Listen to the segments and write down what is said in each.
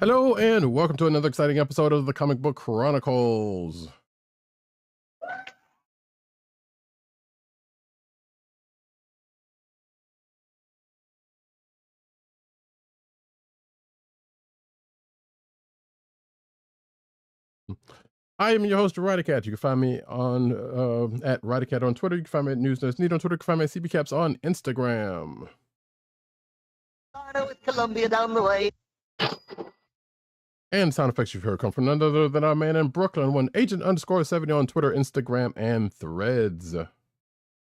Hello and welcome to another exciting episode of the Comic Book Chronicles. I am your host, Roddykat. You can find me on at Roddykat on Twitter. You can find me at News Nerds Need on Twitter. You can find me at CBCaps on Instagram. With Columbia down the way. And sound effects you've heard come from none other than our man in Brooklyn, Agent_70 on Twitter, Instagram, and Threads.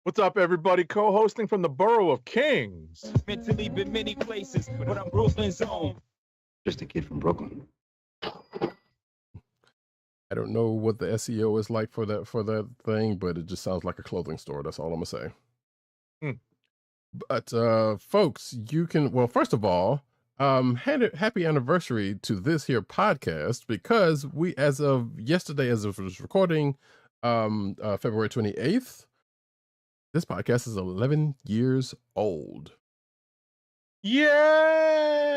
What's up, everybody? Co-hosting from the Borough of Kings. Mentally been many places, but I'm Brooklyn's own. Just a kid from Brooklyn. I don't know what the SEO is like for that thing, but it just sounds like a clothing store. That's all I'm gonna say. But folks, you can, well, first of all, happy anniversary to this here podcast, because we, as of yesterday, as of this recording, February 28th, this podcast is 11 years old. Yay!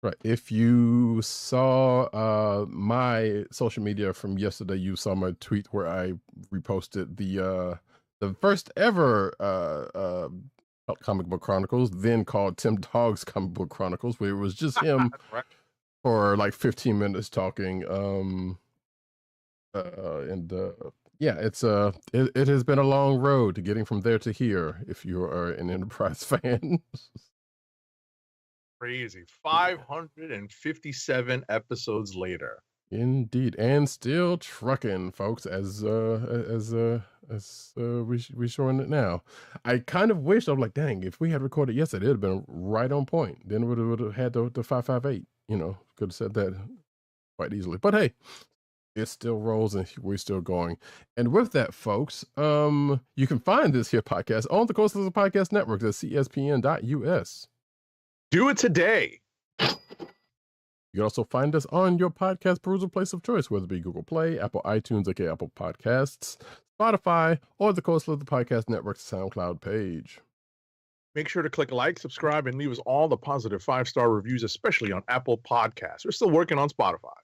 Right. If you saw my social media from yesterday, you saw my tweet where I reposted the first ever Comic Book Chronicles, then called Tim Dogg's Comic Book Chronicles, where it was just him Right. for like 15 minutes talking. Yeah, it has been a long road to getting from there to here, if you are an Enterprise fan. Crazy. 557 episodes later. Indeed, and still trucking, folks, as we showing it now. I kind of wish, I'm like, dang, if we had recorded yesterday, it'd have been right on point. Then we would have had the 558. You know, could have said that quite easily. But hey, it still rolls and we're still going. And with that, folks, you can find this here podcast on the Coastal Podcast Network at cspn.us. Do it today. You can also find us on your podcast perusal place of choice, whether it be Google Play, Apple iTunes, aka Apple Podcasts, Spotify, or the Coastal of the Podcast Network's SoundCloud page. Make sure to click like, subscribe, and leave us all the positive 5-star reviews, especially on Apple Podcasts. We're still working on Spotify.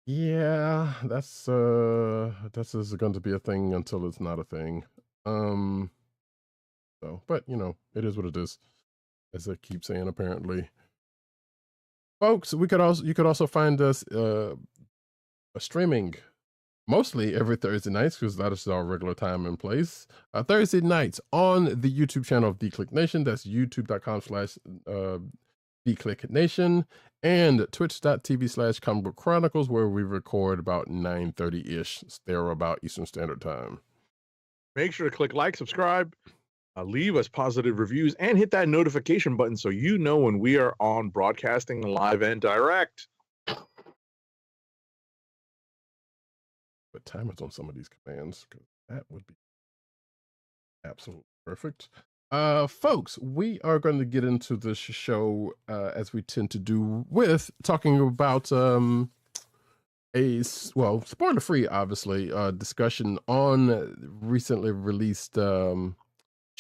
Yeah, that's going to be a thing until it's not a thing. So, but you know, it is what it is, as I keep saying. Apparently, folks, you could also find us streaming mostly every Thursday nights, because that is our regular time and place. Thursday nights on the YouTube channel of D-Click Nation. That's youtube.com/DClick Nation, and twitch.tv/Comic Book Chronicles, where we record about 9:30-ish, there about Eastern Standard Time. Make sure to click like, subscribe, leave us positive reviews, and hit that notification button so you know when we are on broadcasting live and direct. Put timers on some of these commands, because that would be absolutely perfect. Folks, we are going to get into this show as we tend to do, with talking about spoiler-free, obviously, discussion on recently released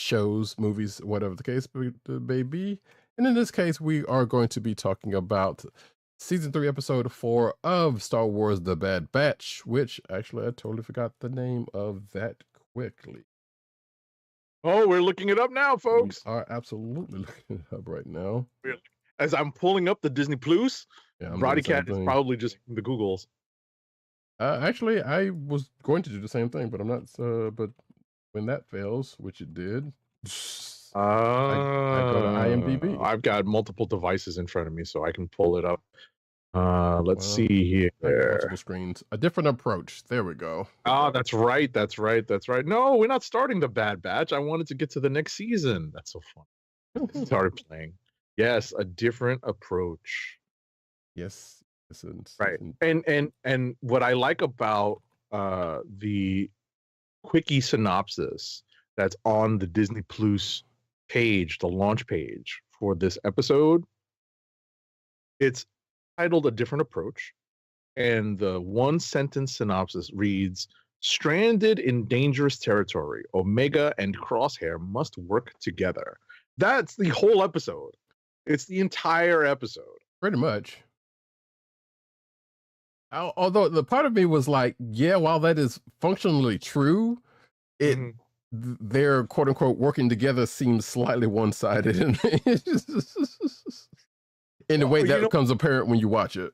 shows, movies, whatever the case may be. And in this case, we are going to be talking about Season 3, Episode 4 of Star Wars The Bad Batch, which actually I totally forgot the name of that quickly. Oh, we're looking it up now, folks. We are absolutely looking it up right now. As I'm pulling up the Disney Plus, Yeah, I'm Roddykat is probably just the Googles. actually, I was going to do the same thing, but I'm not. But when that fails, which it did, I go to IMDb. I've got multiple devices in front of me, so I can pull it up. Let's Well, see here. multiple screens, a different approach. There we go. Oh, that's right. No, we're not starting the Bad Batch. I wanted to get to the next season. That's so fun. Started playing. Yes, a different approach. Yes, isn't Right. And what I like about the quickie synopsis that's on the Disney Plus page, the launch page for this episode, it's titled A Different Approach, And the one sentence synopsis reads, stranded in dangerous territory, Omega and Crosshair must work together. That's the whole episode. It's the entire episode. Pretty much. Although the part of me was like, yeah, while that is functionally true, their quote unquote working together seems slightly one-sided in the way that becomes apparent when you watch it.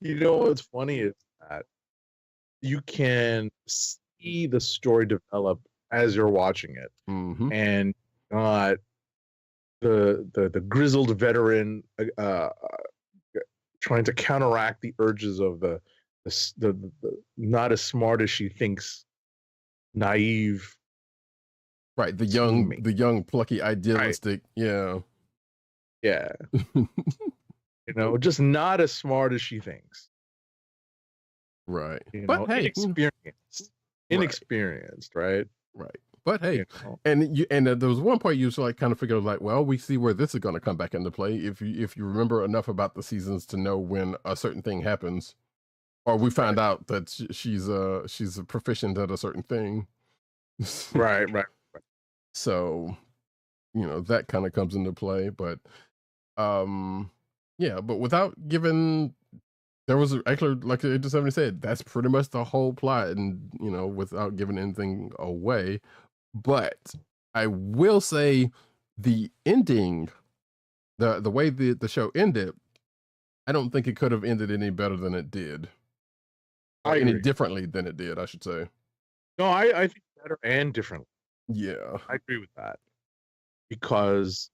You know what's funny is that you can see the story develop as you're watching it, and not the grizzled veteran trying to counteract the urges of the not as smart as she thinks, naive, right? The young plucky idealistic, right. Yeah. You know, just not as smart as she thinks. Right. You but know, hey, inexperienced, right? Right. But hey, you know. and there was one point you like kind of figured like, well, we see where this is going to come back into play if you remember enough about the seasons to know when a certain thing happens, or we find out that she's a proficient at a certain thing. Right. So, you know, that kind of comes into play, but yeah, but without giving, there was actually, like Agent 70 said, that's pretty much the whole plot, and you know, without giving anything away. But I will say the ending, the way the show ended, I don't think it could have ended any better than it did. Or any differently than it did, I should say. No, I think better and differently. Yeah. I agree with that. Because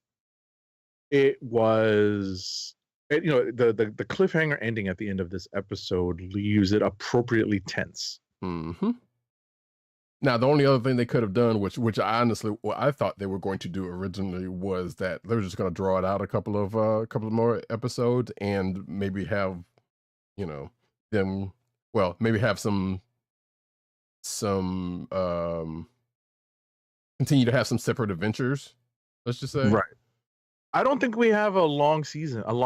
it was, you know, the cliffhanger ending at the end of this episode leaves it appropriately tense. Now, the only other thing they could have done, which I honestly, what I thought they were going to do originally, was that they were just going to draw it out a couple of more episodes and maybe have, you know, them, well, maybe have some continue to have some separate adventures. Let's just say. Right. I don't think we have a long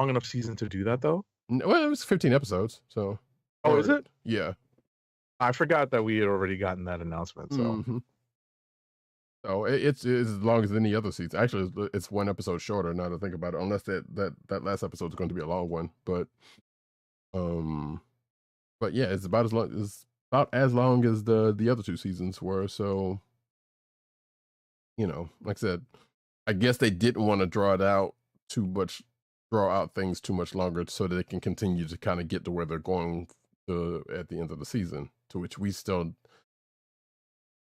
enough season to do that, though. Well, it was 15 episodes, so. Oh, is it? Yeah. I forgot that we had already gotten that announcement. So, so it's as long as any other season. Actually, it's one episode shorter now to think about it, unless that last episode is going to be a long one. But yeah, it's about as long as the other two seasons were. So, you know, like I said, I guess they didn't want to draw out things too much longer, so that they can continue to kind of get to where they're going at the end of the season. To which we still,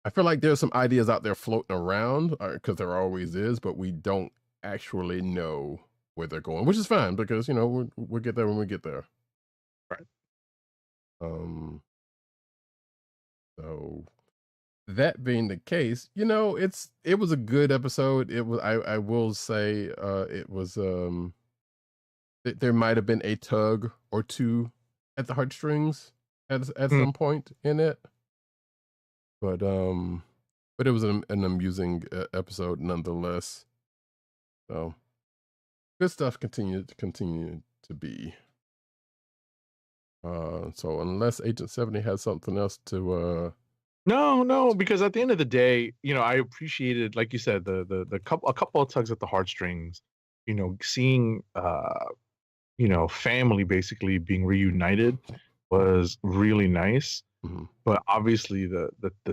I feel like there's some ideas out there floating around, because there always is, but we don't actually know where they're going, which is fine, because you know we'll get there when we get there. Right. So that being the case, you know, it was a good episode. It was, I will say, it was there might have been a tug or two at the heartstrings at some point in it, but it was an amusing episode nonetheless. So good stuff continue to be. So unless Agent 70 has something else to No, because at the end of the day, you know, I appreciated, like you said, a couple of tugs at the heartstrings, you know, seeing you know, family basically being reunited was really nice. But obviously the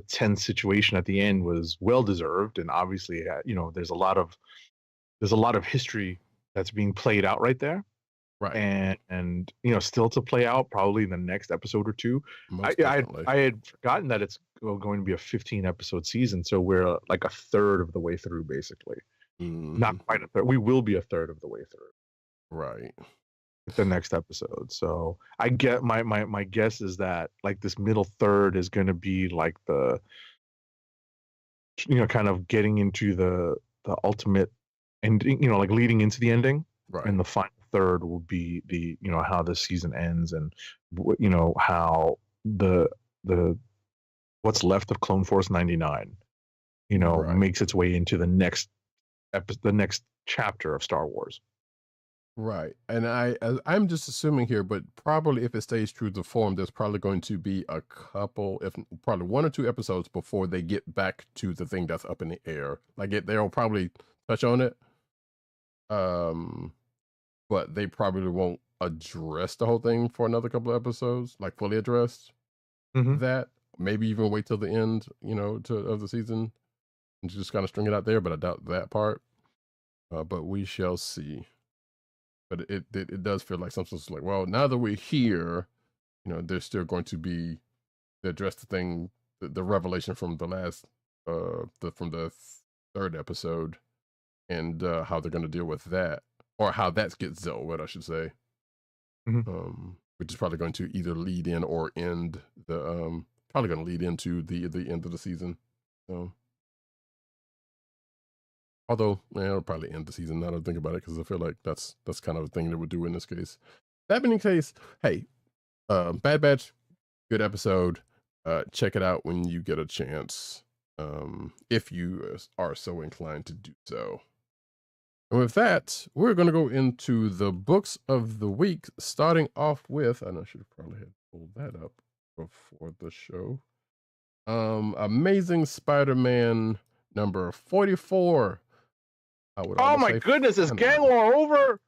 tense situation at the end was well deserved, and obviously you know, there's a lot of history that's being played out right there. Right. And you know, still to play out probably in the next episode or two. I had forgotten that it's going to be a 15 episode season, so we're like a third of the way through, basically. Not quite a third. We will be a third of the way through. Right. The next episode. So I get my guess is that like this middle third is going to be like the, you know, kind of getting into the ultimate ending, you know, like leading into the ending. Right. And the final third will be the, you know, how the season ends, and you know, how the what's left of Clone Force 99, you know, makes its way into the next chapter of Star Wars. Right. And I'm just assuming here, but probably if it stays true to form, there's probably going to be a couple, if probably 1 or 2 episodes before they get back to the thing that's up in the air. Like they'll probably touch on it. But they probably won't address the whole thing for another couple of episodes, like fully addressed that. Maybe even wait till the end, of the season and just kind of string it out there. But I doubt that part. But we shall see. But it does feel like something's like, well, now that we're here, there's still going to be to address the thing, the revelation from the last, from the 3rd episode, and how they're going to deal with that, or how that gets dealt with, I should say. Which is probably going to either lead in or end the, probably going to lead into the end of the season. So. Although, it'll probably end the season now that I think about it, because I feel like that's kind of the thing that would do in this case. That being the case, hey, Bad Batch, good episode. Check it out when you get a chance, if you are so inclined to do so. And with that, we're going to go into the books of the week, starting off with, and I should have probably had pulled that up before the show. Amazing Spider-Man number 44. Oh my goodness, is Gang War over?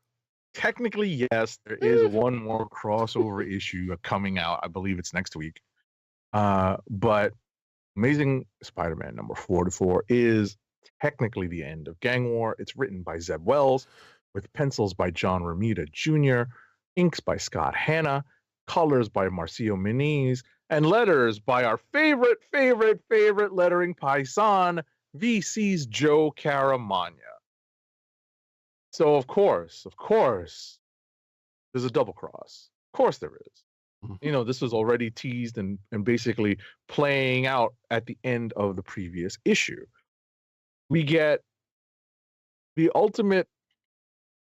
Technically, yes, there is one more crossover issue coming out. I believe it's next week. But Amazing Spider-Man number 44 is technically the end of Gang War. It's written by Zeb Wells, with pencils by John Romita Jr., inks by Scott Hanna, colors by Marcio Meniz, and letters by our favorite lettering paisan, VC's Joe Caramagna. So of course, there's a double cross. Of course there is. This was already teased and basically playing out at the end of the previous issue. We get the ultimate,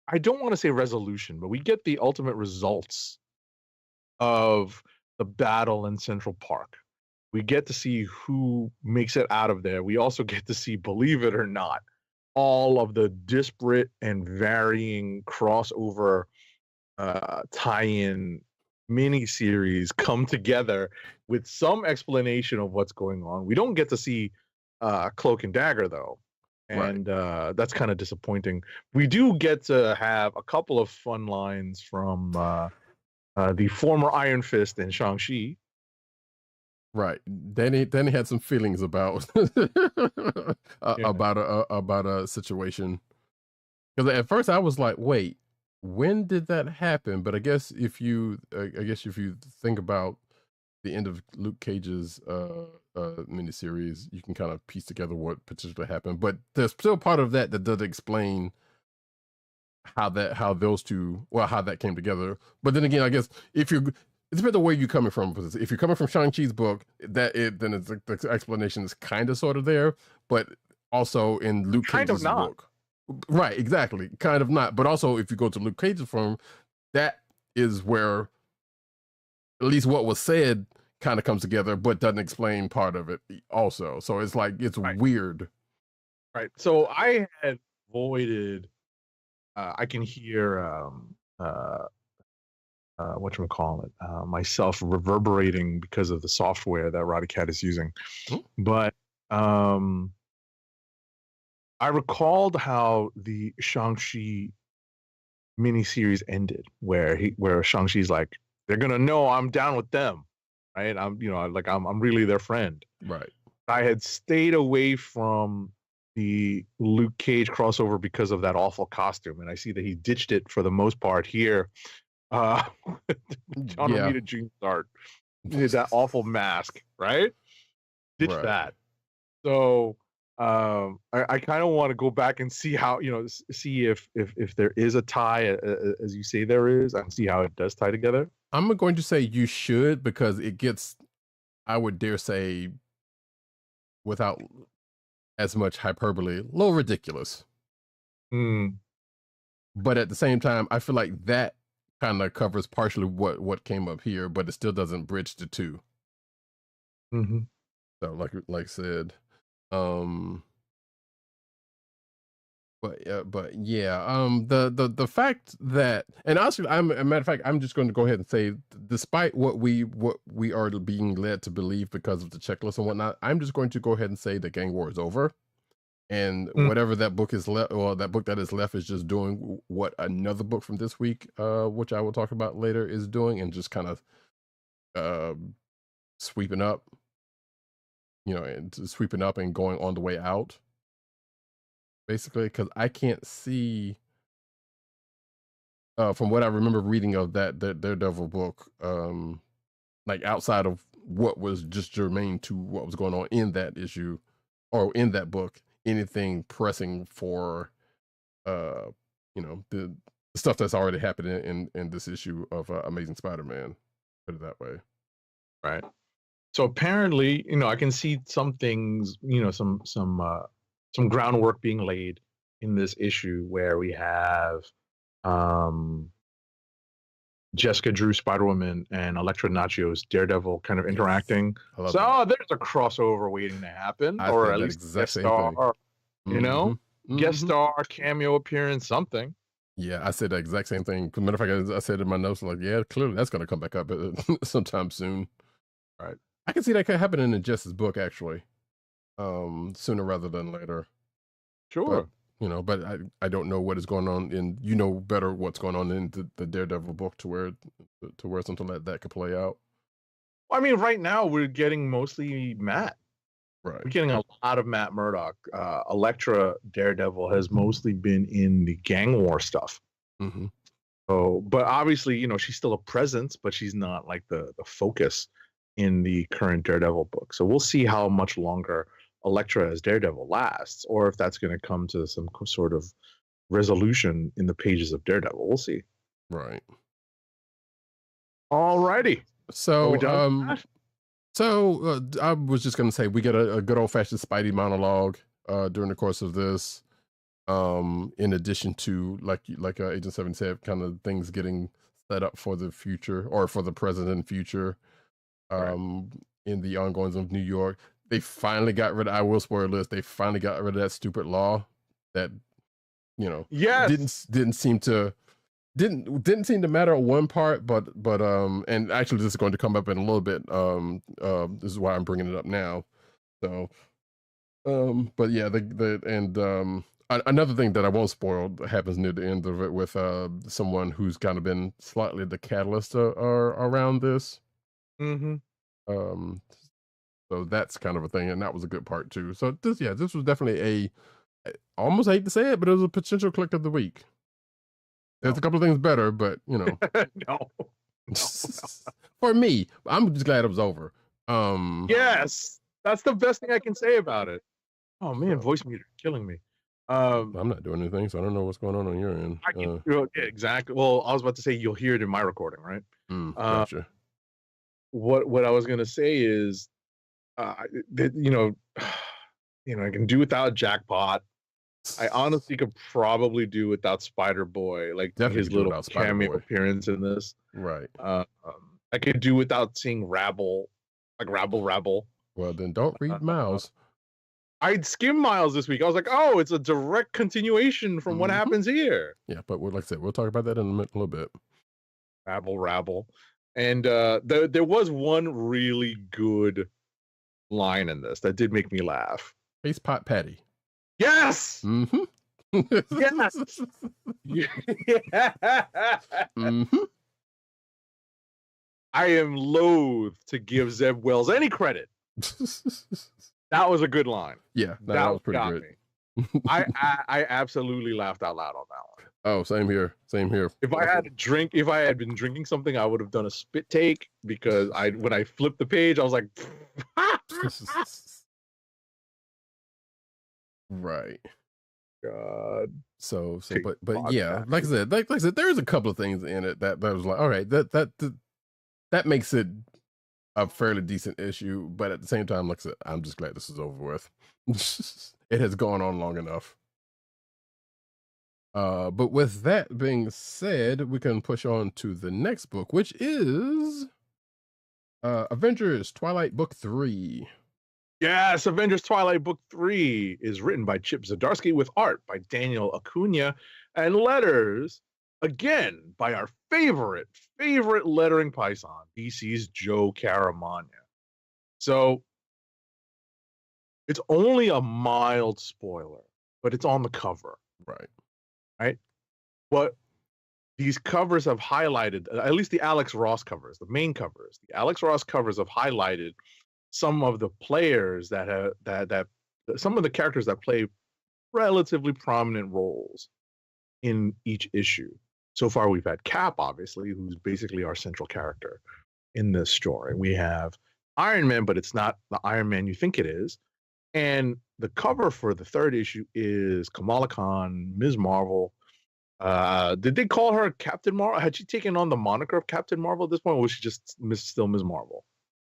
I don't want to say resolution, but we get the ultimate results of the battle in Central Park. We get to see who makes it out of there. We also get to see, believe it or not, all of the disparate and varying crossover tie-in miniseries come together with some explanation of what's going on. We don't get to see Cloak and Dagger, though, and that's kind of disappointing. We do get to have a couple of fun lines from the former Iron Fist and Shang-Chi. Right. Danny had some feelings about about a situation. Because at first I was like, wait, when did that happen? But I guess if you think about the end of Luke Cage's miniseries, you can kind of piece together what potentially happened. But there's still part of that doesn't explain how that came together. But then again, I guess it depends on where you're coming from. If you're coming from Shang-Chi's book, then the explanation is kind of sort of there, but also in Luke Cage's book. Right, exactly. Kind of not. But also if you go to Luke Cage's form, that is where at least what was said kind of comes together, but doesn't explain part of it also. So it's like, it's weird. Right. So I had avoided, I can hear, whatchamacallit, myself reverberating because of the software that Roddykat is using. But I recalled how the Shang-Chi miniseries ended, where Shang-Chi's like, they're gonna know I'm down with them, right? I'm really their friend. Right. I had stayed away from the Luke Cage crossover because of that awful costume, and I see that he ditched it for the most part here. John Romita Jr. art, that awful mask, right? Ditch that. So I kind of want to go back and see how, see if there is a tie, as you say there is, and see how it does tie together. I'm going to say you should, because it gets, I would dare say, without as much hyperbole, a little ridiculous. But at the same time, I feel like that kind of covers partially what came up here, but it still doesn't bridge the two. So like I said, but but yeah, the fact that, and actually, a matter of fact, I'm just going to go ahead and say, despite what we are being led to believe because of the checklist and whatnot, I'm just going to go ahead and say the gang war is over, and whatever that book is left, or that book that is left, is just doing what another book from this week, which I will talk about later, is doing, and just kind of sweeping up, and going on the way out. Basically, because I can't see, from what I remember reading of that Daredevil book, like outside of what was just germane to what was going on in that issue or in that book, anything pressing for, the stuff that's already happened in this issue of Amazing Spider-Man. Put it that way. Right. So apparently, I can see some things, some groundwork being laid in this issue where we have Jessica Drew Spider-Woman and Elektra Nachio's Daredevil kind of interacting. So there's a crossover waiting to happen, or at least guest star, guest star, cameo appearance, something. Yeah, I said the exact same thing. Matter of fact, I said in my notes, like, yeah, clearly that's going to come back up sometime soon. Right. I can see that could happen in the Justice book, actually. Sooner rather than later. Sure. But I don't know what is going on in, better what's going on in the Daredevil book to where something like that could play out. I mean, right now we're getting mostly Matt. Right. We're getting a lot of Matt Murdock. Elektra Daredevil has mostly been in the gang war stuff. Mm-hmm. So, but obviously, she's still a presence, but she's not like the focus in the current Daredevil book. So we'll see how much longer Elektra as Daredevil lasts, or if that's going to come to some sort of resolution in the pages of Daredevil. We'll see. Right. Alrighty. So, I was just going to say, we get a good old-fashioned Spidey monologue during the course of this. In addition to, like Agent 7 said, kind of things getting set up for the future, or for the present and future. In the ongoings of New York, they finally got rid of, I will spoil this, they finally got rid of that stupid law that, yes, didn't seem to matter on one part, but and actually this is going to come up in a little bit. This is why I'm bringing it up now. So, but yeah, another thing that I won't spoil happens near the end of it with someone who's kind of been slightly the catalyst around this. Mm-hmm. So that's kind of a thing, and that was a good part too. So this was definitely I almost hate to say it, but it was a potential click of the week. There's a couple of things better, but no. For me, I'm just glad it was over. Yes, that's the best thing I can say about it. Oh man, voice meter killing me. I'm not doing anything, so I don't know what's going on your end. Yeah, exactly. Well, I was about to say you'll hear it in my recording, right? Gotcha. What I was gonna say is, I can do without Jackpot. I honestly could probably do without Spider Boy, like definitely his little cameo appearance in this. Right. I could do without seeing Rabble, like Rabble. Well, then don't read Miles. I'd skim Miles this week. I was like, oh, it's a direct continuation from what happens here. Yeah, but like I said, we'll talk about that in a little bit. Rabble. And there was one really good line in this that did make me laugh. Face Pot Patty. Yes! Mm-hmm. Yes! Mm-hmm. I am loath to give Zeb Wells any credit. That was a good line. Yeah, that was pretty good. I absolutely laughed out loud on that one. Oh, same here. If I had been drinking something, I would have done a spit take, because when I flipped the page, I was like, right. God. So, but yeah, like I said, there's a couple of things in it that was like, all right, that makes it a fairly decent issue, but at the same time, like I said, I'm just glad this is over with. It has gone on long enough. But with that being said, we can push on to the next book, which is Avengers Twilight Book 3. Yes, Avengers Twilight Book 3 is written by Chip Zdarsky with art by Daniel Acuna and letters, again, by our favorite lettering python, DC's Joe Caramagna. So it's only a mild spoiler, but it's on the cover. Right? What these covers have highlighted, at least the Alex Ross covers, the main covers, the Alex Ross covers have highlighted some of the players that have some of the characters that play relatively prominent roles in each issue. So far, we've had Cap, obviously, who's basically our central character in this story. We have Iron Man, but it's not the Iron Man you think it is. And the cover for the third issue is Kamala Khan, Ms. Marvel. Did they call her Captain Marvel? Had she taken on the moniker of Captain Marvel at this point, or was she just still Ms. Marvel?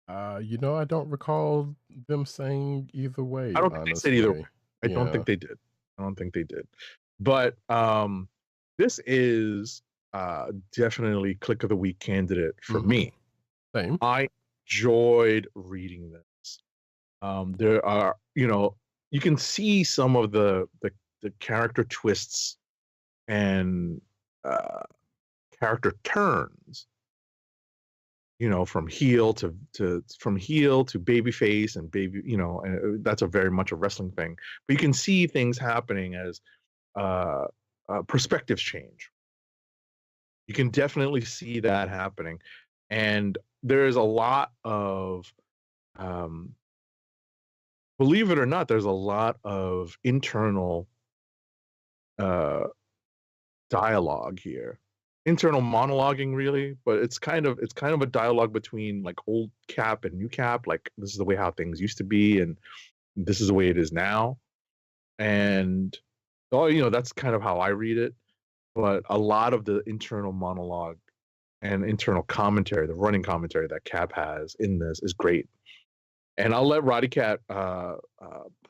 I don't recall them saying either way. I don't think they said either way. I don't think they did. But this is definitely click of the week candidate for me. Same. I enjoyed reading this. There are, you can see some of the character twists and character turns, from heel to babyface and and that's a very much a wrestling thing. But you can see things happening as perspectives change. You can definitely see that happening, and there's a lot of, believe it or not, there's a lot of internal dialogue here. Internal monologuing, really, but it's kind of a dialogue between like old Cap and new Cap. Like, this is the way how things used to be, and this is the way it is now. And that's kind of how I read it. But a lot of the internal monologue and internal commentary, the running commentary that Cap has in this, is great. And I'll let Roddykat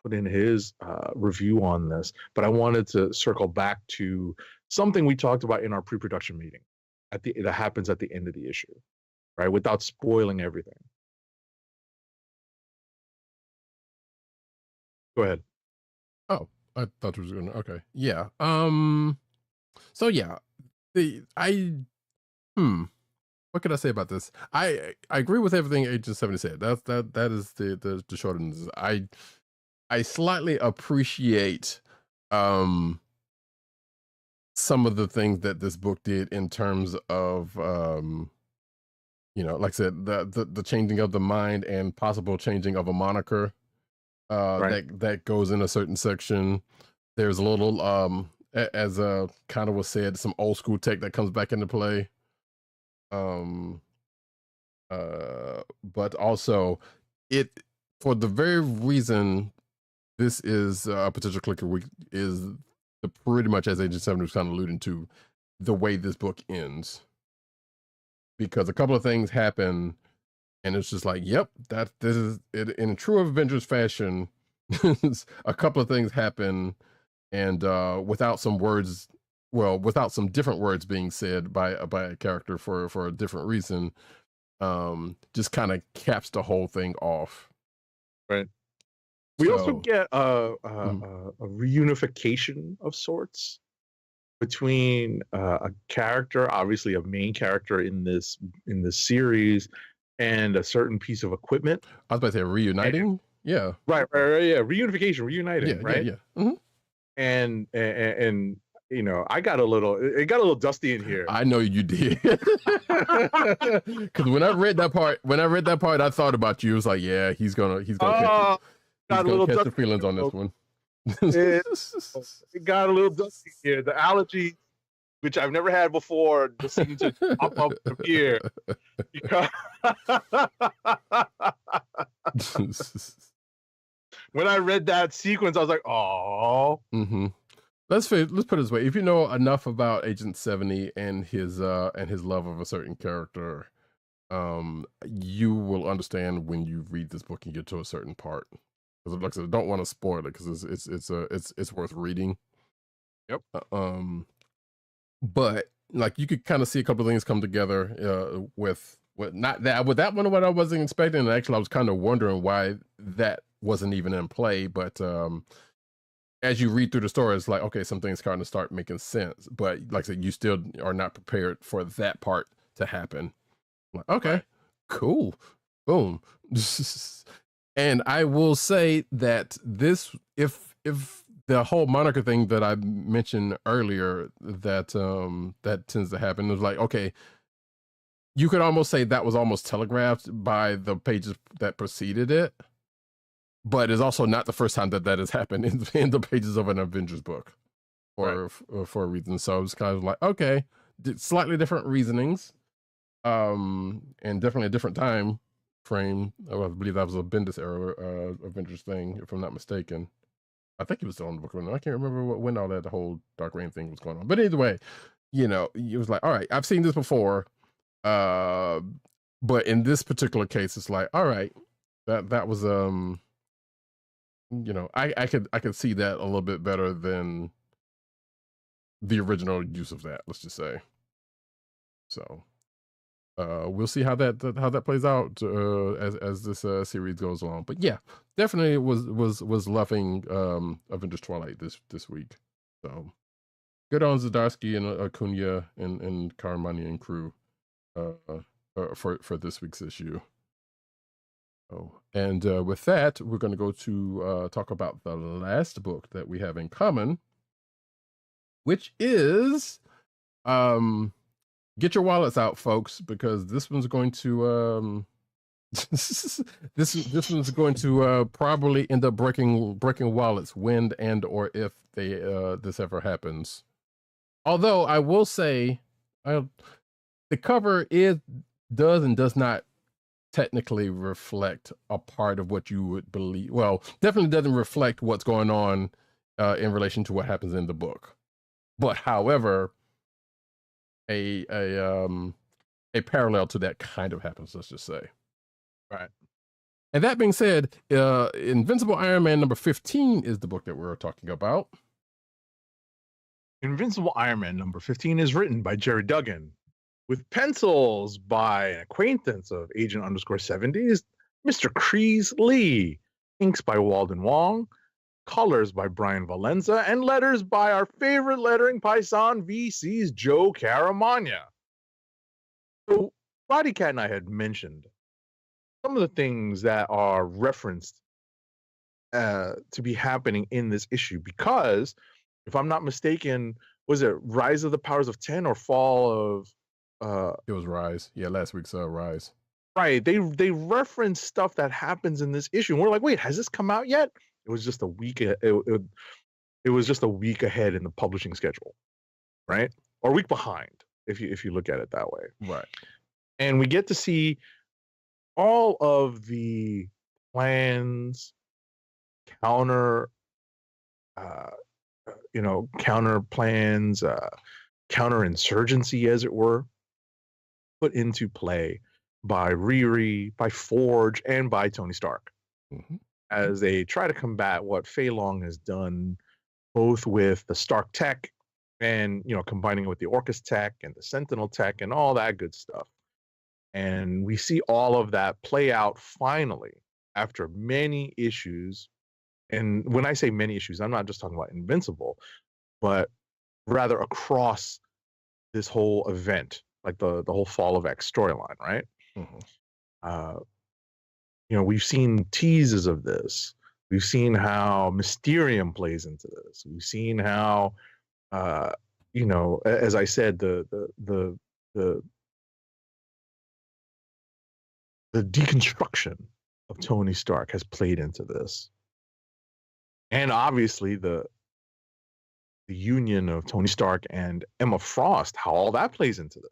put in his review on this, but I wanted to circle back to something we talked about in our pre-production meeting that happens at the end of the issue, right? Without spoiling everything. Go ahead. Oh, I thought you was gonna. Okay, yeah. So yeah, what could I say about this? I agree with everything Agent 70 said. That is the short end. I slightly appreciate some of the things that this book did in terms of like I said, the changing of the mind and possible changing of a moniker that goes in a certain section. There's a little as kind of was said, some old school tech that comes back into play. But also it, for the very reason this is a potential clicker week, is pretty much, as Agent 70 was kind of alluding to, the way this book ends. Because a couple of things happen and it's just like, yep, this is it in true Avengers fashion. A couple of things happen, and without some different words being said by a character for a different reason, just kind of caps the whole thing off. Right. We also get a reunification of sorts between a character, obviously a main character in this series, and a certain piece of equipment. I was about to say reuniting. Yeah. Right. Yeah. Reunification, reuniting. Yeah, right. Yeah. Mm-hmm. And it got a little dusty in here. I know you did. Because when I read that part, I thought about you. It was like, yeah, he's gonna catch the feelings on this one. It got a little dusty here. The allergy, which I've never had before, just seemed to pop up here. When I read that sequence, I was like, "Oh." Mm-hmm. Let's put it this way: if you know enough about Agent 70 and his love of a certain character, you will understand when you read this book and get to a certain part. Because, like I said, I don't want to spoil it because it's worth reading. Yep. But like you could kind of see a couple of things come together with not that with that one, what I wasn't expecting. And actually, I was kind of wondering why that wasn't even in play. But as you read through the story, it's like, okay, some things kind of start making sense. But like I said, you still are not prepared for that part to happen. Like, okay, Right. cool, boom. And I will say that this, if the whole moniker thing that I mentioned earlier, that that tends to happen, it was like, okay, you could almost say that was almost telegraphed by the pages that preceded it, but it's also not the first time that that has happened in the pages of an Avengers book, or for a reason. So it's kind of like, okay, slightly different reasonings, and definitely a different time frame. I believe that was a Bendis era Avengers thing, if I'm not mistaken. I think he was still on the book. I can't remember when all that the whole Dark Reign thing was going on. But either way, you know, it was like, all right, I've seen this before. But in this particular case, it's like, all right, that was you know, I could see that a little bit better than the original use of that, let's just say. So we'll see how that plays out as this series goes along. But yeah, definitely was loving Avengers Twilight this week. So good on Zdarsky and Acuna and Caramani and crew for this week's issue. Oh, and with that, we're going to go to talk about the last book that we have in common, which is get your wallets out, folks, because this one's going to this one's going to probably end up breaking wallets when and or if they this ever happens. Although I will say, the cover does and does not technically reflect a part of what you would believe. Well, definitely doesn't reflect what's going on in relation to what happens in the book. But however, a parallel to that kind of happens, let's just say. Right. And that being said, Invincible Iron Man number 15 is the book that we're talking about. Invincible Iron Man number 15 is written by Jerry Duggan, with pencils by an acquaintance of Agent _70s, Mr. Kreese Lee, inks by Walden Wong, colors by Brian Valenza, and letters by our favorite lettering paisan VC's Joe Caramagna. So, Roddykat and I had mentioned some of the things that are referenced to be happening in this issue, because, if I'm not mistaken, was it Rise of the Powers of 10 or Fall of... It was Rise. Yeah, last week's Rise. Right. They reference stuff that happens in this issue. And we're like, wait, has this come out yet? It was just a week. It was just a week ahead in the publishing schedule, right? Or a week behind, if you look at it that way. Right. And we get to see all of the plans, counter plans, counterinsurgency, as it were, put into play by Riri, by Forge, and by Tony Stark, as they try to combat what Fei Long has done, both with the Stark tech and, combining it with the Orcus tech and the Sentinel tech and all that good stuff. And we see all of that play out finally after many issues. And when I say many issues, I'm not just talking about Invincible, but rather across this whole event, like the whole Fall of X storyline, right? We've seen teases of this. We've seen how Mysterium plays into this. We've seen how, as I said, the deconstruction of Tony Stark has played into this, and obviously the union of Tony Stark and Emma Frost, how all that plays into this.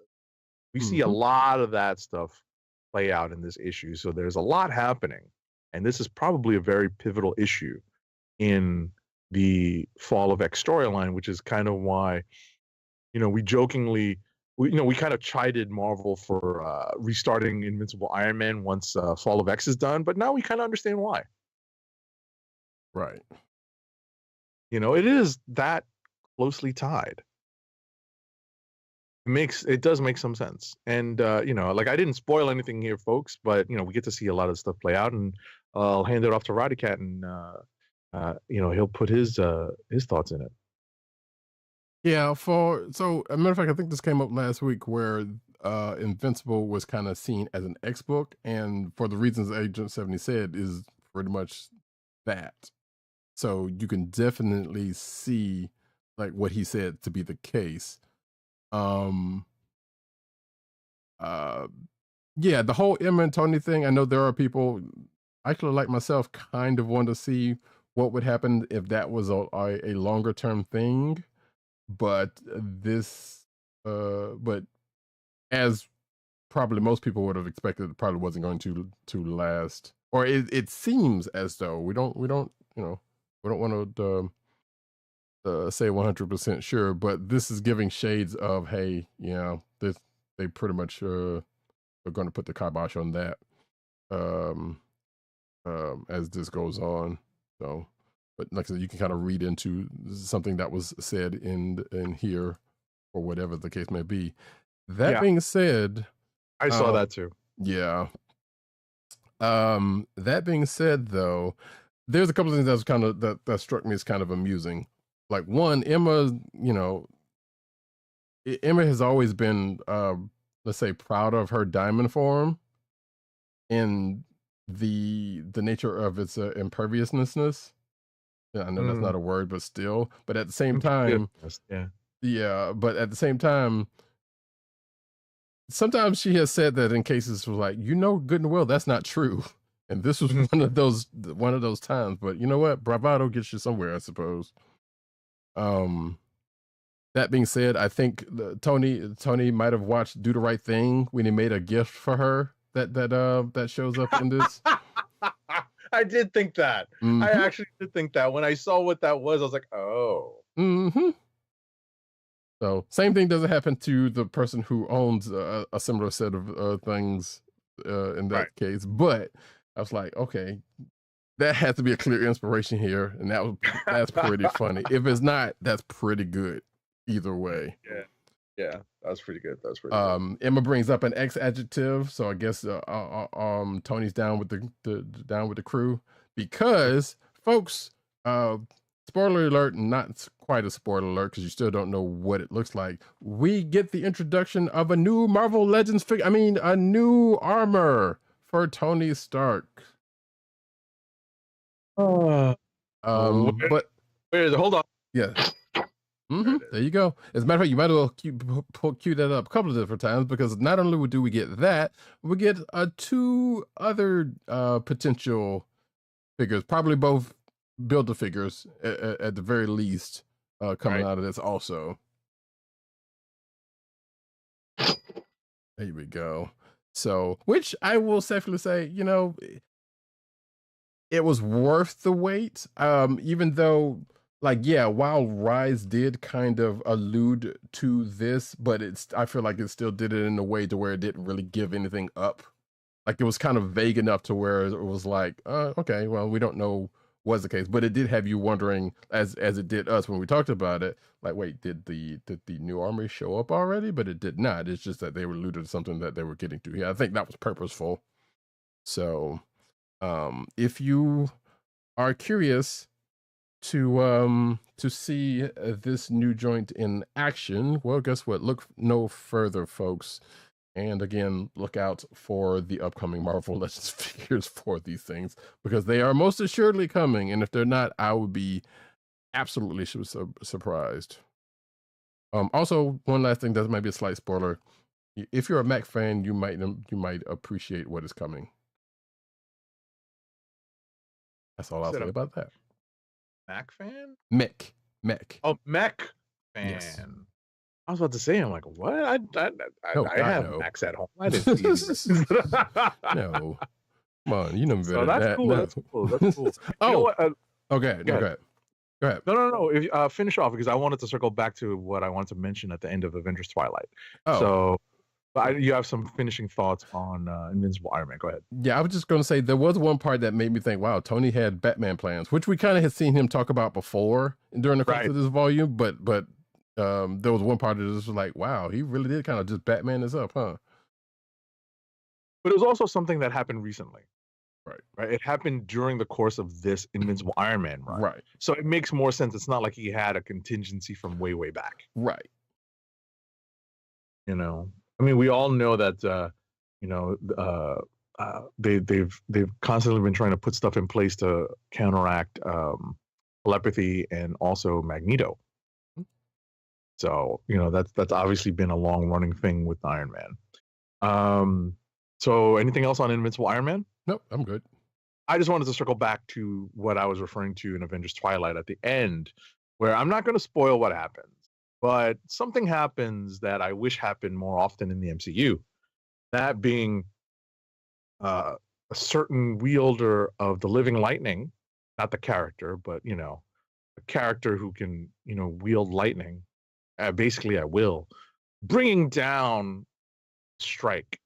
We see a lot of that stuff play out in this issue. So there's a lot happening. And this is probably a very pivotal issue in the Fall of X storyline, which is kind of why, we jokingly, we kind of chided Marvel for restarting Invincible Iron Man once Fall of X is done. But now we kind of understand why. Right. It is that closely tied. it does make some sense. And you know, like I didn't spoil anything here, folks, but you know, we get to see a lot of stuff play out, and I'll hand it off to Roddykat, and you know, he'll put his thoughts in it. Yeah, so a matter of fact, I think this came up last week where Invincible was kind of seen as an X book, and for the reasons Agent 70 said, is pretty much that. So you can definitely see like what he said to be the case. Yeah, the whole Emma and Tony thing, I know there are people, actually like myself, kind of want to see what would happen if that was a longer term thing. But but as probably most people would have expected, it probably wasn't going to last. Or it seems as though we don't you know, we don't want to say 100% sure, but this is giving shades of, hey, you know, they pretty much are going to put the kibosh on that as this goes on. So, but like I said, you can kind of read into something that was said in here, or whatever the case may be. That being said, I saw that too. Yeah. That being said, though, there's a couple of things that was kind of that struck me as kind of amusing. Like one, Emma, you know, Emma has always been, let's say, proud of her diamond form and the nature of its imperviousness. Yeah, I know that's not a word, but still. But at the same time, yeah. But at the same time, sometimes she has said that in cases was like, you know, good and well, that's not true. And this was one of those times. But you know what? Bravado gets you somewhere, I suppose. That being said, I think Tony might have watched Do the Right Thing when he made a gift for her that shows up in this. I did think that. I actually did think that. When I saw what that was, I was like, oh. So same thing doesn't happen to the person who owns a similar set of things in that case. But I was like, okay, that has to be a clear inspiration here, and that's pretty funny. If it's not, that's pretty good. Either way. Yeah, that was pretty good. Good. Emma brings up an X adjective, so I guess Tony's down with the crew because, folks, spoiler alert, not quite a spoiler alert because you still don't know what it looks like. We get the introduction of a new Marvel Legends figure. I mean, a new armor for Tony Stark. But hold on. Yeah. There you go. As a matter of fact, you might as well cue that up a couple of different times, because not only do we get that, we get two other potential figures, probably both Build-A-Figures at the very least, coming out of this also. There we go. So, which I will safely say, you know, it was worth the wait, even though, like, yeah, while Rise did kind of allude to this, but I feel like it still did it in a way to where it didn't really give anything up. Like, it was kind of vague enough to where it was like, okay, well, we don't know was the case, but it did have you wondering, as it did us when we talked about it, like, wait, did the new army show up already? But it did not. It's just that they were alluded to something that they were getting to. Yeah, I think that was purposeful. So, if you are curious to see this new joint in action, well, guess what? Look no further, folks. And again, look out for the upcoming Marvel Legends figures for these things, because they are most assuredly coming. And if they're not, I would be absolutely surprised. Also, one last thing that might be a slight spoiler. If you're a Mac fan, you might appreciate what is coming. That's all I'll say about that. Mac fan? Mech. Oh, Mech fan. Yes. I was about to say, I'm like, what? I have Macs at home. I didn't see No. Come on, you know better than that. Cool. That's cool. Oh, you know what? Okay. Go ahead. No. If, finish off, because I wanted to circle back to what I wanted to mention at the end of Avengers Twilight. So you have some finishing thoughts on Invincible Iron Man. Go ahead. Yeah, I was just going to say there was one part that made me think, wow, Tony had Batman plans, which we kind of had seen him talk about before during the course of this volume, but There was one part that was like, wow, he really did kind of just Batman this up, huh? But it was also something that happened recently. Right. Right. It happened during the course of this Invincible Iron Man run. Right. So it makes more sense. It's not like he had a contingency from way, way back. Right. You know, I mean, we all know that, you know, they've constantly been trying to put stuff in place to counteract telepathy and also Magneto. So, you know, that's obviously been a long running thing with Iron Man. So anything else on Invincible Iron Man? Nope, I'm good. I just wanted to circle back to what I was referring to in Avengers Twilight at the end, where I'm not going to spoil what happens, but something happens that I wish happened more often in the MCU. That being a certain wielder of the living lightning, not the character, but, you know, a character who can, you know, wield lightning, basically at will, bringing down Strike.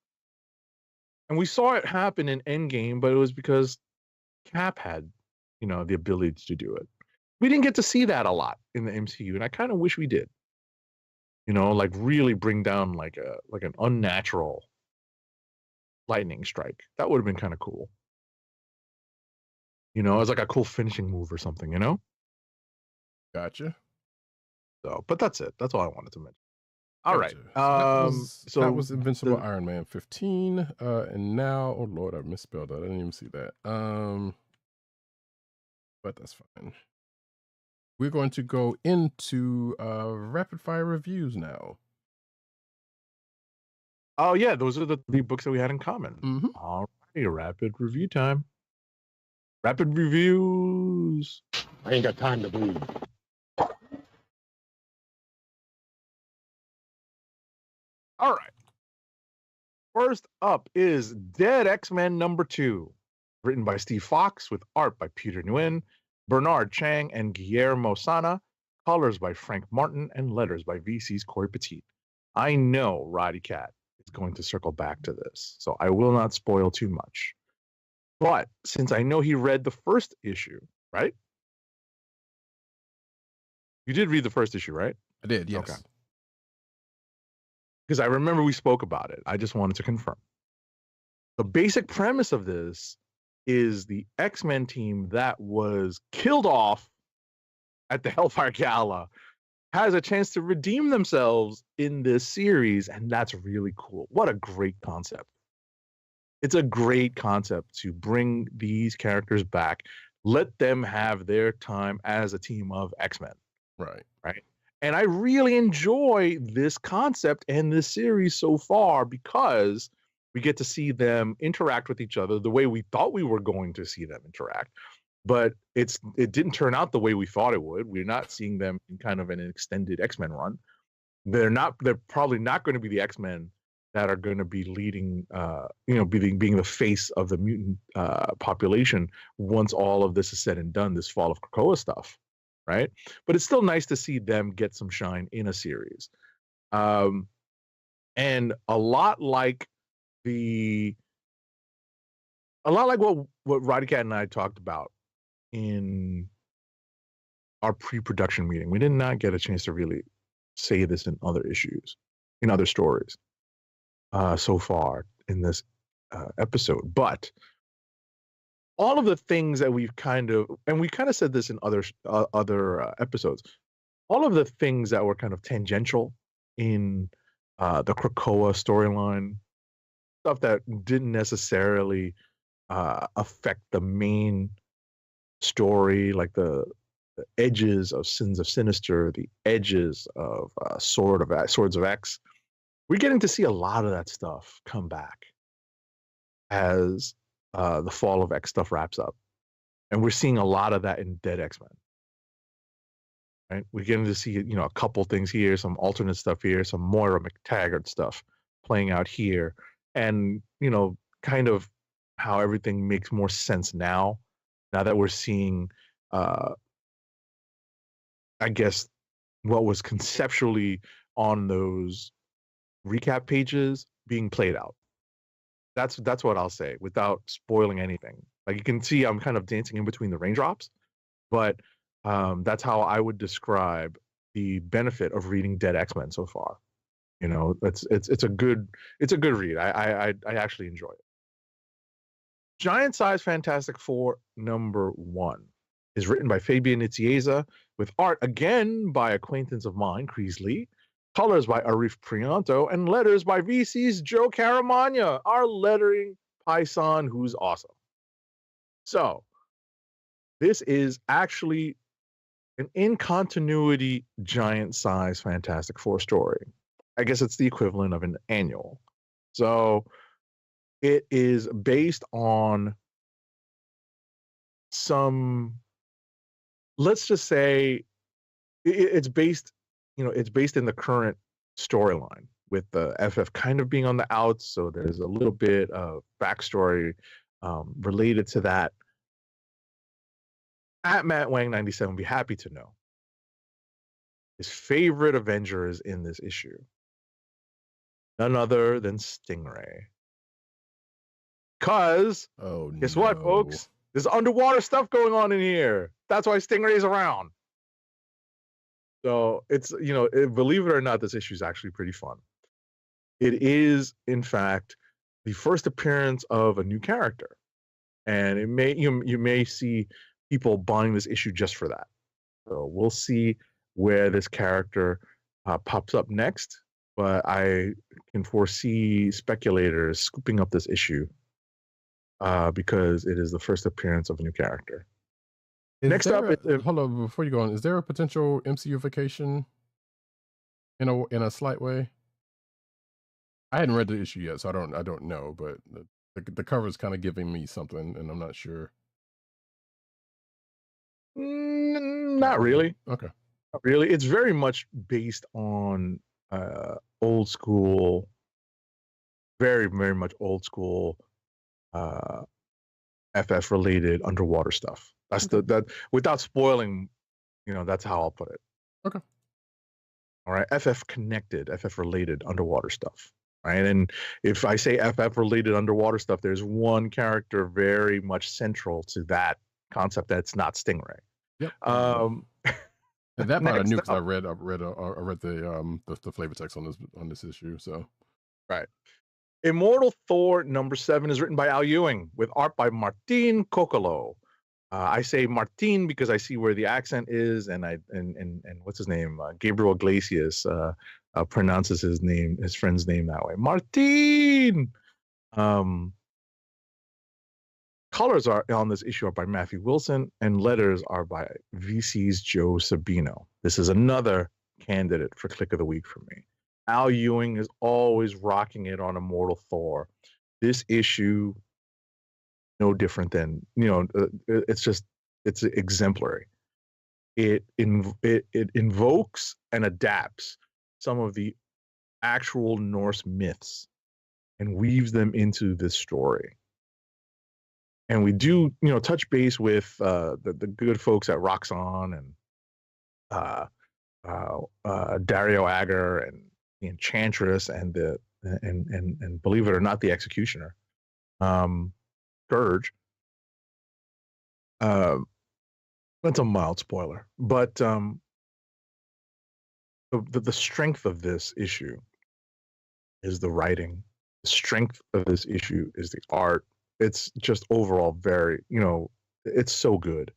And we saw it happen in Endgame, but it was because Cap had, you know, the ability to do it. We didn't get to see that a lot in the MCU, and I kind of wish we did. You know, like really bring down like an unnatural lightning strike. That would have been kind of cool. You know, as like a cool finishing move or something, you know? Gotcha. So, but that's it. That's all I wanted to mention. All right. Gotcha. So that was Invincible Iron Man 15. And now, oh Lord, I misspelled that. I didn't even see that. But that's fine. We're going to go into rapid fire reviews now. Oh yeah, those are the 3 books that we had in common. Mm-hmm. All right, rapid review time. Rapid reviews. I ain't got time to bleed. All right. First up is Dead X-Men #2, written by Steve Fox with art by Peter Nguyen, Bernard Chang, and Guillermo Sana, colors by Frank Martin, and letters by VC's Corey Petit. I know Roddykat is going to circle back to this, so I will not spoil too much. But since I know he read the first issue, right? You did read the first issue, right? I did, yes. Okay. Because I remember we spoke about it. I just wanted to confirm. The basic premise of this is the X-Men team that was killed off at the Hellfire Gala has a chance to redeem themselves in this series, and that's really cool. What a great concept. It's a great concept to bring these characters back, let them have their time as a team of X-Men. Right. Right. And I really enjoy this concept and this series so far because we get to see them interact with each other the way we thought we were going to see them interact. But it didn't turn out the way we thought it would. We're not seeing them in kind of an extended X-Men run. They're probably not going to be the X-Men that are going to be leading, being the face of the mutant population once all of this is said and done, this Fall of Krakoa stuff. Right. But it's still nice to see them get some shine in a series. And a lot like what Roddykat and I talked about in our pre-production meeting. We did not get a chance to really say this in other issues, in other stories so far in this episode. But all of the things that we've kind of said this in other episodes, all of the things that were kind of tangential in the Krakoa storyline, stuff that didn't necessarily affect the main story, like the edges of Sins of Sinister, the edges of Swords of X. We're getting to see a lot of that stuff come back as the Fall of X stuff wraps up. And we're seeing a lot of that in Dead X-Men. Right? We're getting to see, a couple things here, some alternate stuff here, some Moira McTaggart stuff playing out here. And, kind of how everything makes more sense now that we're seeing, I guess, what was conceptually on those recap pages being played out. That's what I'll say without spoiling anything. Like you can see, I'm kind of dancing in between the raindrops, but that's how I would describe, the benefit of reading Dead X-Men so far. You know, it's a good read. I actually enjoy it. Giant Size Fantastic Four #1 is written by Fabian Nicieza, with art again by acquaintance of mine, Creasley, colors by Arif Prianto, and letters by VC's Joe Caramagna, our lettering Python, who's awesome. So, this is actually an in-continuity Giant Size Fantastic Four story. I guess it's the equivalent of an annual. So, it is based on some, let's just say, it's based in the current storyline, with the FF kind of being on the outs. So there's a little bit of backstory related to that. At Matt Wang 97 would be happy to know his favorite Avenger is in this issue. None other than Stingray. Because, guess what, folks? There's underwater stuff going on in here. That's why Stingray's around. So it's, believe it or not, this issue is actually pretty fun. It is, in fact, the first appearance of a new character, and it may you may see people buying this issue just for that. So we'll see where this character pops up next, but I can foresee speculators scooping up this issue because it is the first appearance of a new character. Next up, hold on, before you go on, is there a potential MCUification in a slight way? I hadn't read the issue yet, so I don't know, but the cover is kind of giving me something, and I'm not sure. Not really. Okay. Not really. It's very much based on old school, very, very much old school FF related underwater stuff. That's that without spoiling, that's how I'll put it. Okay. All right. FF connected, FF related underwater stuff. Right. And if I say FF related underwater stuff, there's one character very much central to that concept that's not Stingray. Yep. And that part I knew because I read the flavor text on this issue. So right. Immortal Thor #7 is written by Al Ewing, with art by Martin Kokolo. I say Martin because I see where the accent is, and what's his name? Gabriel Iglesias pronounces his friend's name that way. Martin. Colors are on this issue are by Matthew Wilson, and letters are by VC's Joe Sabino. This is another candidate for Click of the Week for me. Al Ewing is always rocking it on Immortal Thor. This issue, no different than, it's exemplary. It invokes and adapts some of the actual Norse myths and weaves them into this story. And we do, touch base with the good folks at Roxxon and Dario Agger and the Enchantress and and believe it or not, the Executioner, Scourge. That's a mild spoiler, but the strength of this issue is the writing. The strength of this issue is the art. It's just overall very, it's so good.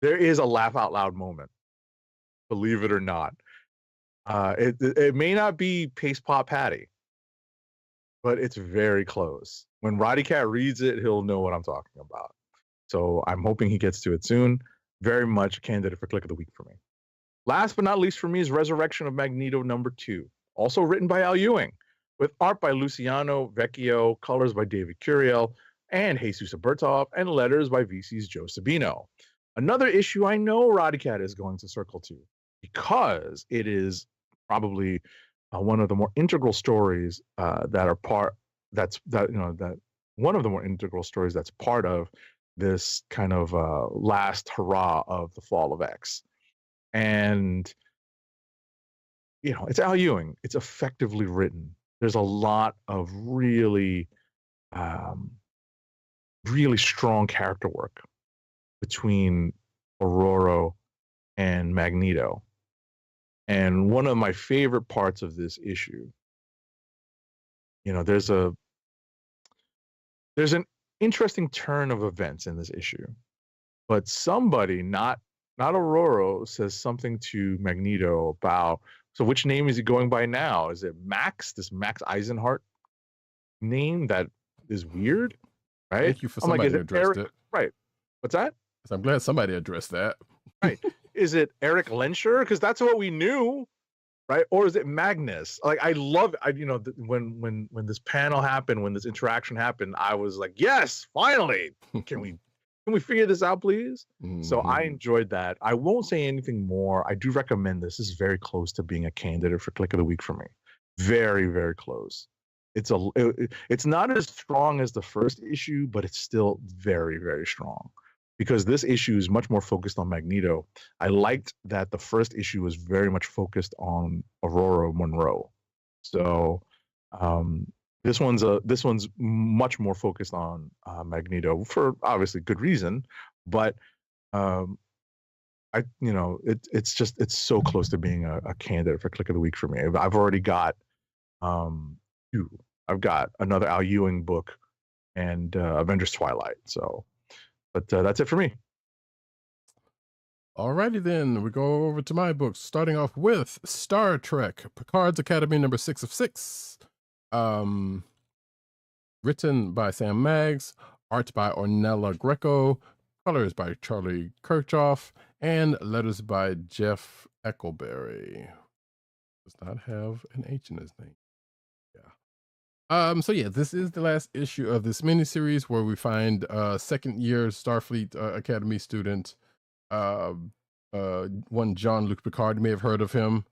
There is a laugh out loud moment, believe it or not. It may not be Paste Pot Patty, but it's very close. When Roddykat reads it, he'll know what I'm talking about. So I'm hoping he gets to it soon. Very much a candidate for Click of the Week for me. Last but not least for me is Resurrection of Magneto #2, also written by Al Ewing, with art by Luciano Vecchio, colors by David Curiel and Jesus Bertov, and letters by VC's Joe Sabino. Another issue I know Roddykat is going to circle to, because it is probably one of the more integral stories that one of the more integral stories that's part of this kind of last hurrah of the fall of X. And it's Al Ewing. It's effectively written. There's a lot of really really strong character work between Aurora and Magneto. And one of my favorite parts of this issue, there's an interesting turn of events in this issue, but somebody, not Aurora, says something to Magneto about, so which name is he going by now? Is it Max? This Max Eisenhart name that is weird, right? Thank you for I'm like, somebody is who it addressed Eric? it. Right. What's that? I'm glad somebody addressed that. Right. Is it Eric Lenscher? Because that's what we knew, right? Or is it Magnus? Like, I love, when this panel happened, when this interaction happened, I was like, yes, finally. Can we figure this out, please? So I enjoyed that. I won't say anything more. I do recommend this. This is very close to being a candidate for Click of the Week for me. Very, very close. It's not as strong as the first issue, but it's still very, very strong, because this issue is much more focused on Magneto. I liked that the first issue was very much focused on Aurora Monroe. So this one's much more focused on Magneto, for obviously good reason, but it's so close to being a candidate for Click of the Week for me. I've already got two. I've got another Al Ewing book and Avengers Twilight. So, but that's it for me. Alrighty then, we go over to my books, starting off with Star Trek, Picard's Academy number 6 of 6. Written by Sam Maggs, art by Ornella Greco, colors by Charlie Kirchhoff, and letters by Jeff Eckelberry. Does not have an H in his name. So yeah, this is the last issue of this miniseries where we find second year Starfleet Academy student, one Jean-Luc Picard. You may have heard of him.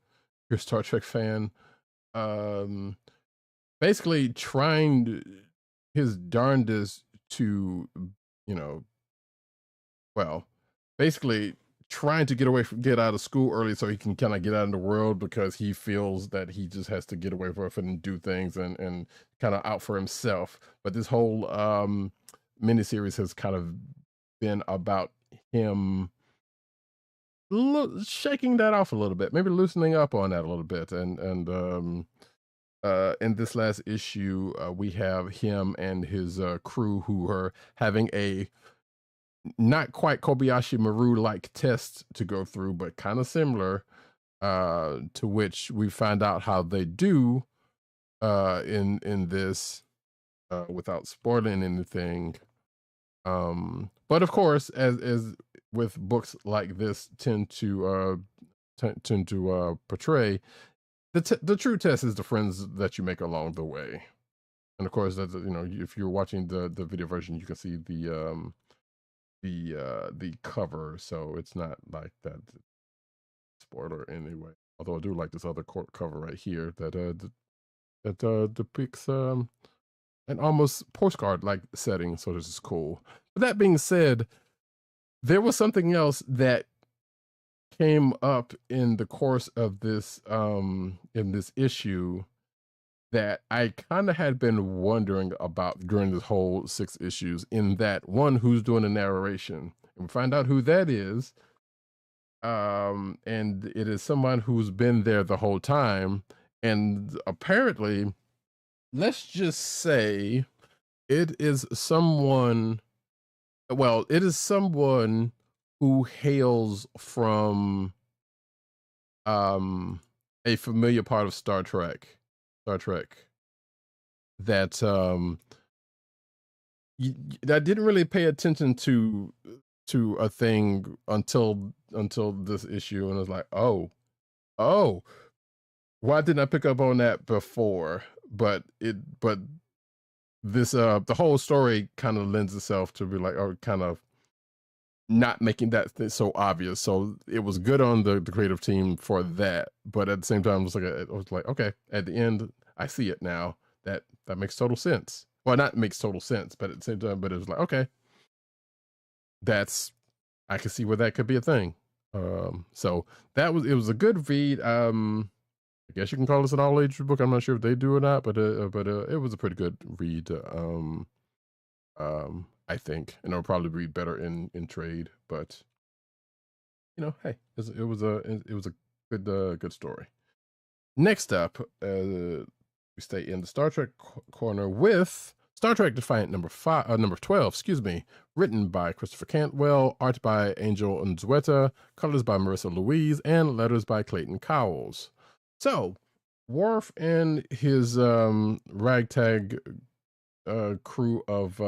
You're a Star Trek fan. Basically trying his darndest to, basically trying to get out of school early so he can kind of get out in the world, because he feels that he just has to get away from it and do things and kind of out for himself. But this whole miniseries has kind of been about him shaking that off a little bit, maybe loosening up on that a little bit. And in this last issue, we have him and his crew who are having a not quite Kobayashi Maru-like test to go through, but kind of similar, to which we find out how they do in this, without spoiling anything. But of course, as with books like this tend to portray, the true test is the friends that you make along the way. And of course, that's, if you're watching the video version, you can see the cover, so it's not like that spoiler anyway. Although I do like this other cover right here that depicts an almost postcard like setting, so this is cool. But that being said, there was something else that came up in the course of this in this issue that I kind of had been wondering about during this whole 6 issues, in that one, who's doing the narration, and we find out who that is. And it is someone who's been there the whole time. And apparently, let's just say it is someone who hails from a familiar part of Star Trek that I didn't really pay attention to a thing until this issue, and I was like, oh, why didn't I pick up on that before? But this the whole story kind of lends itself to be like, or kind of not making that so obvious. So it was good on the creative team for that, but at the same time, I was like, okay, at the end, I see it now. That makes total sense. Well, not makes total sense, but at the same time, but it was like, okay, I can see where that could be a thing. So it was a good read. I guess you can call this an all-age book. I'm not sure if they do or not, but it was a pretty good read. I think, and it'll probably read better in trade. But hey, it was a good story. Next up, we stay in the Star Trek corner with Star Trek Defiant number 12, written by Christopher Cantwell, art by Angel Unzueta, colors by Marissa Louise, and letters by Clayton Cowles. So, Worf and his ragtag crew of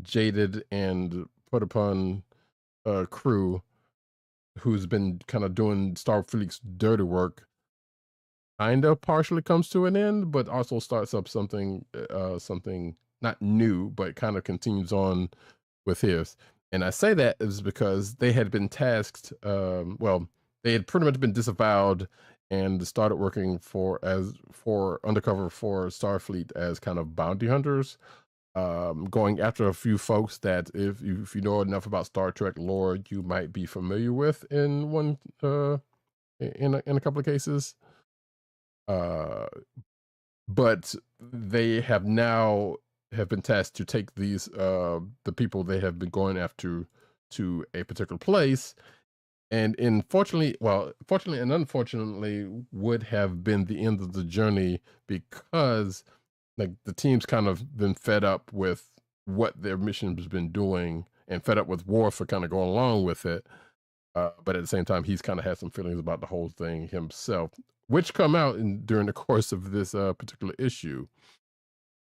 jaded and put upon crew who's been kind of doing Starfleet's dirty work kind of partially comes to an end, but also starts up something not new, but kind of continues on with his. And I say that is because they had been tasked, they had pretty much been disavowed and started working for undercover for Starfleet as kind of bounty hunters, going after a few folks that if you know enough about Star Trek lore, you might be familiar with in in a couple of cases. But they have been tasked to take these the people they have been going after to a particular place, and fortunately and unfortunately would have been the end of the journey, because like the team's kind of been fed up with what their mission has been doing and fed up with Worf for kind of going along with it. But at the same time, he's kind of had some feelings about the whole thing himself, which come out during the course of this particular issue.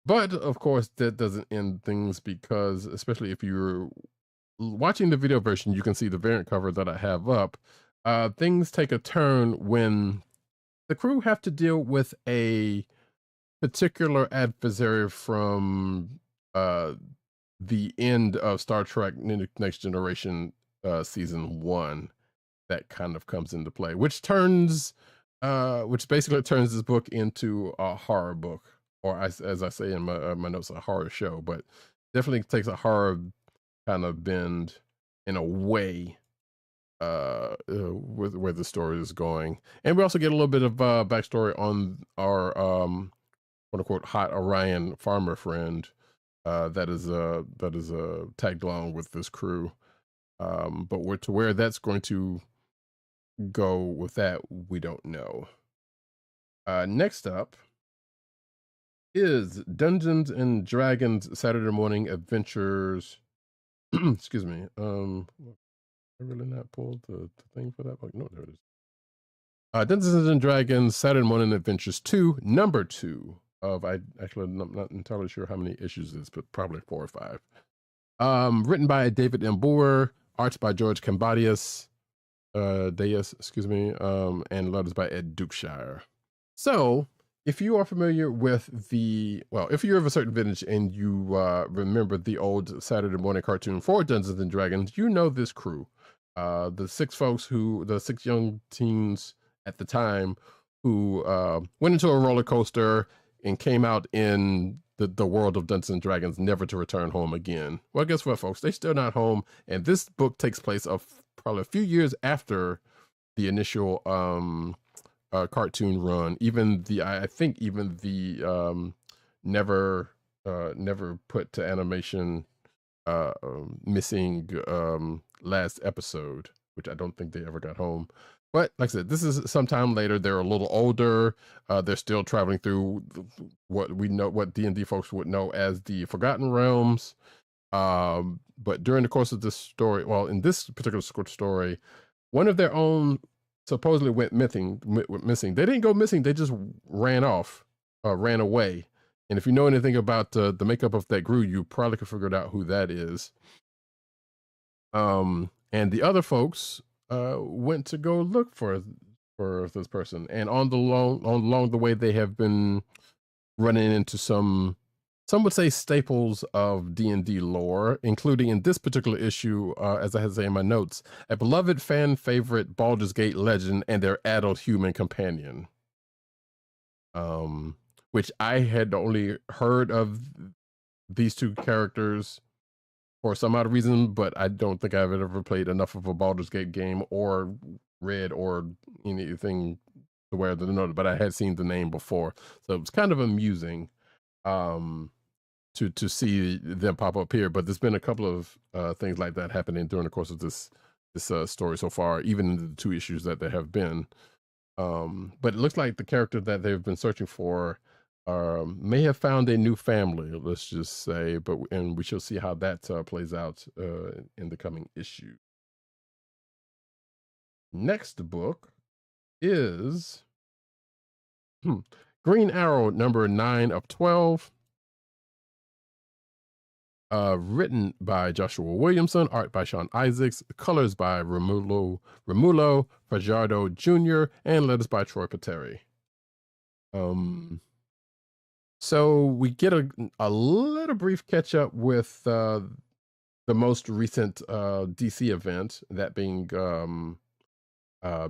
But of course, that doesn't end things, because especially if you're watching the video version, you can see the variant cover that I have up. Things take a turn when the crew have to deal with a particular adversary from the end of Star Trek Next Generation season 1 that kind of comes into play, which basically turns this book into a horror book, or as I say in my notes, a horror show, but definitely takes a horror kind of bend in a way with where the story is going. And we also get a little bit of backstory on our quote unquote hot Orion farmer friend that is tagged along with this crew. But to where that's going to go with that, we don't know. Next up is Dungeons and Dragons Saturday Morning Adventures. Excuse me. I really not pulled the thing for that? Like, no, there it is. Dungeons and Dragons Saturday Morning Adventures 2, number 2 of, I'm not entirely sure how many issues it is, but probably 4 or 5. Written by David M. Boer, arts by George Cambadius, and letters by Ed Dukeshire. So, if you are familiar with if you're of a certain vintage and you remember the old Saturday morning cartoon for Dungeons and Dragons, you know this crew. The 6 young teens at the time who went into a roller coaster and came out in the world of Dungeons and Dragons, never to return home again. Well, guess what, folks? They're still not home, and this book takes place probably a few years after the initial cartoon run. I think even the never put to animation missing last episode, which I don't think they ever got home. But like I said, this is sometime later. They're a little older. They're still traveling through what D&D folks would know as the Forgotten Realms. But during the course of this story, in this particular story, one of their own supposedly went missing. They didn't go missing. They just ran away. And if you know anything about the makeup of that crew, you probably could figure out who that is. And the other folks went to go look for this person, and along the way, they have been running into some would say staples of D&D lore, including in this particular issue, as I had to say in my notes, a beloved fan favorite Baldur's Gate legend and their adult human companion. Which I had only heard of these two characters for some odd reason, but I don't think I've ever played enough of a Baldur's Gate game or read or anything to where to know, but I had seen the name before. So it's kind of amusing to see them pop up here. But there's been a couple of things like that happening during the course of this this story so far, even in the 2 issues that there have been. But it looks like the character that they've been searching for may have found a new family, let's just say. And we shall see how that plays out in the coming issue. Next book is Green Arrow number 9 of 12. Written by Joshua Williamson, art by Sean Isaacs, colors by Romulo Fajardo Jr., and letters by Troy Pateri. So we get a little brief catch up with the most recent DC event, that being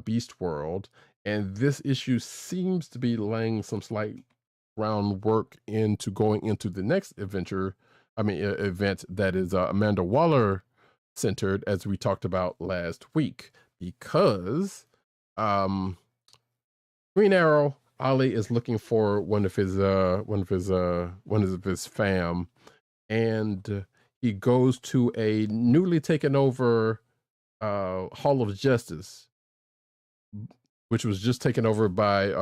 Beast World, and this issue seems to be laying some slight groundwork into going into the next event that is Amanda Waller centered, as we talked about last week, because Green Arrow Ollie is looking for one of his fam, and he goes to a newly taken over Hall of Justice, which was just taken over by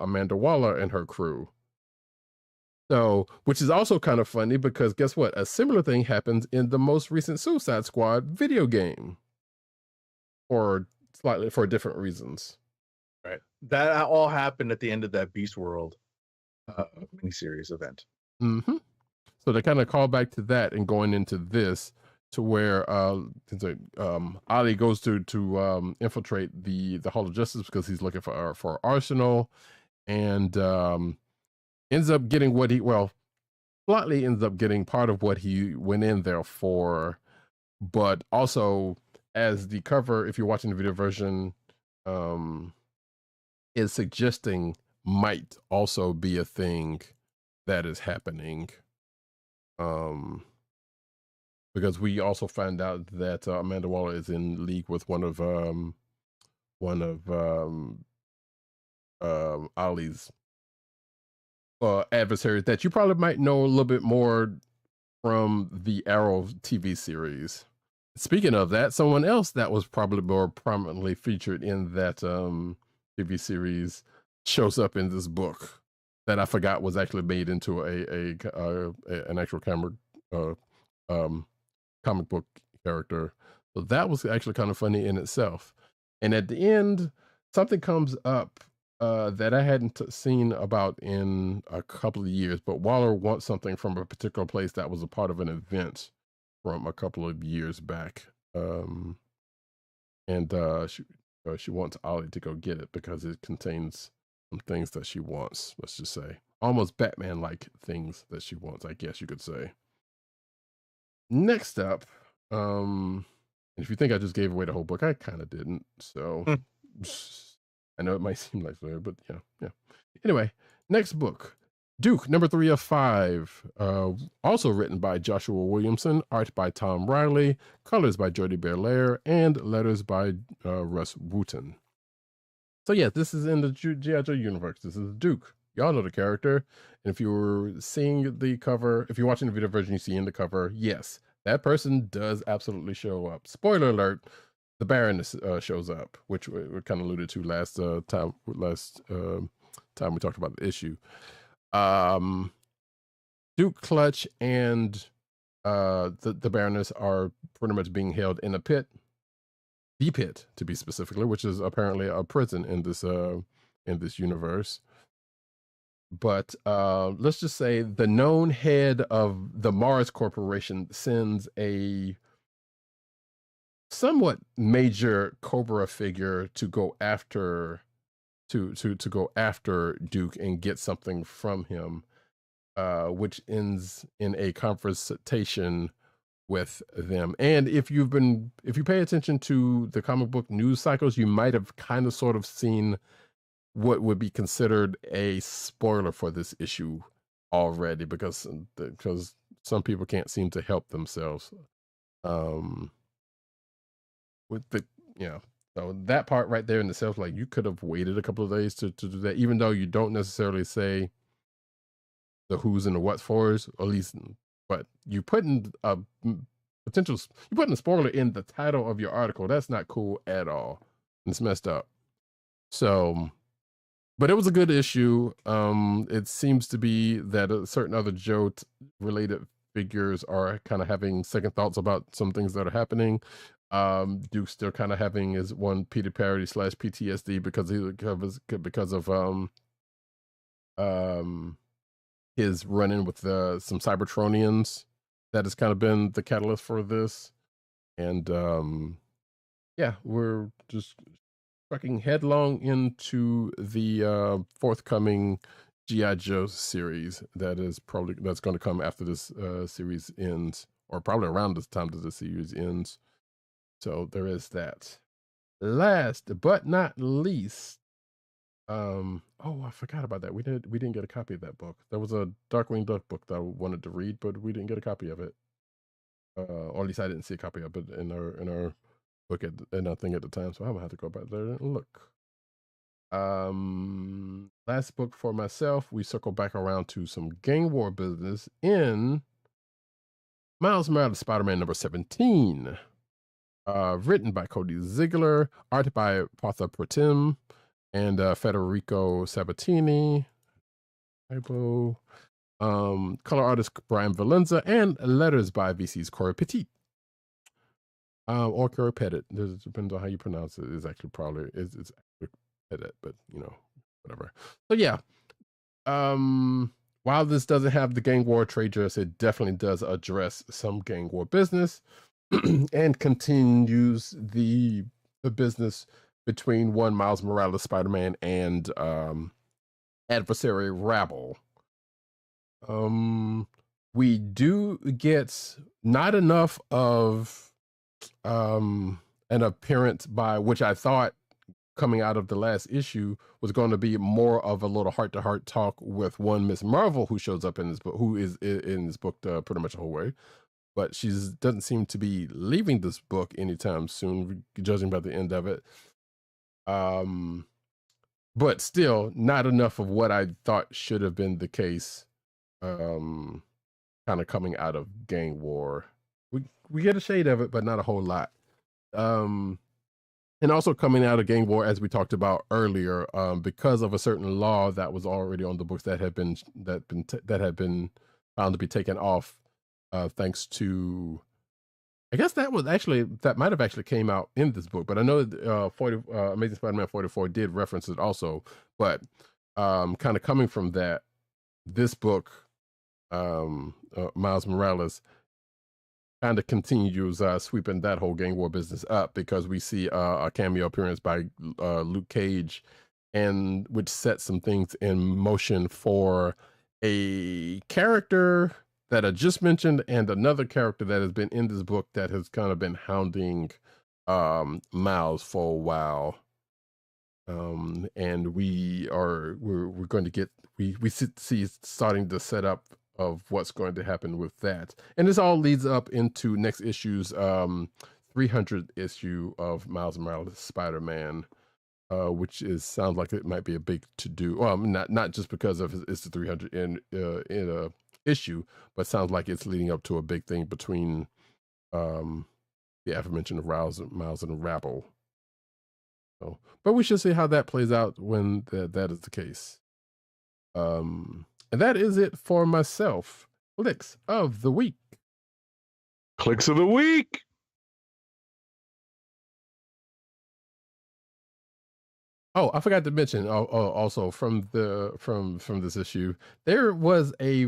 Amanda Waller and her crew. So, which is also kind of funny because guess what? A similar thing happens in the most recent Suicide Squad video game, for different reasons. Right. That all happened at the end of that Beast World miniseries event. Mm-hmm. So they kind of call back to that and going into this, to where Ali goes to infiltrate the Hall of Justice because he's looking for Arsenal, and ends up getting slightly ends up getting part of what he went in there for, but also, as the cover, if you're watching the video version, is suggesting, might also be a thing that is happening. Because we also find out that Amanda Waller is in league with one of Ollie's adversaries that you probably might know a little bit more from the Arrow TV series. Speaking of that, someone else that was probably more prominently featured in that TV series shows up in this book that I forgot was actually made into an actual comic book character. So that was actually kind of funny in itself. And at the end, something comes up that I hadn't seen about in a couple of years, but Waller wants something from a particular place that was a part of an event from a couple of years back. She wants Ollie to go get it because it contains some things that she wants, let's just say. Almost Batman-like things that she wants, I guess you could say. Next up, if you think I just gave away the whole book, I kind of didn't. So I know it might seem like that, but yeah. Anyway, next book, Duke, number 3 of 5, also written by Joshua Williamson, art by Tom Riley, colors by Jody Belair, and letters by Russ Wooten. So yeah, this is in the G.I. Joe universe. This is Duke. Y'all know the character. And if you were seeing the cover, if you're watching the video version, you see in the cover, yes, that person does absolutely show up. Spoiler alert, the Baroness shows up, which we kind of alluded to last time we talked about the issue. Duke, Clutch, and the Baroness are pretty much being held in a pit, the pit to be specifically, which is apparently a prison in this universe. But let's just say the known head of the Mars Corporation sends a somewhat major Cobra figure to go after Duke and get something from him, which ends in a confrontation with them. And if you pay attention to the comic book news cycles, you might have kind of sort of seen what would be considered a spoiler for this issue already, because some people can't seem to help themselves with so that part right there in itself, like, you could have waited a couple of days to do that, even though you don't necessarily say the who's and the what's for, at least, but you putting a potential. You putting a spoiler in the title of your article. That's not cool at all. It's messed up. So, but it was a good issue. It seems to be that certain other related figures are kind of having second thoughts about some things that are happening. Duke's still kind of having his one Peter parody / PTSD because of his run-in with some Cybertronians. That has kind of been the catalyst for this. And yeah, we're just fucking headlong into the forthcoming G.I. Joe series that's going to come after this series ends, or probably around the time that the series ends. So there is that. Last but not least, oh, I forgot about that. We didn't get a copy of that book. There was a Darkwing Duck book that I wanted to read, but we didn't get a copy of it. Or at least I didn't see a copy of it in our book in our thing at the time. So I'm gonna have to go back there and look. Last book for myself, we circle back around to some gang war business in Miles Morales Spider-Man number 17. Written by Cody Ziegler, art by Partha Pratim and Federico Sabatini. Color artist Brian Valenza, and letters by VC's Corey Petit. Or Corey Pettit. It depends on how you pronounce it. It's actually it's actually Pettit, but whatever. So yeah. While this doesn't have the gang war trade dress, it definitely does address some gang war business and continues the business between one Miles Morales Spider-Man and adversary Rabble. We do get not enough of an appearance by which I thought coming out of the last issue was going to be more of a little heart-to-heart talk with one Miss Marvel who shows up in this book, who is in this book pretty much the whole way. But she doesn't seem to be leaving this book anytime soon, judging by the end of it. But still, not enough of what I thought should have been the case. Kind of coming out of gang war. We get a shade of it, but not a whole lot. And also coming out of gang war, as we talked about earlier, because of a certain law that was already on the books that had been found to be taken off. Thanks to, I guess that might have actually came out in this book, but I know Amazing Spider-Man 44 did reference it also. But kind of coming from that, this book, Miles Morales, kind of continues sweeping that whole gang war business up, because we see a cameo appearance by Luke Cage, and which sets some things in motion for a character that I just mentioned, and another character that has been in this book that has kind of been hounding Miles for a while. And we're going to get we see starting the setup of what's going to happen with that, and this all leads up into next issue's 300th issue of Miles Morales Spider-Man, which sounds like it might be a big to do. Well, not just because of it's the 300 in a issue, but sounds like it's leading up to a big thing between the aforementioned Miles and Rabble. So, but we should see how that plays out when that is the case. And that is it for myself. Clicks of the week. Clicks of the week. Oh, I forgot to mention also from this issue, there was a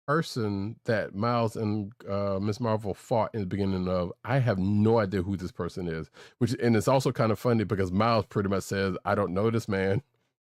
person that Miles and Miss Marvel fought in the beginning of. I have no idea who this person is, and it's also kind of funny because Miles pretty much says, "I don't know this man."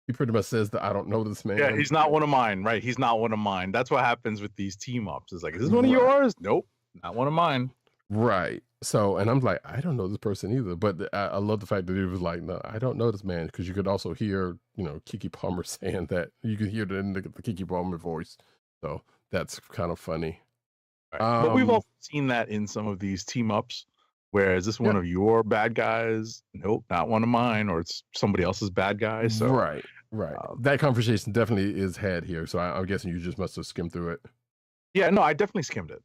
He pretty much says that I don't know this man. Yeah, he's not one of mine, right? He's not one of mine. That's what happens with these team ups. It's like, is this one of yours? Nope, not one of mine. Right. So, and I'm like, I don't know this person either. But I love the fact that he was like, no, I don't know this man, because you could also hear, Kiki Palmer saying that. You could hear the Kiki Palmer voice. So that's kind of funny. Right. But we've also seen that in some of these team ups. Where is this one of your bad guys? Nope, not one of mine, or it's somebody else's bad guy. So right. That conversation definitely is had here. So I'm guessing you just must have skimmed through it. Yeah, no, I definitely skimmed it.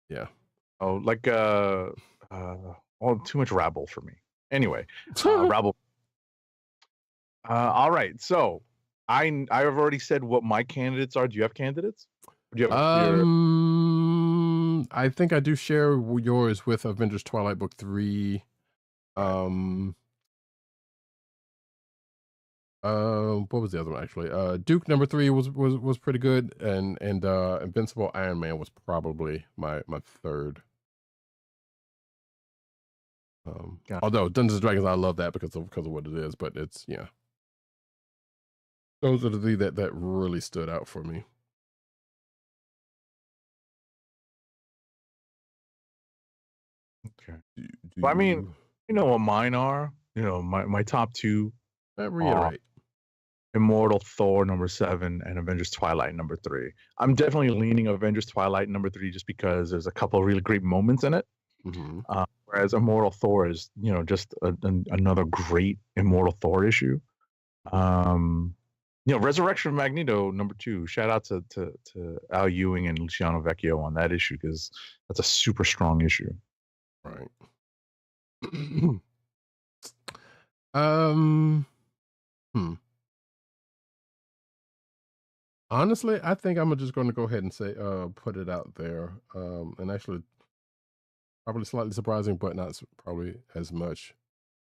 Yeah. Oh, like oh, too much rabble for me. Anyway, rabble. All right, so I've already said what my candidates are. Do you have candidates? Do you have a clear? I think I do share yours with Avengers Twilight Book 3. What was the other one actually? Duke number 3 was pretty good, and Invincible Iron Man was probably my third. Gotcha. Although Dungeons and Dragons, I love that because of what it is, but it's those are the three that really stood out for me. Okay. Well, I mean, you know what mine are? You know, my top two reiterate. Immortal Thor number 7 and Avengers Twilight number 3. I'm definitely leaning Avengers Twilight number 3 just because there's a couple of really great moments in it. Mm-hmm. Whereas Immortal Thor is, you know, just another great Immortal Thor issue. You know, Resurrection of Magneto number 2. Shout out to Al Ewing and Luciano Vecchio on that issue because that's a super strong issue. Right. Honestly, I think I'm just going to go ahead and say, put it out there. And actually, probably slightly surprising, but not probably as much.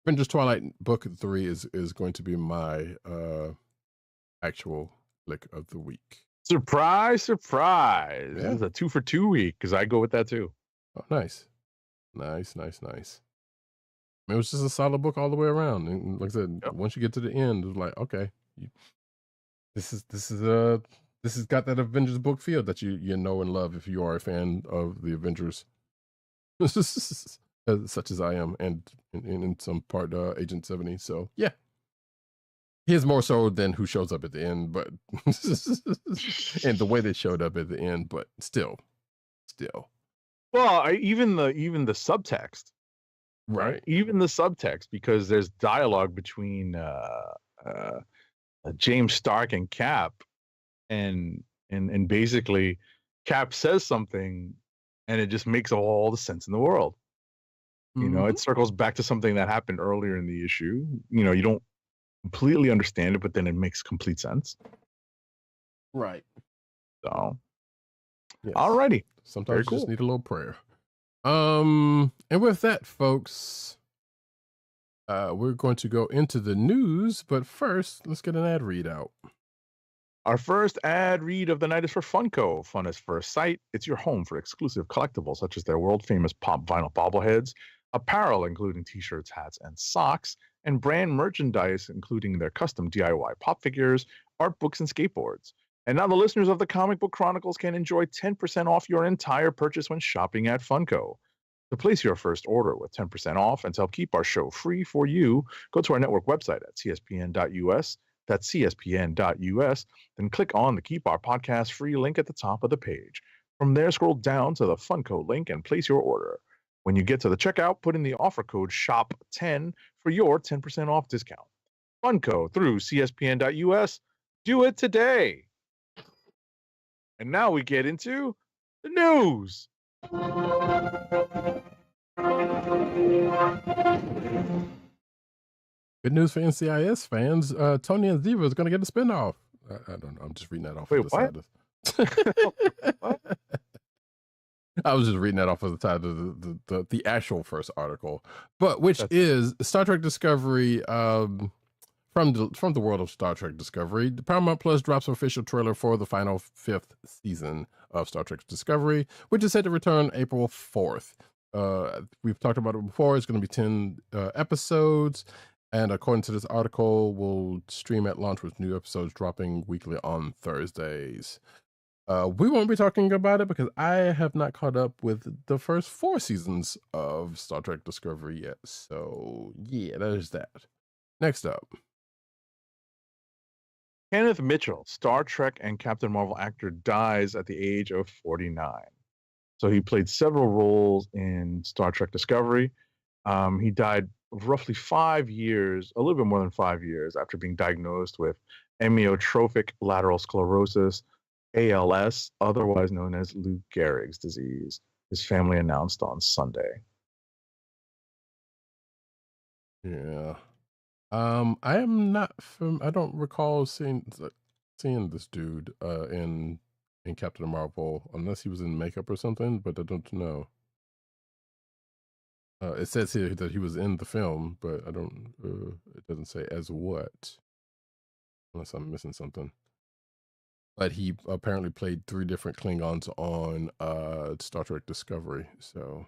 Avengers Twilight Book 3 is going to be my actual flick of the week. Surprise, surprise. Yeah. This is a 2 for 2 week because I go with that too. Oh, nice. Nice. It was just a solid book all the way around. And like I said, once you get to the end, it was like, okay, this has got that Avengers book feel that you know and love if you are a fan of the Avengers, such as I am, and in some part Agent 70. So yeah, he is more so than who shows up at the end, but and the way they showed up at the end, but still. Well, even the subtext. Right. Even the subtext, because there's dialogue between James Stark and Cap, and basically Cap says something, and it just makes all the sense in the world. You know, it circles back to something that happened earlier in the issue. You know, you don't completely understand it, but then it makes complete sense. Right. So, yes. Alrighty. Sometimes you just need a little prayer. And with that, folks, we're going to go into the news, but first, let's get an ad read out. Our first ad read of the night is for Funko. Fun is first sight. It's your home for exclusive collectibles such as their world-famous pop vinyl bobbleheads, apparel including t-shirts, hats, and socks, and brand merchandise including their custom DIY pop figures, art books, and skateboards. And now the listeners of the Comic Book Chronicles can enjoy 10% off your entire purchase when shopping at Funko. To place your first order with 10% off and to help keep our show free for you, go to our network website at cspn.us. That's cspn.us. Then click on the Keep Our Podcast Free link at the top of the page. From there, scroll down to the Funko link and place your order. When you get to the checkout, put in the offer code SHOP10 for your 10% off discount. Funko through cspn.us. Do it today. And now we get into the news. Good news for NCIS fans. Tony and Ziva is going to get a spinoff. I don't know. I'm just reading that off. Wait, of the what? Side I was just reading that off of the side of the actual first article, but which is Star Trek Discovery. From the world of Star Trek Discovery, Paramount Plus drops an official trailer for the final 5th season of Star Trek Discovery, which is set to return April 4th. We've talked about it before. It's going to be 10 episodes, and according to this article, will stream at launch with new episodes dropping weekly on Thursdays. We won't be talking about it because I have not caught up with the first 4 seasons of Star Trek Discovery yet. So yeah, that is that. Next up. Kenneth Mitchell, Star Trek and Captain Marvel actor, dies at the age of 49. So he played several roles in Star Trek Discovery. He died roughly 5 years, a little bit more than 5 years, after being diagnosed with amyotrophic lateral sclerosis, ALS, otherwise known as Lou Gehrig's disease. his family announced on Sunday. Yeah. I am not I don't recall seeing this dude in Captain Marvel unless he was in makeup or something, but I don't know. It says here that he was in the film, but I don't. It doesn't say as what, unless I'm missing something. But he apparently played 3 different Klingons on Star Trek Discovery, so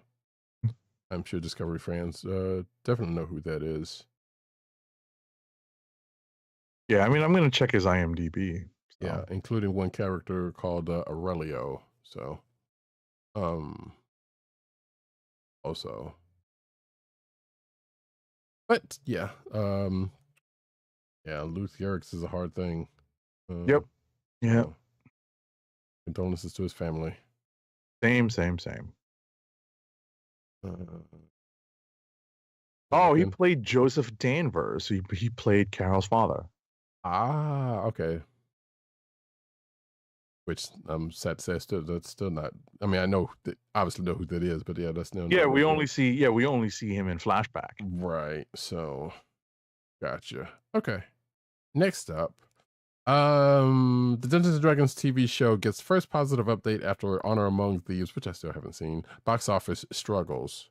I'm sure Discovery fans definitely know who that is. Yeah, I mean, I'm gonna check his IMDb. So. Yeah, including one character called Aurelio. So, also, but yeah, yeah, Luther Yerkes is a hard thing. Yep. Yeah. Condolences to his family. Same. Oh, he played Joseph Danvers. He played Carol's father. Ah, okay. Which I'm sad to say, that's still not. I mean, I know obviously know who that is, but yeah, that's still. Yeah, we only see him in flashback. Right. So, gotcha. Okay. Next up, the Dungeons and Dragons TV show gets first positive update after Honor Among Thieves, which I still haven't seen. Box office struggles.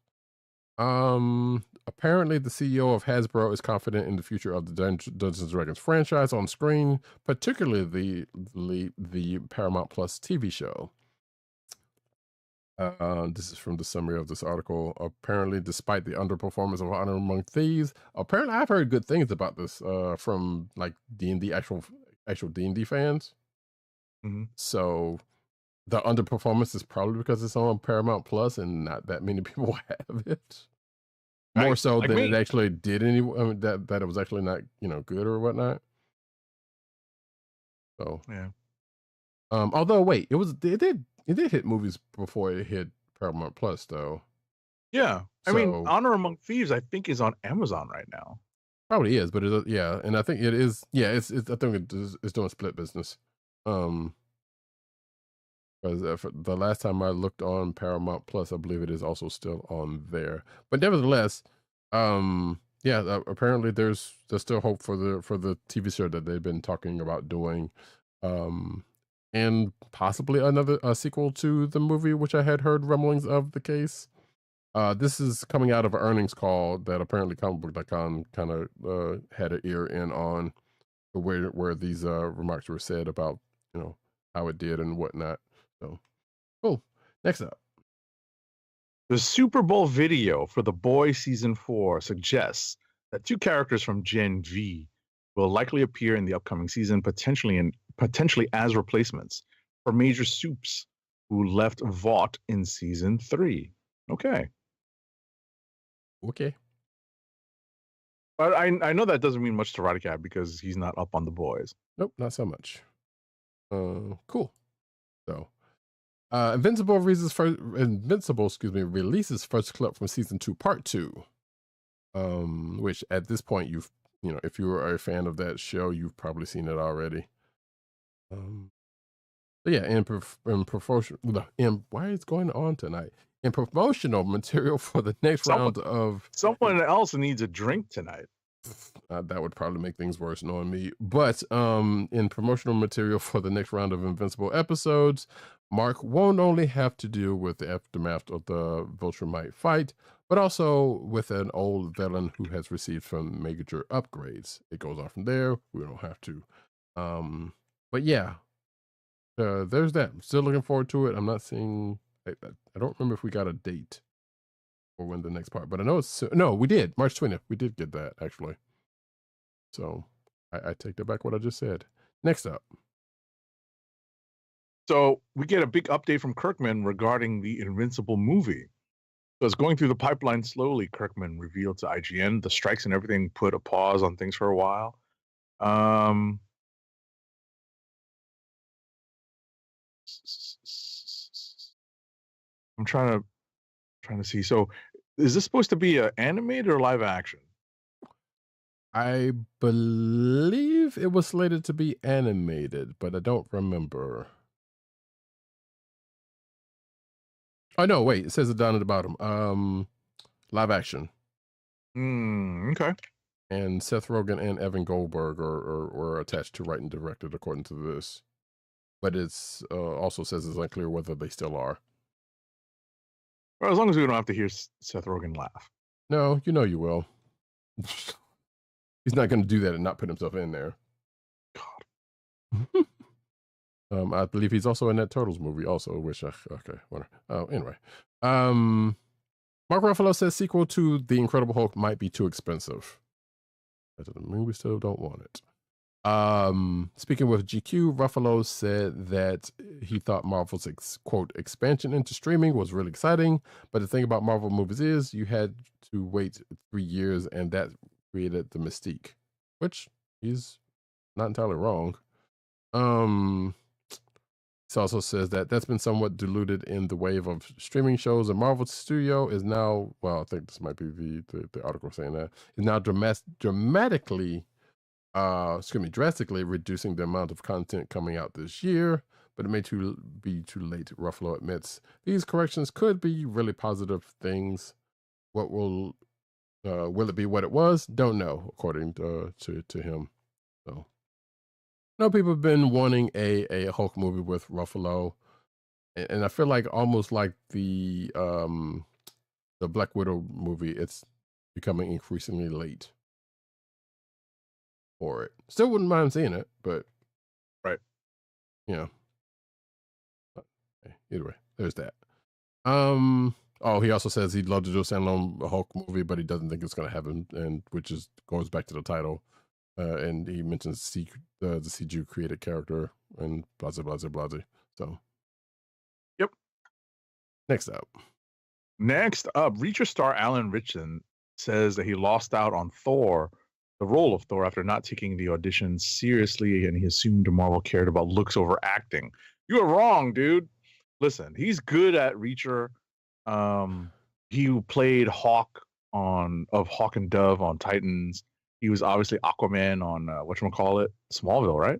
Apparently the CEO of Hasbro is confident in the future of the Dungeons and Dragons franchise on screen, particularly the Paramount Plus TV show. This is from the summary of this article. Apparently, despite the underperformance of Honor Among Thieves, apparently I've heard good things about this from like D&D actual D&D fans. Mm-hmm. So the underperformance is probably because it's on Paramount Plus and not that many people have it. More so than it actually did any. I mean, that it was actually not good or whatnot. So yeah. Although wait, it did hit movies before it hit Paramount Plus though. Yeah, I mean, Honor Among Thieves I think is on Amazon right now. Probably is, but yeah, and I think it is. Yeah, it's I think it's doing split business. Because the last time I looked on Paramount Plus, I believe it is also still on there. But nevertheless, yeah, apparently there's still hope for the TV show that they've been talking about doing, and possibly another sequel to the movie, which I had heard rumblings of the case. This is coming out of an earnings call that apparently comicbook.com kind of had an ear in on, where these remarks were said about how it did and whatnot. So, cool. Next up. The Super Bowl video for The Boys Season 4 suggests that 2 characters from Gen V will likely appear in the upcoming season, potentially as replacements for major soups who left Vought in Season 3. Okay. But I know that doesn't mean much to Roddykat because he's not up on The Boys. Nope, not so much. Cool. So, Invincible releases first clip from season 2, part 2. Which at this point if you are a fan of that show, you've probably seen it already. But yeah, why is going on tonight? In promotional material for the next round of someone else needs a drink tonight. That would probably make things worse knowing me. But in promotional material for the next round of Invincible episodes, Mark won't only have to deal with the aftermath of the Viltrumite fight, but also with an old villain who has received some major upgrades. It goes on from there. We don't have to. But yeah, there's that. I'm still looking forward to it. I'm not seeing. I don't remember if we got a date for when the next part, but I know it's no. We did March 20th. We did get that actually. So I take that back what I just said. Next up. So we get a big update from Kirkman regarding the Invincible movie. So it's going through the pipeline slowly. Kirkman revealed to IGN the strikes and everything put a pause on things for a while. I'm trying to see. So is this supposed to be an animated or live action? I believe it was slated to be animated, but I don't remember. Oh no, wait, it says it down at the bottom. Live action. Okay. And Seth Rogen and Evan Goldberg were attached to write and directed, according to this. But it's also says it's unclear whether they still are. Well, as long as we don't have to hear Seth Rogen laugh. No, you know you will. He's not going to do that and not put himself in there. God. I believe he's also in that Turtles movie also, which, okay, whatever. Oh, anyway. Mark Ruffalo says sequel to The Incredible Hulk might be too expensive. That doesn't mean we still don't want it. Speaking with GQ, Ruffalo said that he thought Marvel's quote expansion into streaming was really exciting, but the thing about Marvel movies is you had to wait 3 years, and that created the mystique, which he's not entirely wrong. He also says that that's been somewhat diluted in the wave of streaming shows, and Marvel Studio is now, well, I think this might be the article saying that, is now drastically reducing the amount of content coming out this year, but it may be too late, Ruffalo admits. These corrections could be really positive things. What will it be what it was? Don't know, according to him. So, I know people have been wanting a Hulk movie with Ruffalo, and I feel like almost like the Black Widow movie, it's becoming increasingly late for it. Still wouldn't mind seeing it, but right, yeah. Either way, there's that. Oh, he also says he'd love to do a standalone Hulk movie, but he doesn't think it's going to happen, and which goes back to the title. And he mentions the CG created character and blah, blah, blah, blah. So, yep. Next up, Reacher star Alan Ritchson says that he lost out on the role of Thor, after not taking the audition seriously, and he assumed Marvel cared about looks over acting. You are wrong, dude. Listen, he's good at Reacher. He played Hawk and Dove on Titans. He was obviously Aquaman on whatchamacallit, Smallville, right?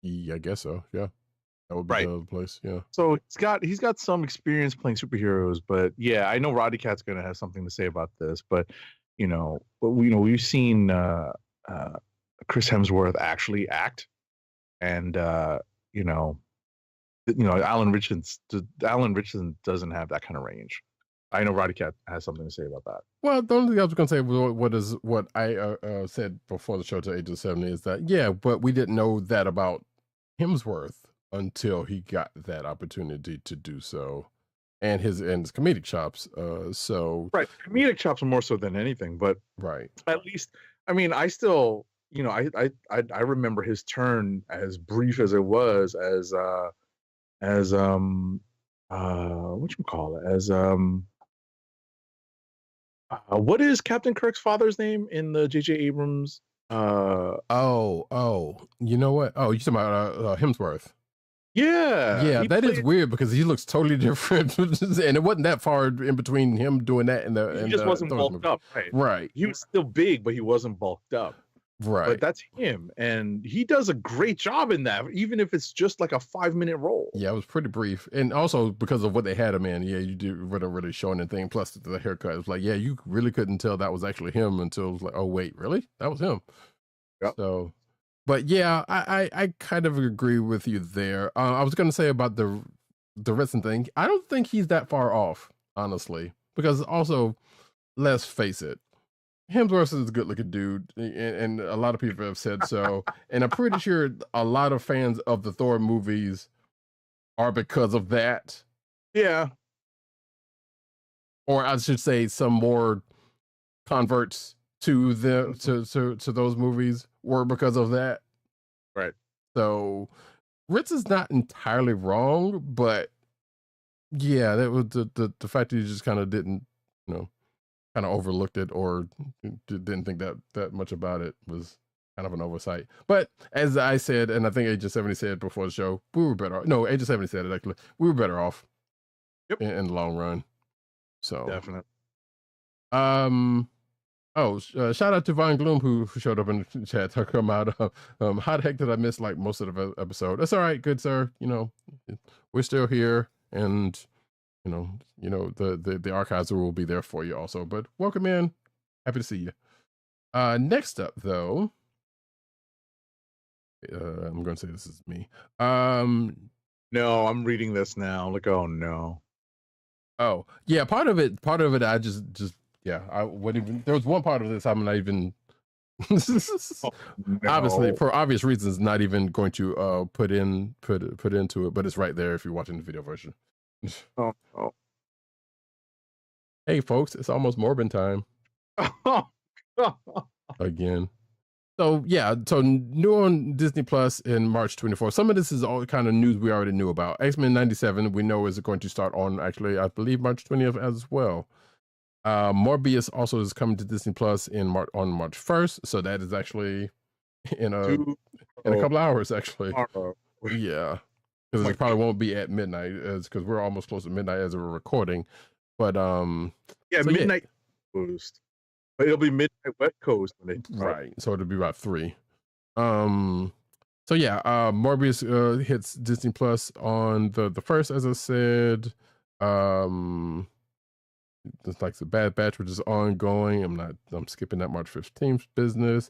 Yeah, I guess so. Yeah, that would be right. The other place. Yeah. So he's got some experience playing superheroes, but yeah, I know Roddykat's going to have something to say about this. But we've seen Chris Hemsworth actually act, and Alan Ritchson doesn't have that kind of range. I know Roddykat has something to say about that. Well, the only thing I was going to say was what I said before the show to Age of 70 is that, yeah, but we didn't know that about Hemsworth until he got that opportunity to do so, and his comedic chops. So right, comedic chops more so than anything, but right, at least, I mean, I still, I remember his turn, as brief as it was, what is Captain Kirk's father's name in the J.J. Abrams? You know what? Oh, you're talking about Hemsworth. Yeah, that is weird because he looks totally different, and it wasn't that far in between him doing that and he just wasn't bulked up, right? Right. He was still big, but he wasn't bulked up. Right. But that's him, and he does a great job in that, even if it's just like a 5-minute role. Yeah, it was pretty brief, and also because of what they had him in. Yeah, you weren't really showing anything. Plus the haircut, it was like, yeah, you really couldn't tell that was actually him until it was like, oh wait, really? That was him. Yep. So, but yeah, I kind of agree with you there. I was going to say about the Ritson thing. I don't think he's that far off, honestly, because also, let's face it, Hemsworth is a good-looking dude, and a lot of people have said so. And I'm pretty sure a lot of fans of the Thor movies are because of that. Yeah. Or I should say, some more converts to those movies were because of that. Right. So Ritz is not entirely wrong, but yeah, that was the fact that you just kind of didn't, kind of overlooked it or didn't think that much about it was kind of an oversight. But as I said, and I think Agent 70 said before the show, we were better off. No, Agent 70 said it actually. We were better off. Yep. In the long run. So definitely. Shout out to Von Gloom who showed up in the chat to come out. How the heck did I miss like most of the episode? That's all right, good sir. We're still here, and the archives will be there for you also. But welcome in, happy to see you. Next up though, I'm going to say this is me. No, I'm reading this now. Like, oh no. Oh yeah, part of it. I just yeah. I wouldn't even. There was one part of this I'm not even. Oh, Obviously, no. for obvious reasons, not even going to put into it, but it's right there if you're watching the video version. Oh, oh. Hey, folks, it's almost Morbin time again. So yeah, so new on Disney Plus in March 24th. Some of this is all kind of news we already knew about. X-Men 97 we know is going to start on actually I believe March 20th as well. Morbius also is coming to Disney Plus on March 1st, so that is actually in a couple hours actually. Yeah, because it probably won't be at midnight, because we're almost close to midnight as we're recording. But yeah, so midnight Coast, but it'll be midnight West Coast when it right. So it'll be about 3. So yeah, Morbius hits Disney Plus on the 1st, as I said. It's like the Bad Batch, which is ongoing. I'm skipping that March 15th business,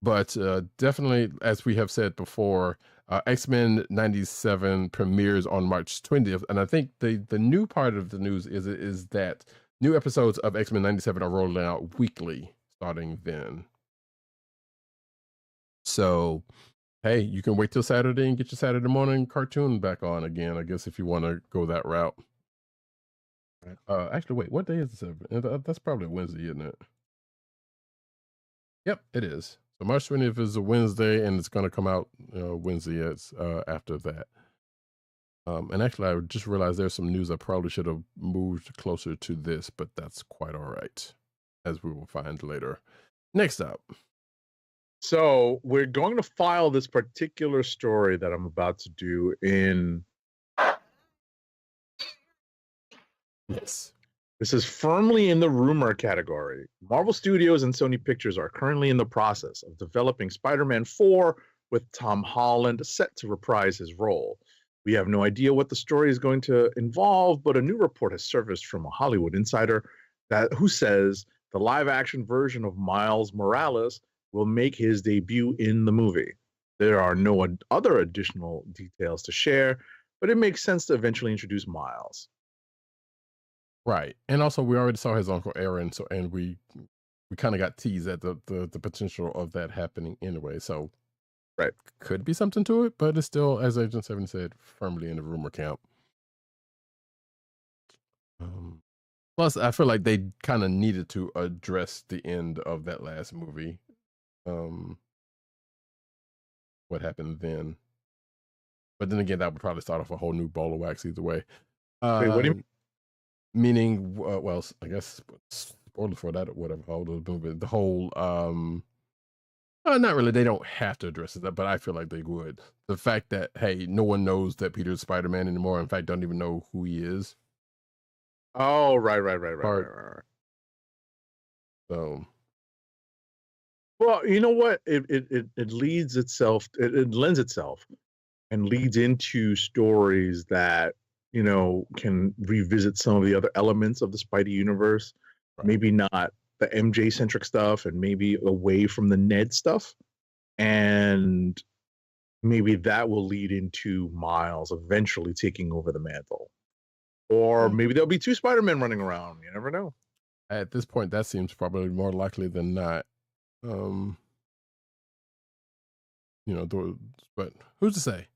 but definitely, as we have said before, X-Men 97 premieres on March 20th, and I think the new part of the news is that new episodes of X-Men 97 are rolling out weekly starting then. So hey, you can wait till Saturday and get your Saturday morning cartoon back on again, I guess, if you want to go that route. Actually, wait, what day is this? That's probably a Wednesday, isn't it? Yep, it is. So March 20th is a Wednesday, and it's going to come out Wednesday after that. And actually, I just realized there's some news I probably should have moved closer to this, but that's quite all right, as we will find later. Next up. So we're going to file this particular story that I'm about to do in. Yes. This is firmly in the rumor category. Marvel Studios and Sony Pictures are currently in the process of developing Spider-Man 4 with Tom Holland set to reprise his role. We have no idea what the story is going to involve, but a new report has surfaced from a Hollywood insider who says the live-action version of Miles Morales will make his debut in the movie. There are no other additional details to share, but it makes sense to eventually introduce Miles. Right. And also we already saw his Uncle Aaron, and we kind of got teased at the potential of that happening anyway. So right, could be something to it, but it's still, as Agent 7 said, firmly in the rumor camp. Plus, I feel like they kind of needed to address the end of that last movie. What happened then? But then again, that would probably start off a whole new ball of wax either way. Wait, what do you mean? Meaning, well, I guess spoiler for that or whatever. The whole, not really. They don't have to address it, but I feel like they would. The fact that, hey, no one knows that Peter's Spider-Man anymore. In fact, don't even know who he is. Oh, right. So, well, you know what? It leads itself. It lends itself and leads into stories that can revisit some of the other elements of the Spidey universe. Right. Maybe not the MJ centric stuff, and maybe away from the Ned stuff, and maybe that will lead into Miles eventually taking over the mantle. Or maybe there'll be 2 Spider-Men running around. You never know. At this point, that seems probably more likely than not. But who's to say?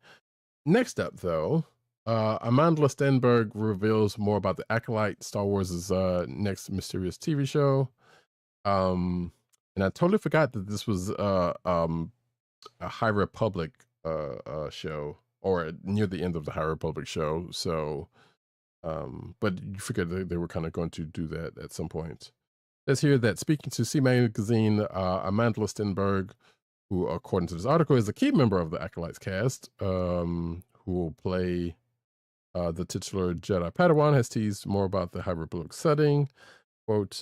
Next up, though, Amanda Stenberg reveals more about the Acolyte, Star Wars' next mysterious TV show. And I totally forgot that this was a High Republic show, or near the end of the High Republic show. So, but you figured they were kind of going to do that at some point. Let's hear that speaking to C Magazine, Amanda Stenberg, who, according to this article, is a key member of the Acolytes cast, who will play the titular Jedi Padawan, has teased more about the High Republic setting. Quote,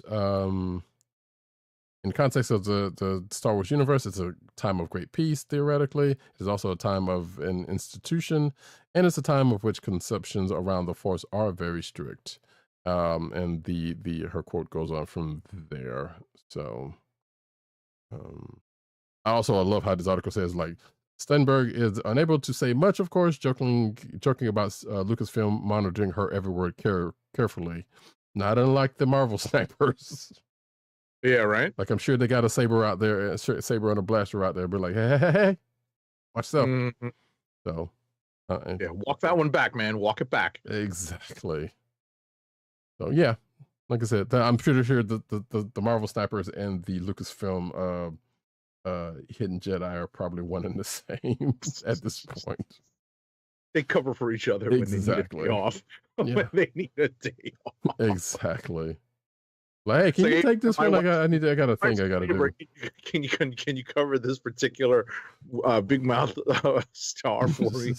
In context of the Star Wars universe, it's a time of great peace, theoretically. It's also a time of an institution, and it's a time of which conceptions around the Force are very strict. And her quote goes on from there. So, I love how this article says, like, Stenberg is unable to say much, of course, joking about Lucasfilm monitoring her every word carefully. Not unlike the Marvel snipers. Yeah, right. Like, I'm sure they got a saber out there, a saber and a blaster out there, but like, hey, watch stuff. Mm-hmm. So, yeah, walk that one back, man. Walk it back. Exactly. So yeah, like I said, I'm pretty sure the Marvel snipers and the Lucasfilm Hidden Jedi are probably one and the same at this point. They cover for each other when they need a day off. When they need a day off. Exactly. Like, hey, can you take this one? I got a thing I gotta do. Can you cover this particular big mouth star for me?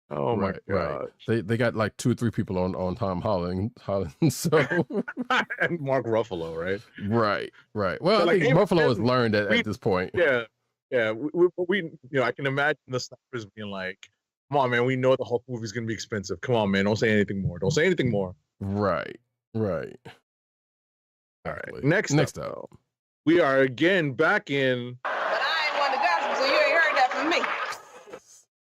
Oh my god! Right. They got like 2 or 3 people on Tom Holland, so and Mark Ruffalo, right? Right. Well, I think Ruffalo has learned at this point. Yeah. We I can imagine the snipers being like, "Come on, man, we know the whole movie's gonna be expensive. Come on, man, don't say anything more. Don't say anything more." Right. All right. Next up, we are again back in. But I ain't one to gossip, so you ain't heard that from me.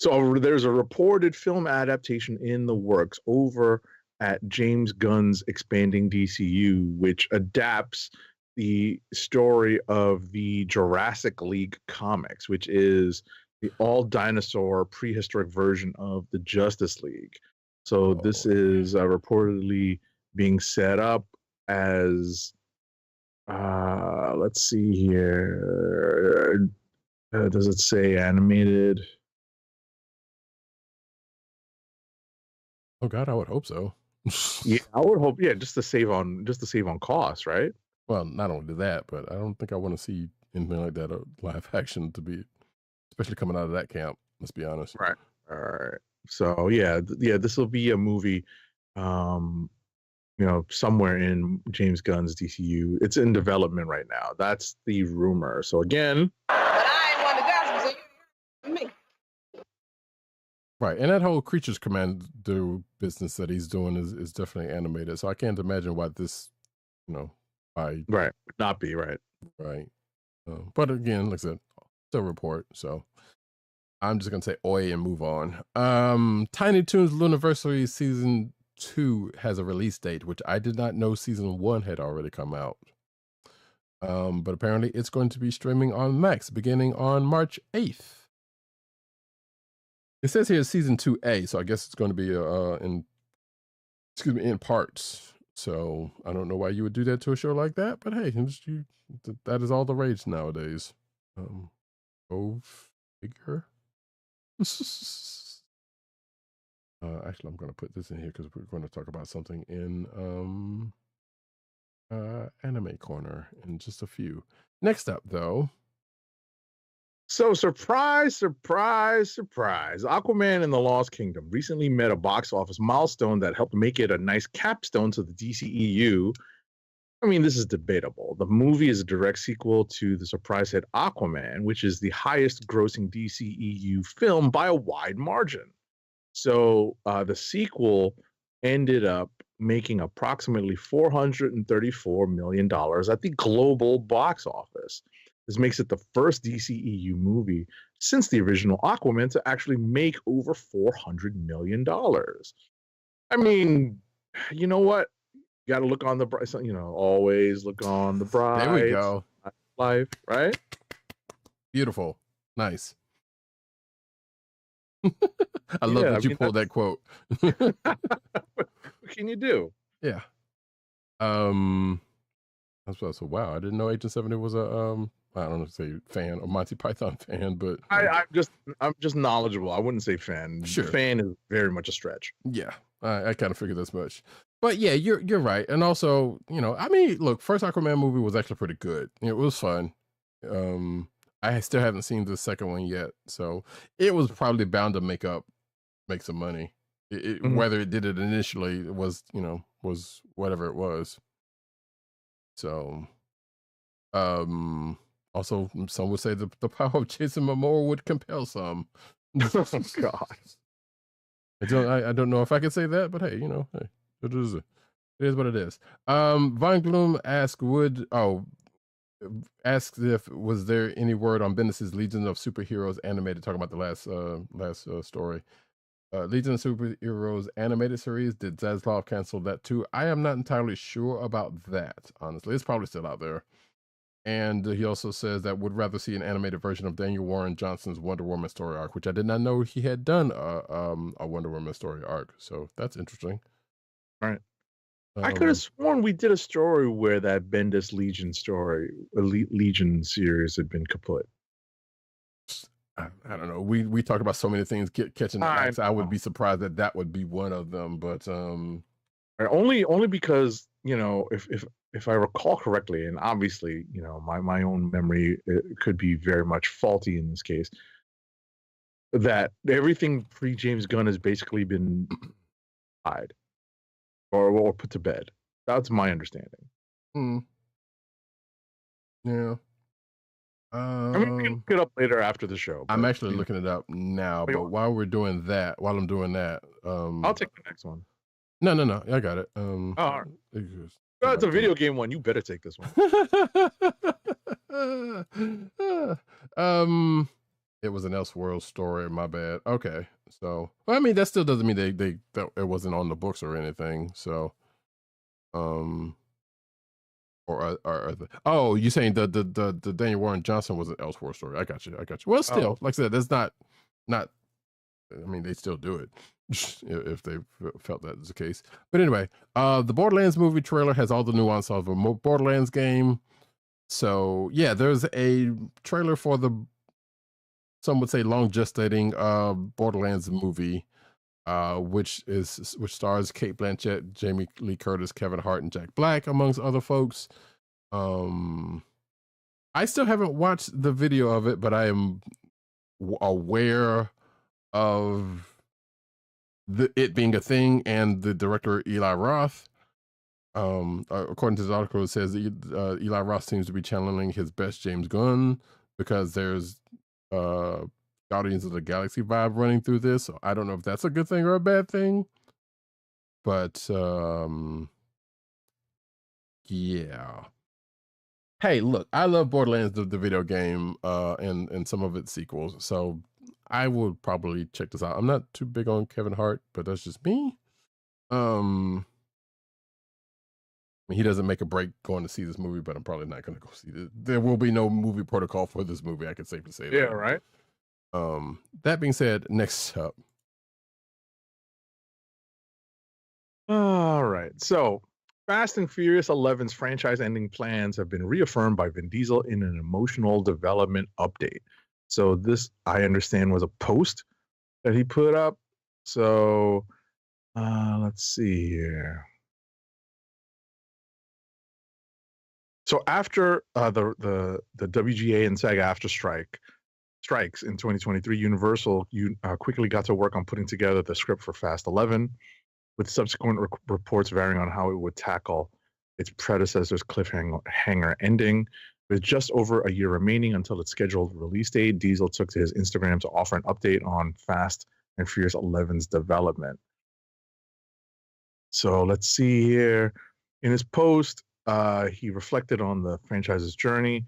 So there's a reported film adaptation in the works over at James Gunn's expanding DCU, which adapts the story of the Jurassic League comics, which is the all-dinosaur prehistoric version of the Justice League. So this is reportedly being set up as, let's see here. Does it say animated? Oh God, I would hope so. Yeah, I would hope. Yeah, just to save on costs, right? Well, not only that, but I don't think I want to see anything like that live action especially coming out of that camp. Let's be honest. Right. All right. So yeah, this will be a movie, somewhere in James Gunn's DCU. It's in development right now. That's the rumor. So again, but I ain't one to gossip, so you ain't heard me. Right, and that whole Creatures Commando business that he's doing is definitely animated. So I can't imagine why this, right, would not be right. But again, like I said, still report. So I'm just gonna say oi and move on. Tiny Toons Luniversary Season 2 has a release date, which I did not know Season 1 had already come out. But apparently it's going to be streaming on Max beginning on March 8th. It says here Season 2A, so I guess it's going to be in parts. So I don't know why you would do that to a show like that, but hey, that is all the rage nowadays. Go figure. Actually, I'm going to put this in here because we're going to talk about something in Anime Corner in just a few. Next up, though. So surprise, surprise, surprise. Aquaman and the Lost Kingdom recently met a box office milestone that helped make it a nice capstone to the DCEU. I mean, this is debatable. The movie is a direct sequel to the surprise hit Aquaman, which is the highest grossing DCEU film by a wide margin. So the sequel ended up making approximately $434 million at the global box office. This makes it the first DCEU movie since the original Aquaman to actually make over $400 million. I mean, you know what? You got to look on the bright side, always look on the bright There we go. Life, right? Beautiful. Nice. I love that you pulled that quote. What can you do? Yeah. That's what I said. Wow, I didn't know Agent 70 was a I don't know if say fan or Monty Python fan, but I'm just knowledgeable. I wouldn't say fan. Sure. Fan is very much a stretch. Yeah, I kind of figured this much. But yeah, you're right. And also, I mean, look, first Aquaman movie was actually pretty good. It was fun. I still haven't seen the second one yet, so it was probably bound to make some money. Whether it did it initially, it was was whatever it was. So, Also, some would say the power of Jason Momoa would compel some. Oh God. I don't know if I could say that, but hey, you know, hey, it is what it is. Von Gloom asked asks if was there any word on Bendis' Legion of Superheroes animated, talking about the last story. Legion of Superheroes animated series, did Zaslav cancel that too? I am not entirely sure about that, honestly. It's probably still out there. And he also says that would rather see an animated version of Daniel Warren Johnson's Wonder Woman story arc, which I did not know he had done a Wonder Woman story arc. So that's interesting. All right. I could have sworn we did a story where that Bendis Legion story, Legion series, had been kaput. I don't know. We talk about so many things catching the axe. I would be surprised that would be one of them. But only because, you know, if I recall correctly, and obviously, you know, my own memory could be very much faulty in this case, that everything pre James Gunn has basically been died or put to bed. That's my understanding. Yeah. I mean, we can look it up later after the show. I'm actually looking it up now, but while I'm doing that, I'll take the next one. No, I got it. All right. It's a video game one. You better take this one. It was an Elseworld story. My bad. Okay, so well, I mean that still doesn't mean that it wasn't on the books or anything. So, oh, you saying the Daniel Warren Johnson was an Elseworld story? I got you. Well, still, like I said, that's not. I mean, they still do it if they felt that was the case. But anyway, the Borderlands movie trailer has all the nuance of a Borderlands game. So yeah, there's a trailer for the, some would say, long gestating Borderlands movie, which stars Kate Blanchett, Jamie Lee Curtis, Kevin Hart, and Jack Black, amongst other folks. I still haven't watched the video of it, but I am aware of it being a thing, and the director Eli Roth. According to the article, it says Eli Roth seems to be channeling his best James Gunn, because there's Guardians of the Galaxy vibe running through this. So I don't know if that's a good thing or a bad thing, but yeah. Hey, look, I love Borderlands, the video game, and some of its sequels, so I would probably check this out. I'm not too big on Kevin Hart, but that's just me. I mean, he doesn't make a break going to see this movie, but I'm probably not going to go see it. There will be no movie protocol for this movie, I can safely say that. Yeah, right. That being said, next up. All right. So Fast and Furious 11's franchise-ending plans have been reaffirmed by Vin Diesel in an emotional development update. So this, I understand, was a post that he put up. So let's see here. So after the WGA and SAG after strikes in 2023, Universal quickly got to work on putting together the script for Fast 11, with subsequent reports varying on how it would tackle its predecessor's cliffhanger ending. With just over a year remaining until its scheduled release date, Diesel took to his Instagram to offer an update on Fast and Furious 11's development. So let's see here. In his post, he reflected on the franchise's journey,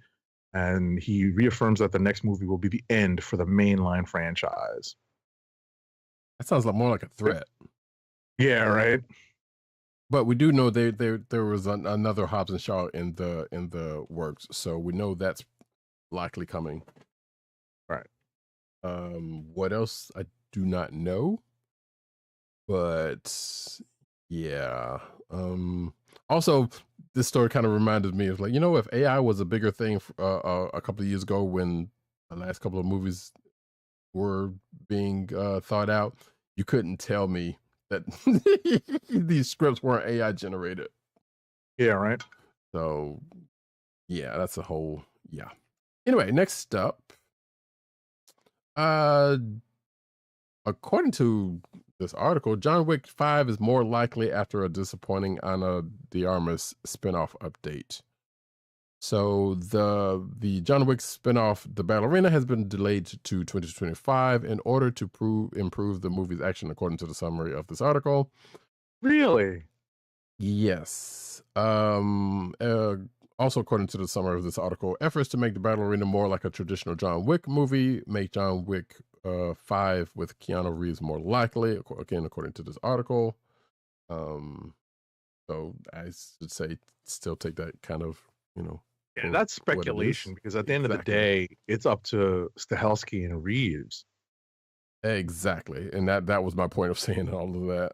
and he reaffirms that the next movie will be the end for the mainline franchise. That sounds more like a threat. Yeah, right. But we do know there was another Hobbs and Shaw in the works, so we know that's likely coming. Right. What else? I do not know. But yeah. Also, this story kind of reminded me of, like, you know, if AI was a bigger thing a couple of years ago when the last couple of movies were being thought out, you couldn't tell me that these scripts weren't AI generated. Yeah, right. So yeah, that's a whole, yeah. Anyway, next up, according to this article, John Wick 5 is more likely after a disappointing Ana de Armas spinoff update. So the John Wick spinoff, The Battle Arena, has been delayed to 2025 in order to improve the movie's action, according to the summary of this article. Really? Yes. Also, according to the summary of this article, efforts to make the Battle Arena more like a traditional John Wick movie make John Wick 5 with Keanu Reeves more likely, again, according to this article. So I should say still take that kind of, Yeah, that's speculation because at the end of the day, it's up to Stahelski and Reeves. Exactly. And that was my point of saying all of that.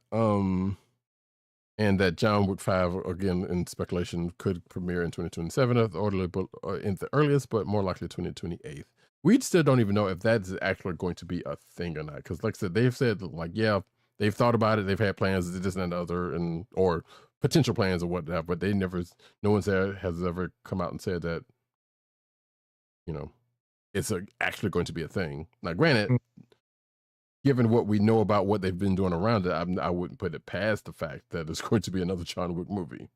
And that John Wick 5, again, in speculation, could premiere in 2027 in the earliest, but more likely 2028. We still don't even know if that's actually going to be a thing or not. Because, like I said, they've said, like, yeah, they've thought about it, they've had plans, this and that other, or potential plans or whatnot, but no one has ever come out and said that, it's actually going to be a thing. Now, granted, given what we know about what they've been doing around it, I wouldn't put it past the fact that it's going to be another John Wick movie,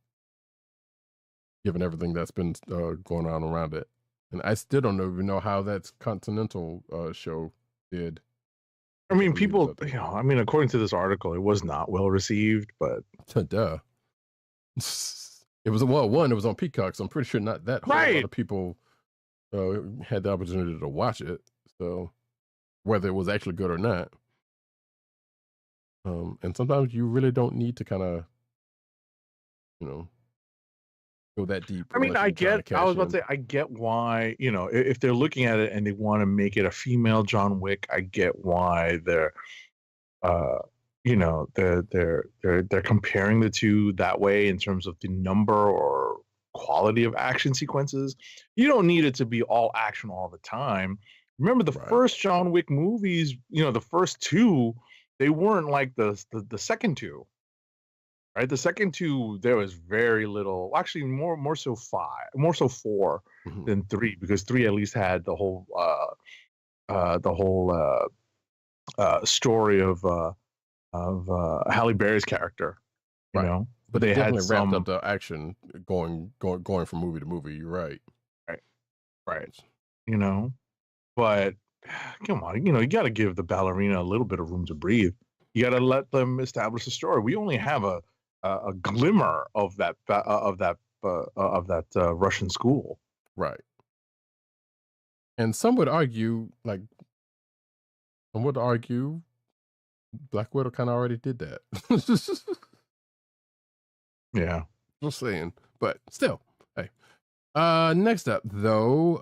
given everything that's been going on around it. And I still don't even know how that Continental show did. I mean, people, according to this article, it was not well received, but duh. It was it was on Peacock, so I'm pretty sure not that whole lot of people had the opportunity to watch it. So whether it was actually good or not. And sometimes you really don't need to kind of, go that deep. I mean, I get why, if they're looking at it and they want to make it a female John Wick, I get why they're comparing the two that way in terms of the number or quality of action sequences. You don't need it to be all action all the time. Remember the first John Wick movies, the first two, they weren't like the second two. Right, the second two, there was very little. Actually, more so four than three, because three at least had the whole story of Halle Berry's character. You know, but they definitely wrapped up the action going from movie to movie. You're right. Right. But come on, you got to give the ballerina a little bit of room to breathe. You got to let them establish the story. We only have a glimmer of that Russian school, right? And some would argue, Black Widow kind of already did that. Yeah, just saying, but still, hey. Next up, though,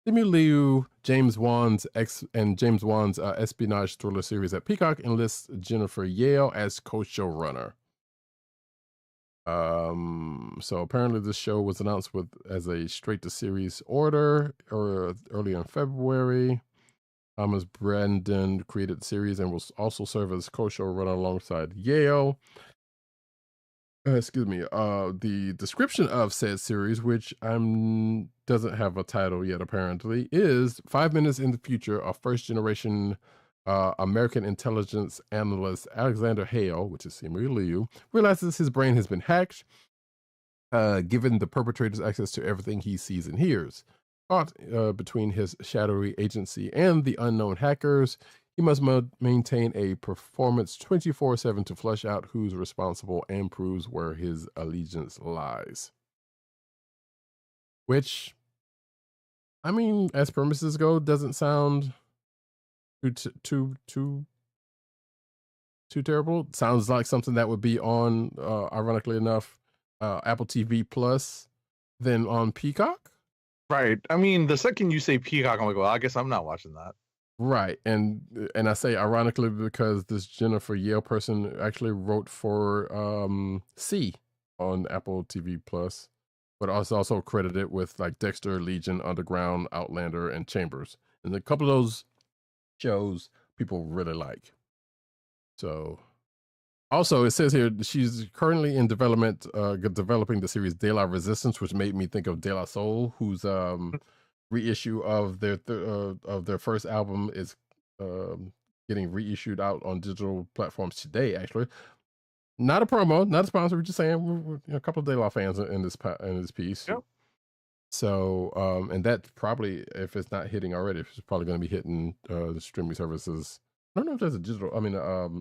Simu Liu, James Wan's espionage thriller series at Peacock enlists Jennifer Yale as co-showrunner. So apparently this show was announced as a straight-to-series order earlier in February. Thomas Brandon created the series and will also serve as co-showrunner alongside Yale. The description of said series, which doesn't have a title yet apparently, is 5 minutes in the future, a first-generation American intelligence analyst Alexander Hale, which is Simu Liu, realizes his brain has been hacked, giving the perpetrators access to everything he sees and hears. Caught between his shadowy agency and the unknown hackers, he must maintain a performance 24/7 to flesh out who's responsible and proves where his allegiance lies. Which, I mean, as premises go, doesn't sound too terrible. Sounds like something that would be on, ironically enough, Apple TV Plus than on Peacock. Right. I mean, the second you say Peacock, I'm like, well, I guess I'm not watching that. Right, and I say ironically because this Jennifer Yale person actually wrote for C on Apple TV Plus, but also credited with like Dexter, Legion, Underground, Outlander, and Chambers, and a couple of those shows people really like. So, also it says here she's currently in development, developing the series De La Resistance, which made me think of De La Soul, who's reissue of their first album is getting reissued out on digital platforms today, actually. Not a promo, not a sponsor. We're just saying we're a couple of De La fans in this piece. Yep. So, and that probably, if it's not hitting already, it's probably going to be hitting the streaming services. I don't know if there's a digital,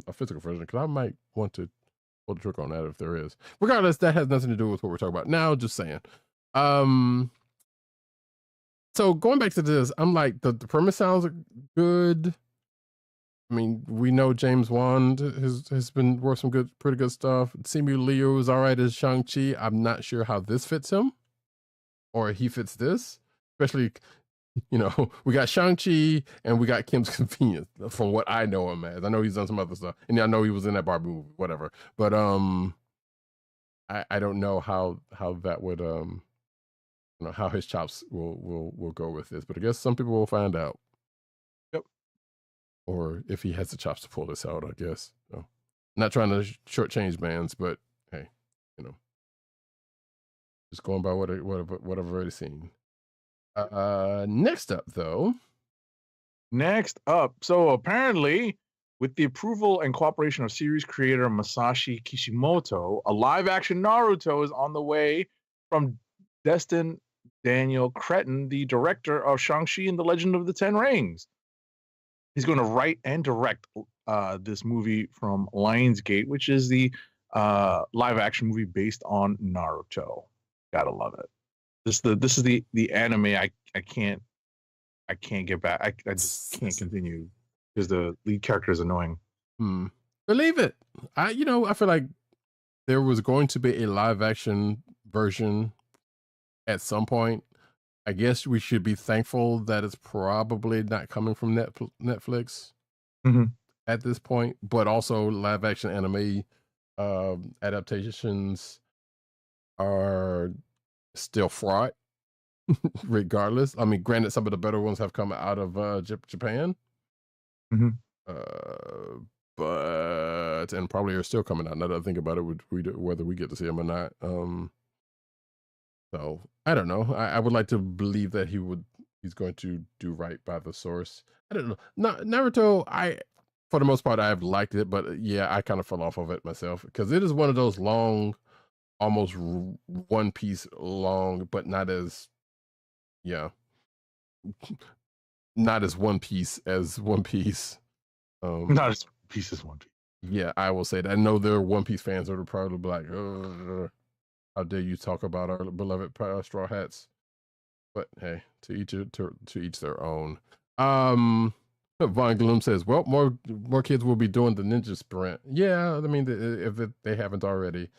a physical version, because I might want to pull the trick on that if there is. Regardless, that has nothing to do with what we're talking about now. Just saying. So going back to this, I'm like, the premise sounds good. I mean, we know James Wan has been worth some pretty good stuff. Simu Liu is all right as Shang-Chi. I'm not sure how this fits him, or he fits this, especially, we got Shang-Chi and we got Kim's Convenience, from what I know him as. I know he's done some other stuff, and I know he was in that Barbie movie, whatever. But I don't know how that would how his chops will go with this. But I guess some people will find out. Yep. Or if he has the chops to pull this out, I guess. So, not trying to shortchange bands, but hey, just going by what I've already seen. Next up, though. So apparently, with the approval and cooperation of series creator Masashi Kishimoto, a live-action Naruto is on the way from Destin Daniel Cretton, the director of Shang-Chi and the Legend of the Ten Rings. He's going to write and direct this movie from Lionsgate, which is the live-action movie based on Naruto. Gotta love it. This is the anime I can't get back. I just can't continue because the lead character is annoying. Believe it. I feel like there was going to be a live action version at some point. I guess we should be thankful that it's probably not coming from Netflix at this point, but also live action anime adaptations are still fraught regardless. I mean, granted, some of the better ones have come out of Japan, but and probably are still coming out. Now that I think about it, whether we get to see them or not. So I don't know. I would like to believe that he's going to do right by the source. I don't know. Naruto, for the most part, I've liked it, but yeah, I kind of fell off of it myself because it is one of those long, almost One Piece long, but not as One Piece as One Piece. Not as Piece as One Piece. Yeah, I will say that. I know there are One Piece fans that are probably like, how dare you talk about our beloved Straw Hats? But hey, to each their own. Von Gloom says, well, more kids will be doing the Ninja Sprint. Yeah, I mean, if they haven't already.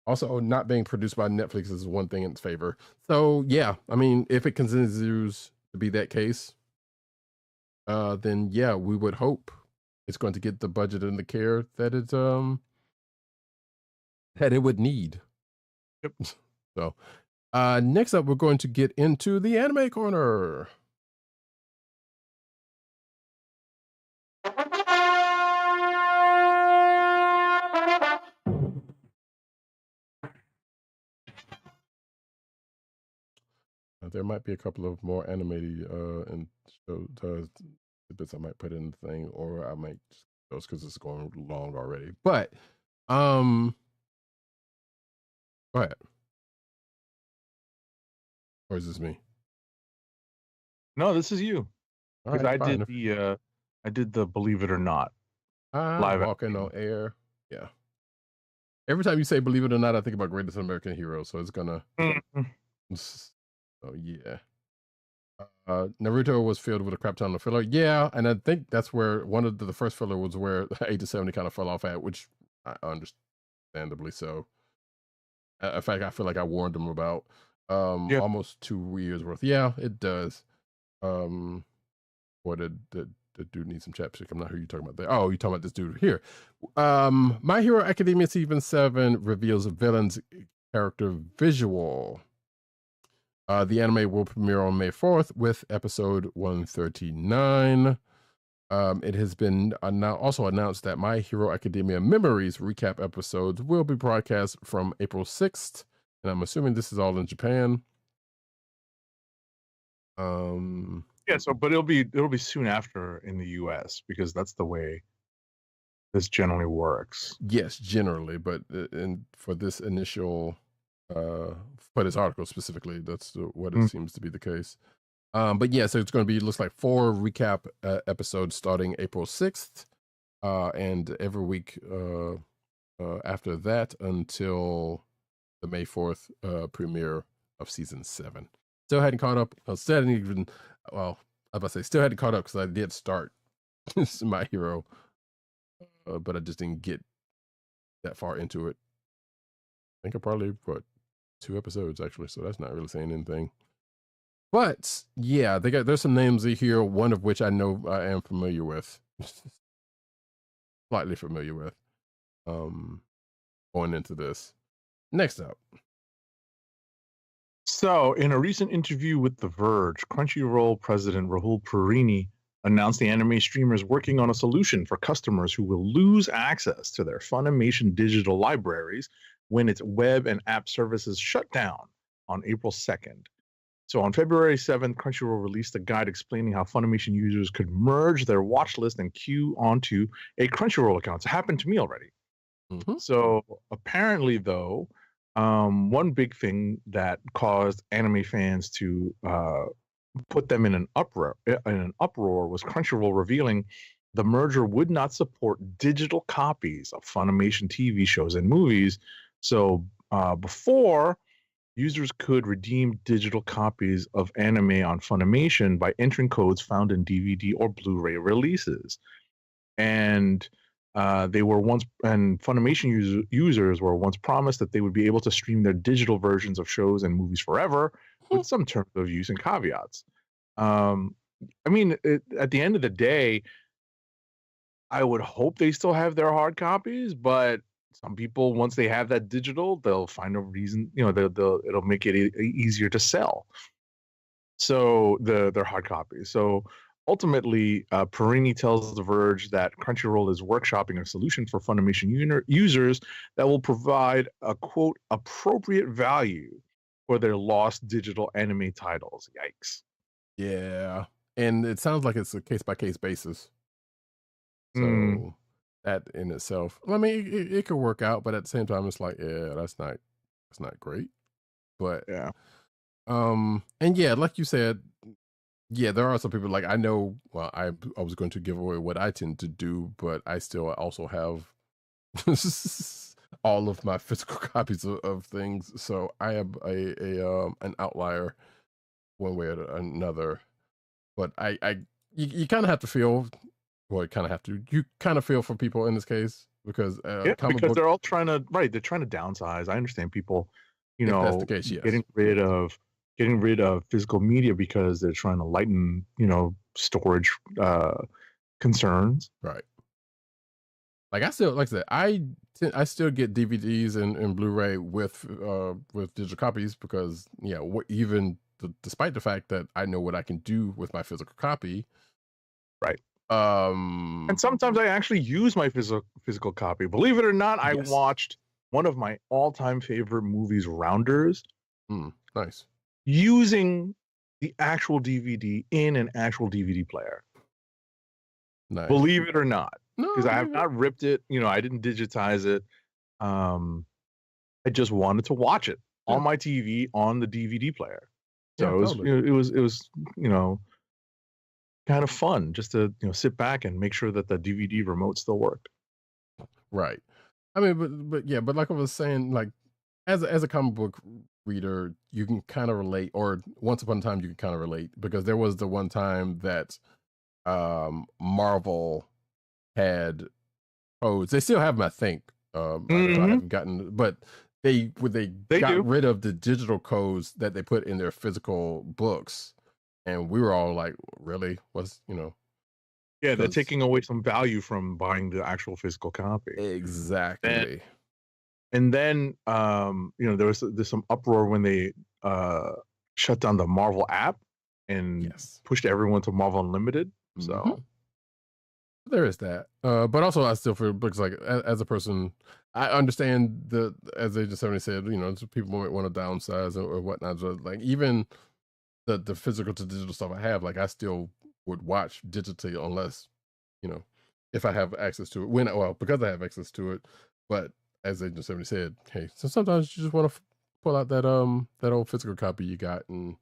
Also, not being produced by Netflix is one thing in its favor. So yeah, I mean, if it continues to be that case, then yeah, we would hope it's going to get the budget and the care that it would need. Yep. So, next up, we're going to get into the anime corner. There might be a couple of more animated and show bits I might put in the thing, or I might just those because it's going long already. But go ahead. Or is this me? No, this is you. Because Right, I did the Believe It or Not. Live walking on air. Yeah. Every time you say Believe It or Not, I think about Greatest American Hero. So it's gonna so yeah. Naruto was filled with a crap ton of filler. Yeah, and I think that's where one of the first filler was where 8 to 70 kind of fell off at, which understandably so. In fact, I feel like I warned them about almost 2 years worth. Yeah, it does. Or the dude needs some chapstick. I'm not who you're talking about there. Oh, you're talking about this dude here. My Hero Academia Season 7 reveals a villain's character visual. The anime will premiere on May 4th with episode 139. It has been also announced that My Hero Academia Memories recap episodes will be broadcast from April 6th, and I'm assuming this is all in Japan. Yeah, but it'll be soon after in the US because that's the way this generally works. Yes, generally, but and for this initial, for this article specifically, that's what it Mm. seems to be the case. But yeah, so it's going to be, looks like 4 recap episodes starting April 6th, and every week after that until the May 4th premiere of season 7. Still hadn't caught up. Still hadn't even, well, I was about to say, still hadn't caught up because I did start My Hero, but I just didn't get that far into it. I think I probably, 2 episodes actually, so that's not really saying anything. But yeah, there's some names in here, one of which I know I am familiar with, slightly familiar with, going into this. Next up. So, in a recent interview with The Verge, Crunchyroll president Rahul Purini announced the anime streamer is working on a solution for customers who will lose access to their Funimation digital libraries when its web and app services shut down on April 2nd. So on February 7th, Crunchyroll released a guide explaining how Funimation users could merge their watch list and queue onto a Crunchyroll account. It's happened to me already. Mm-hmm. So apparently, though, one big thing that caused anime fans to put them in an uproar was Crunchyroll revealing the merger would not support digital copies of Funimation TV shows and movies. So before, users could redeem digital copies of anime on Funimation by entering codes found in DVD or Blu-ray releases. And Funimation users were once promised that they would be able to stream their digital versions of shows and movies forever, with some terms of use and caveats. I mean, at the end of the day, I would hope they still have their hard copies, but some people, once they have that digital, they'll find a reason, it'll make it easier to sell. So their hard copies. So ultimately, Perini tells The Verge that Crunchyroll is workshopping a solution for Funimation users that will provide a, quote, appropriate value for their lost digital anime titles. Yikes. Yeah. And it sounds like it's a case-by-case basis. So that in itself, I mean, it could work out, but at the same time, it's like, yeah, that's not great. But yeah. And yeah, like you said, yeah, there are some people, like, I know, well, I was going to give away what I tend to do, but I still also have all of my physical copies of things. So I am an outlier one way or another. But you kind of have to feel, well, you kind of feel for people in this case, because because they're all trying to downsize. I understand people, if that's the case, yes. getting rid of physical media because they're trying to lighten, storage concerns. Right. Like I said, I still get DVDs and Blu-ray with digital copies because despite the fact that I know what I can do with my physical copy. Right. And sometimes I actually use my physical copy. Believe it or not, I watched one of my all-time favorite movies, Rounders. Nice. Using the actual DVD in an actual DVD player. Nice. Believe it or not. No, because I have not ripped it. I didn't digitize it. I just wanted to watch it on my TV on the DVD player. So it was kind of fun just to sit back and make sure that the DVD remote still worked. Right. I mean, but like I was saying, like as a comic book reader, you can kind of relate, or once upon a time you can kind of relate, because there was the one time that Marvel had codes. They still have them, I think. I haven't gotten, but they got rid of the digital codes that they put in their physical books. And we were all like, really? Yeah, they're taking away some value from buying the actual physical copy. Exactly. And then, there's some uproar when they shut down the Marvel app and pushed everyone to Marvel Unlimited. So there is that. But also, I still feel, because like as a person, I understand as Agent 70 said, people might want to downsize or whatnot. So like even the physical to digital stuff I have, like I still would watch digitally unless, if I have access to it. Because I have access to it. But as Agent 70 said, hey, so sometimes you just want to pull out that old physical copy you got and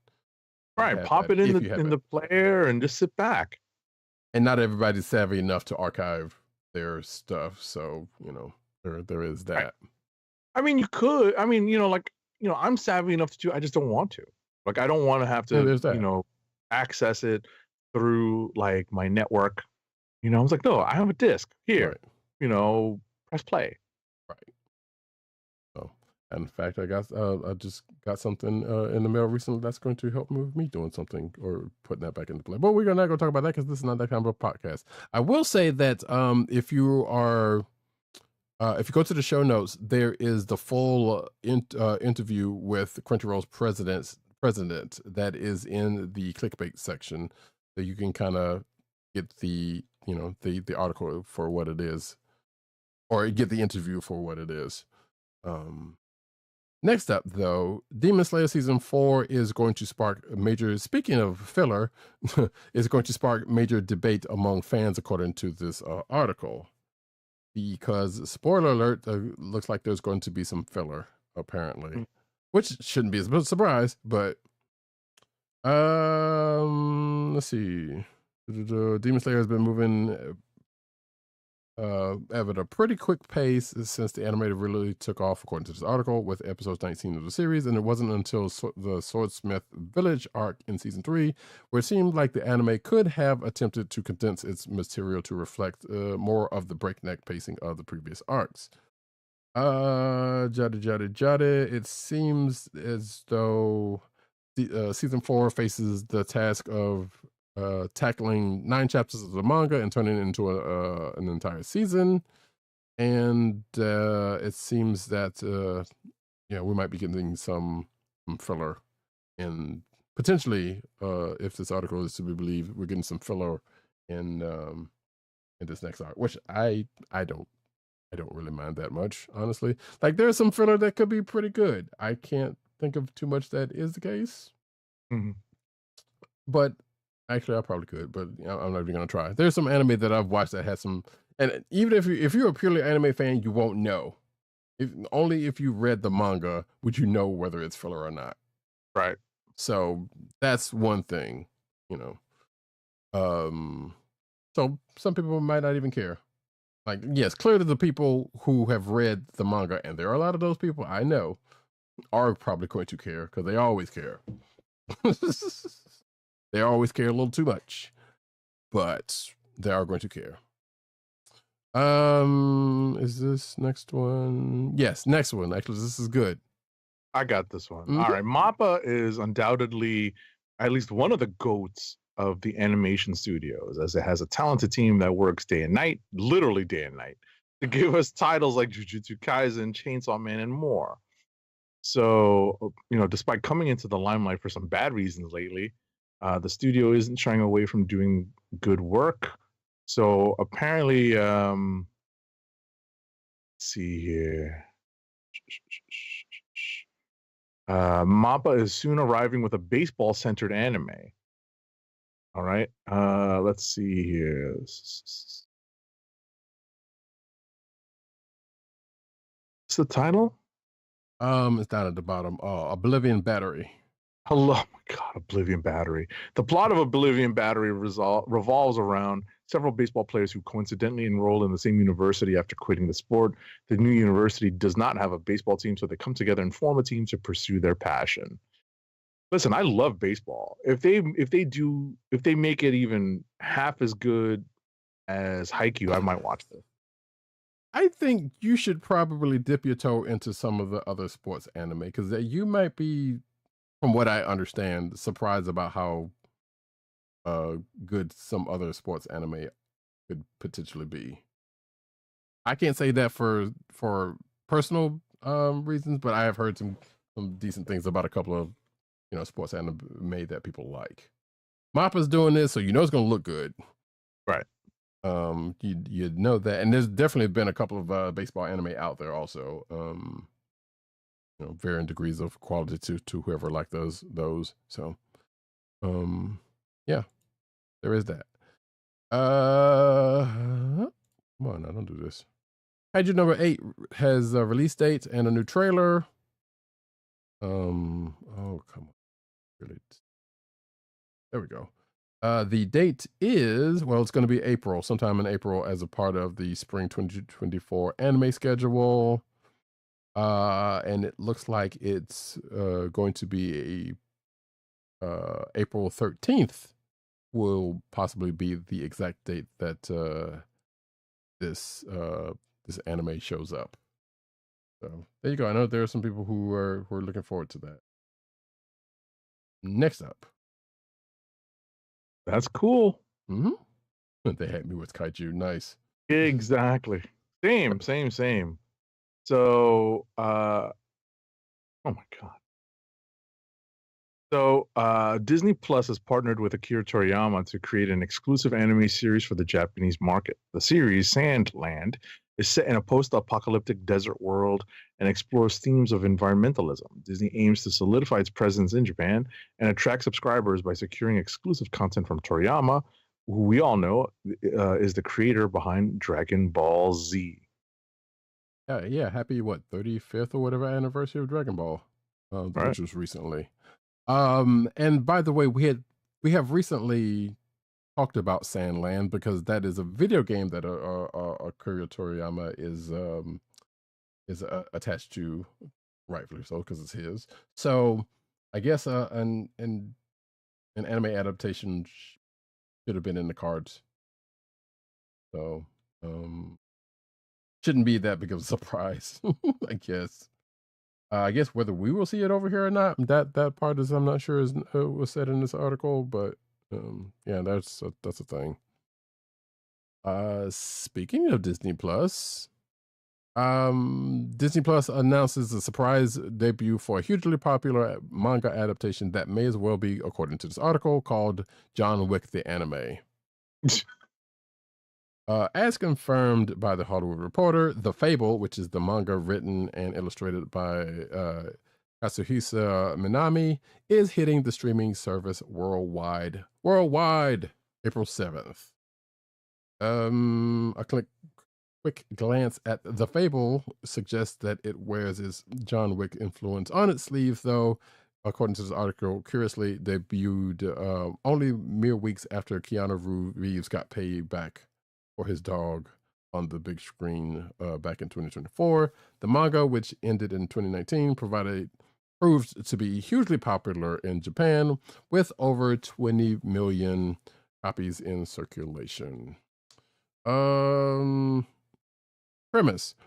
Right, pop it in the player and just sit back. And not everybody's savvy enough to archive their stuff, so there is that. Right. I mean, you could. I mean, I'm savvy enough to do. I just don't want to. Like, I don't want to have to, access it through like my network. I was like, no, I have a disc here. Right. Press play. Right. So, and in fact, I just got something in the mail recently that's going to help me with me doing something or putting that back into play. But we're not going to talk about that because this is not that kind of a podcast. I will say that if you go to the show notes, there is the full interview with Crunchyroll's president that is in the clickbait section, so you can kind of get the the article for what it is, or get the interview for what it is. Next up, though, Demon Slayer Season 4 is going to spark speaking of filler, is going to spark major debate among fans, according to this article. Because, spoiler alert, looks like there's going to be some filler, apparently. Which shouldn't be a surprise, but... let's see. Demon Slayer has been moving at a pretty quick pace since the animated really took off, according to this article, with episodes 19 of the series, and it wasn't until the Swordsmith Village arc in season 3 where it seemed like the anime could have attempted to condense its material to reflect more of the breakneck pacing of the previous arcs. It seems as though season 4 faces the task of tackling 9 chapters of the manga and turning it into an entire season, and it seems that we might be getting some filler, and potentially, if this article is to be believed, we're getting some filler in this next arc, which I don't really mind that much, honestly. Like, there's some filler that could be pretty good. I can't think of too much that is the case, but actually, I probably could, but I'm not even gonna try. There's some anime that I've watched that has some, and even if you're a purely anime fan, you won't know. Only if you read the manga would you know whether it's filler or not. Right. So that's one thing, So some people might not even care. Like, yes, clearly the people who have read the manga, and there are a lot of those people I know, are probably going to care because they always care. They always care a little too much, but they are going to care. Is this next one? Yes, next one. Actually, this is good. I got this one. All right. MAPPA is undoubtedly at least one of the GOATs of the animation studios, as it has a talented team that works day and night, literally day and night, to give us titles like Jujutsu Kaisen, Chainsaw Man, and more. So, despite coming into the limelight for some bad reasons lately, the studio isn't shying away from doing good work. So apparently, let's see here. MAPPA is soon arriving with a baseball-centered anime. All right. Let's see here. What's the title? It's down at the bottom. Oblivion Battery. Oh my God, Oblivion Battery. The plot of Oblivion Battery revolves around several baseball players who coincidentally enroll in the same university after quitting the sport. The new university does not have a baseball team, so they come together and form a team to pursue their passion. Listen, I love baseball. If they make it even half as good as Haikyuu, I might watch this. I think you should probably dip your toe into some of the other sports anime, because you might be, from what I understand, surprised about how good some other sports anime could potentially be. I can't say that for personal reasons, but I have heard some decent things about a couple of sports anime that people like. MAPPA's doing this, so it's going to look good, right? You know that, and there's definitely been a couple of baseball anime out there also. Varying degrees of quality to whoever like those. So, yeah, there is that. Come on, now don't do this. Kaiju number 8 has a release date and a new trailer. Oh, come on. Really? There we go. The date is, well, it's going to be April, sometime in April as a part of the spring 2024 anime schedule. And it looks like it's going to be April 13th will possibly be the exact date that this anime shows up. So there you go. I know there are some people who are looking forward to that. Next up. That's cool. Mm-hmm. They had me with Kaiju. Nice. Exactly. Same. So, oh my God. So, Disney Plus has partnered with Akira Toriyama to create an exclusive anime series for the Japanese market. The series, Sandland, is set in a post-apocalyptic desert world and explores themes of environmentalism. Disney aims to solidify its presence in Japan and attract subscribers by securing exclusive content from Toriyama, who we all know is the creator behind Dragon Ball Z. Yeah. Happy 35th or whatever anniversary of Dragon Ball, which was recently. And by the way, we have recently talked about Sandland because that is a video game that Akira Toriyama is attached to, rightfully so, because it's his. So I guess an anime adaptation should have been in the cards. So shouldn't be that big of a surprise, I guess. I guess whether we will see it over here or not, that part is I'm not sure is was said in this article, but yeah, that's a thing. Speaking of Disney Plus, Disney Plus announces a surprise debut for a hugely popular manga adaptation that may as well be, according to this article, called John Wick the Anime. As confirmed by the Hollywood Reporter, The Fable, which is the manga written and illustrated by Katsuhisa Minami, is hitting the streaming service worldwide, April 7th. A quick glance at The Fable suggests that it wears its John Wick influence on its sleeve, though, according to this article, curiously debuted only mere weeks after Keanu Reeves got paid back for his dog on the big screen back in 2024. The manga, which ended in 2019, proved to be hugely popular in Japan with over 20 million copies in circulation. Premise.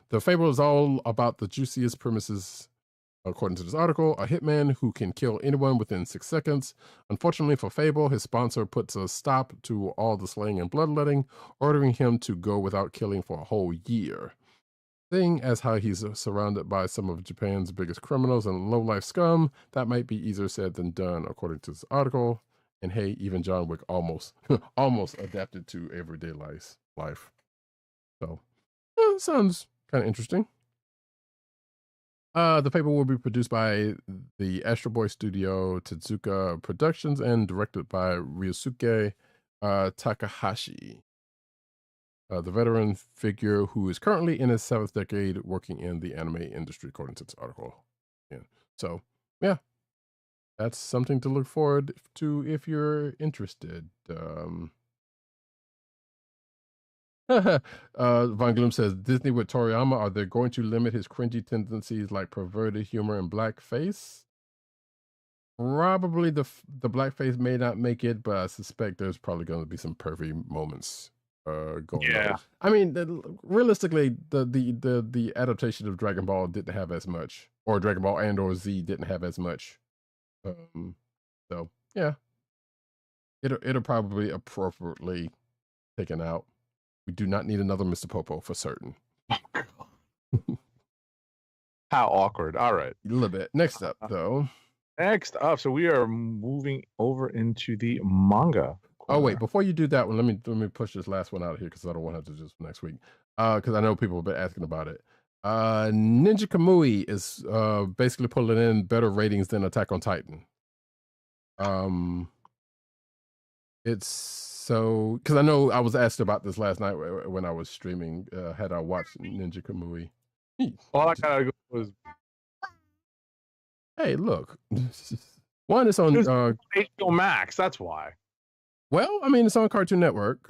The Fable is all about the juiciest premises. According to this article, a hitman who can kill anyone within 6 seconds. Unfortunately for Fable, his sponsor puts a stop to all the slaying and bloodletting, ordering him to go without killing for a whole year. Seeing as how he's surrounded by some of Japan's biggest criminals and low-life scum, that might be easier said than done, according to this article. And hey, even John Wick almost adapted to everyday life. So, yeah, sounds kind of interesting. The Fable will be produced by the Astro Boy Studio, Tezuka Productions, and directed by Ryosuke Takahashi, the veteran figure who is currently in his 7th decade working in the anime industry, according to this article. Yeah. So, yeah, that's something to look forward to if you're interested. Von Gloom says, Disney with Toriyama, are they going to limit his cringy tendencies like perverted humor and blackface? Probably the blackface may not make it, but I suspect there's probably going to be some pervy moments going on. I mean, realistically, the adaptation of Dragon Ball didn't have as much, or Dragon Ball and or Z didn't have as much. So yeah, it'll probably appropriately taken out. We do not need another Mr. Popo for certain. How awkward. All right. A little bit. Next up, though. Next up, so we are moving over into the manga. Oh, wait. Before you do that one, let me push this last one out of here because I don't want to have to just next week. Because I know people have been asking about it. Ninja Kamui is basically pulling in better ratings than Attack on Titan. It's So, because I know I was asked about this last night when I was streaming, had I watched Ninja Kamui. All I gotta go was Hey, look. One is on, it was HBO Max. That's why. well, I mean, it's on Cartoon Network.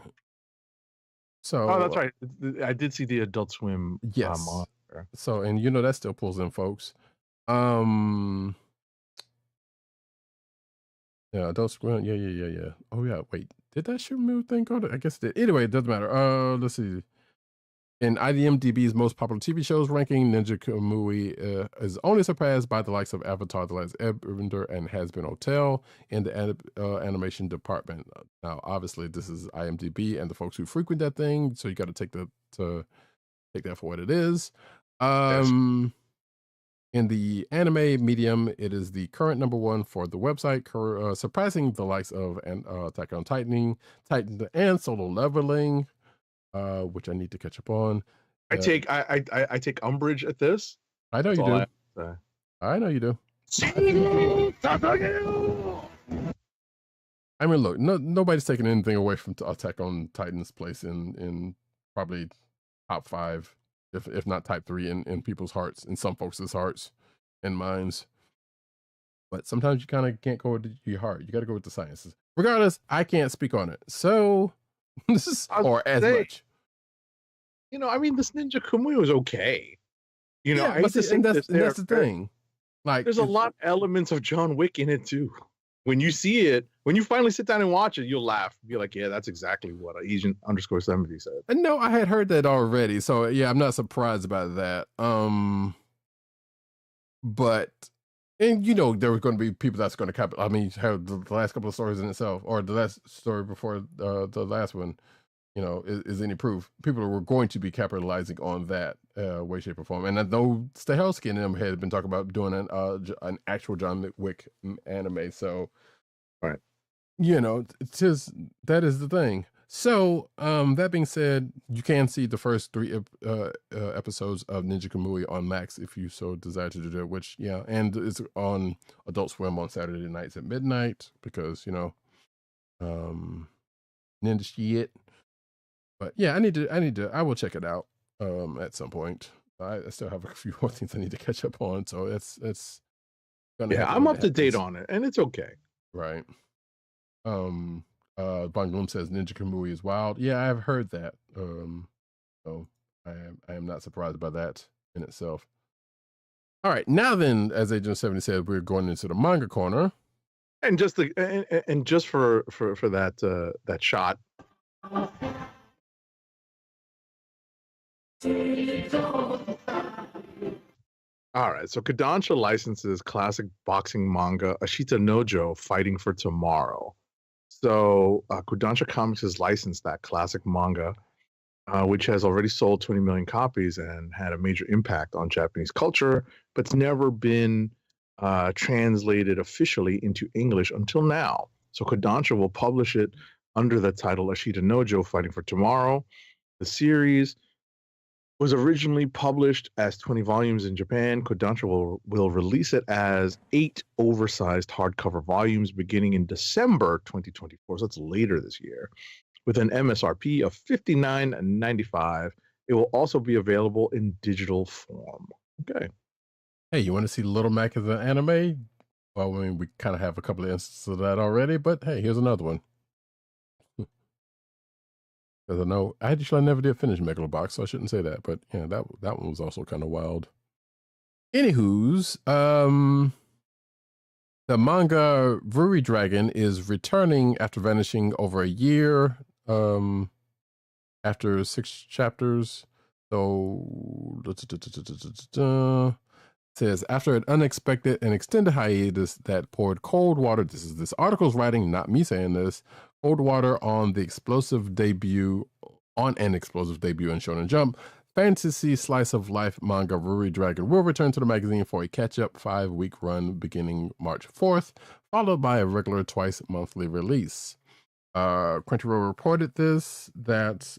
So, Oh, that's right. I did see the Adult Swim. yes. Monitor. So, and you know, that still pulls in, folks. Yeah, Adult Swim. Yeah. Oh, yeah. Wait, did that Shimu thing go to? I guess it did. Anyway, it doesn't matter. Let's see. In IMDb's most popular TV shows ranking, Ninja Kamui is only surpassed by the likes of Avatar: The Last Airbender and Has Been Hotel in the animation department. Now, obviously, this is IMDb and the folks who frequent that thing, so you got to take that for what it is. Yes. In the anime medium, it is the current #1 for the website, surpassing the likes of Attack on Titan, and Solo Leveling. Which I need to catch up on. I take umbrage at this. I know That's you all do. I know you do. I mean, look, nobody's taking anything away from Attack on Titan's place in probably top 5, if not top 3 in people's hearts, in some folks' hearts and minds. But sometimes you kind of can't go with your heart. You got to go with the sciences. Regardless, I can't speak on it. So, this is, or as much. You know, I mean, this Ninja Kamui was okay. You know, Yeah, I but just see, think that's the thing. Like, there's a lot of elements of John Wick in it too. When you see it, when you finally sit down and watch it, you'll laugh. Be like, yeah, that's exactly what Agent_70 said. And no, I had heard that already. So yeah, I'm not surprised about that. But and you know, there were going to be people that's going to I mean, have the last couple of stories in itself, or the last story before the last one, you know, is any proof. People were going to be capitalizing on that way, shape, or form. And I know Stahelski and them had been talking about doing an actual John Wick anime. So, right, you know, that is the thing. So, that being said, you can see the first 3 episodes of Ninja Kamui on Max if you so desire to do that, which, yeah, and it's on Adult Swim on Saturday nights at midnight because, you know, ninja shit. But yeah, I will check it out at some point. I still have a few more things I need to catch up on, so it's yeah, I'm up to date on it, and it's okay. Right. Bangloom says Ninja Kamui is wild. Yeah, I've heard that. So I am not surprised by that in itself. All right, now then, as Agent 70 said, we're going into the manga corner. And just for that shot. All right, so Kodansha licenses classic boxing manga Ashita Nojo Fighting for Tomorrow. So Kodansha Comics has licensed that classic manga, which has already sold 20 million copies and had a major impact on Japanese culture, but it's never been translated officially into English until now. So Kodansha will publish it under the title Ashita Nojo Fighting for Tomorrow. The series was originally published as 20 volumes in Japan. Kodansha will release it as 8 oversized hardcover volumes beginning in December 2024. So that's later this year, with an MSRP of $59.95. It will also be available in digital form. Okay. Hey, you want to see Little Mac as an anime? Well, I mean, we kind of have a couple of instances of that already, but hey, here's another one. Because I know I never did finish Megalobox, so I shouldn't say that. But yeah, that one was also kind of wild. Anywho's, the manga Ruri Dragon is returning after vanishing over a year. After 6 chapters. So says after an unexpected and extended hiatus that poured cold water. This article's writing, not me saying this. Cold water on an explosive debut in Shonen Jump. Fantasy slice of life manga Ruri Dragon will return to the magazine for a catch-up 5-week run beginning March 4th, followed by a regular twice monthly release. Crunchyroll reported that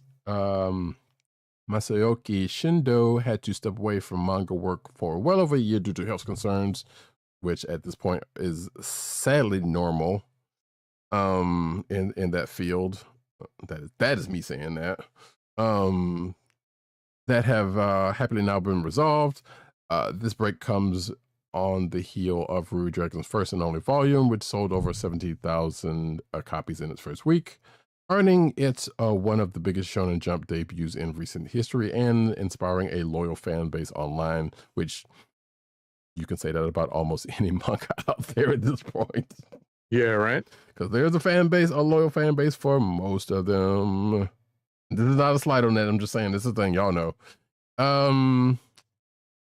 Masayoki Shindo had to step away from manga work for well over a year due to health concerns, which at this point is sadly normal in that field. That is me saying that. That have happily now been resolved. This break comes on the heel of Ruby Dragon's first and only volume, which sold over 70,000 copies in its first week, earning it one of the biggest Shonen Jump debuts in recent history and inspiring a loyal fan base online, which you can say that about almost any manga out there at this point. Yeah, right? Because there's a loyal fan base for most of them. This is not a slide on that. I'm just saying this is a thing. Y'all know.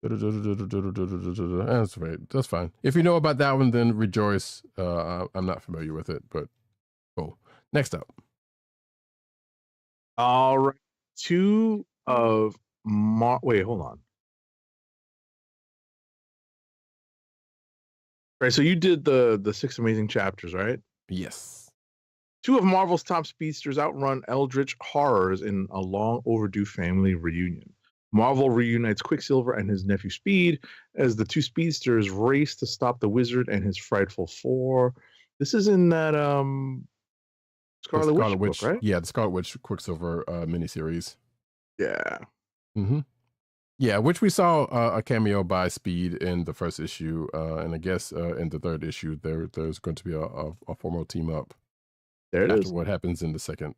That's right. That's fine. If you know about that one, then rejoice. I'm not familiar with it, but cool. Next up. All right. Two of wait, hold on. Right, so you did the 6 amazing chapters, right? Yes. Two of Marvel's top speedsters outrun eldritch horrors in a long overdue family reunion. Marvel reunites Quicksilver and his nephew Speed as the two speedsters race to stop the Wizard and his frightful four. This is in that Scarlet Witch book, right? Yeah, the Scarlet Witch Quicksilver miniseries. Yeah. Mm-hmm. Yeah, which we saw a cameo by Speed in the first issue, and I guess in the third issue there's going to be a formal team up. There it after is. What happens in the second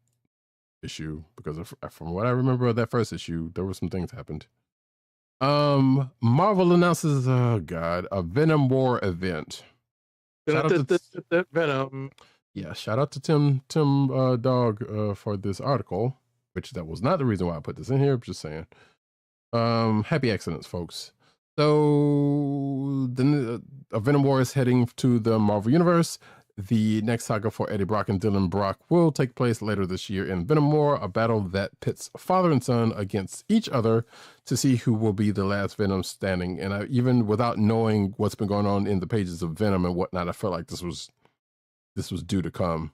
issue, because from what I remember of that first issue, there were some things happened. Marvel announces, a Venom War event. Shout out to Venom. Yeah, shout out to Tim Dog for this article, which that was not the reason why I put this in here. I'm just saying. Happy accidents, folks. So the Venom War is heading to the Marvel Universe. The next saga for Eddie Brock and Dylan Brock will take place later this year in Venom War, a battle that pits father and son against each other to see who will be the last Venom standing. And even without knowing what's been going on in the pages of Venom and whatnot, I felt like this was due to come,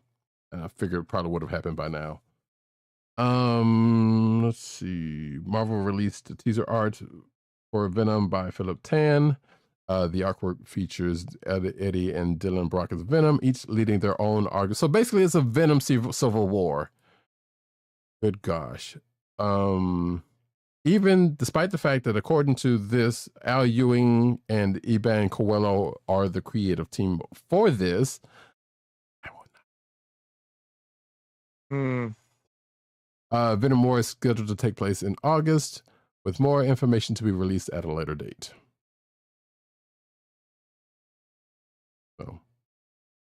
and I figured it probably would have happened by now. Let's see. Marvel released a teaser art for Venom by Philip Tan. The artwork features Eddie and Dylan Brock as Venom, each leading their own arc. So basically, it's a Venom Civil War. Good gosh. Even despite the fact that, according to this, Al Ewing and Iban Coelho are the creative team for this, I will not. Venom War is scheduled to take place in August, with more information to be released at a later date. So,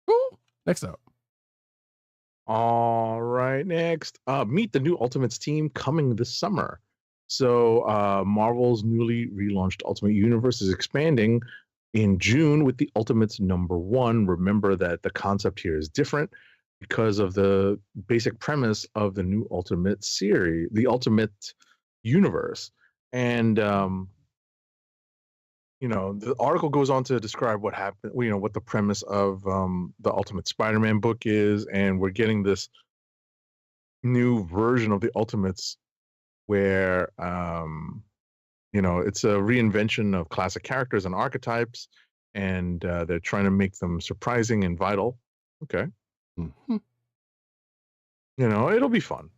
cool. Next up. All right, next. Meet the new Ultimates team coming this summer. So Marvel's newly relaunched Ultimate Universe is expanding in June with the Ultimates #1. Remember that the concept here is different because of the basic premise of the new Ultimate series, the Ultimate Universe. And the article goes on to describe what happened, what the premise of the Ultimate Spider-Man book is, and we're getting this new version of the Ultimates where it's a reinvention of classic characters and archetypes, and they're trying to make them surprising and vital. Okay. Mm-hmm. It'll be fun.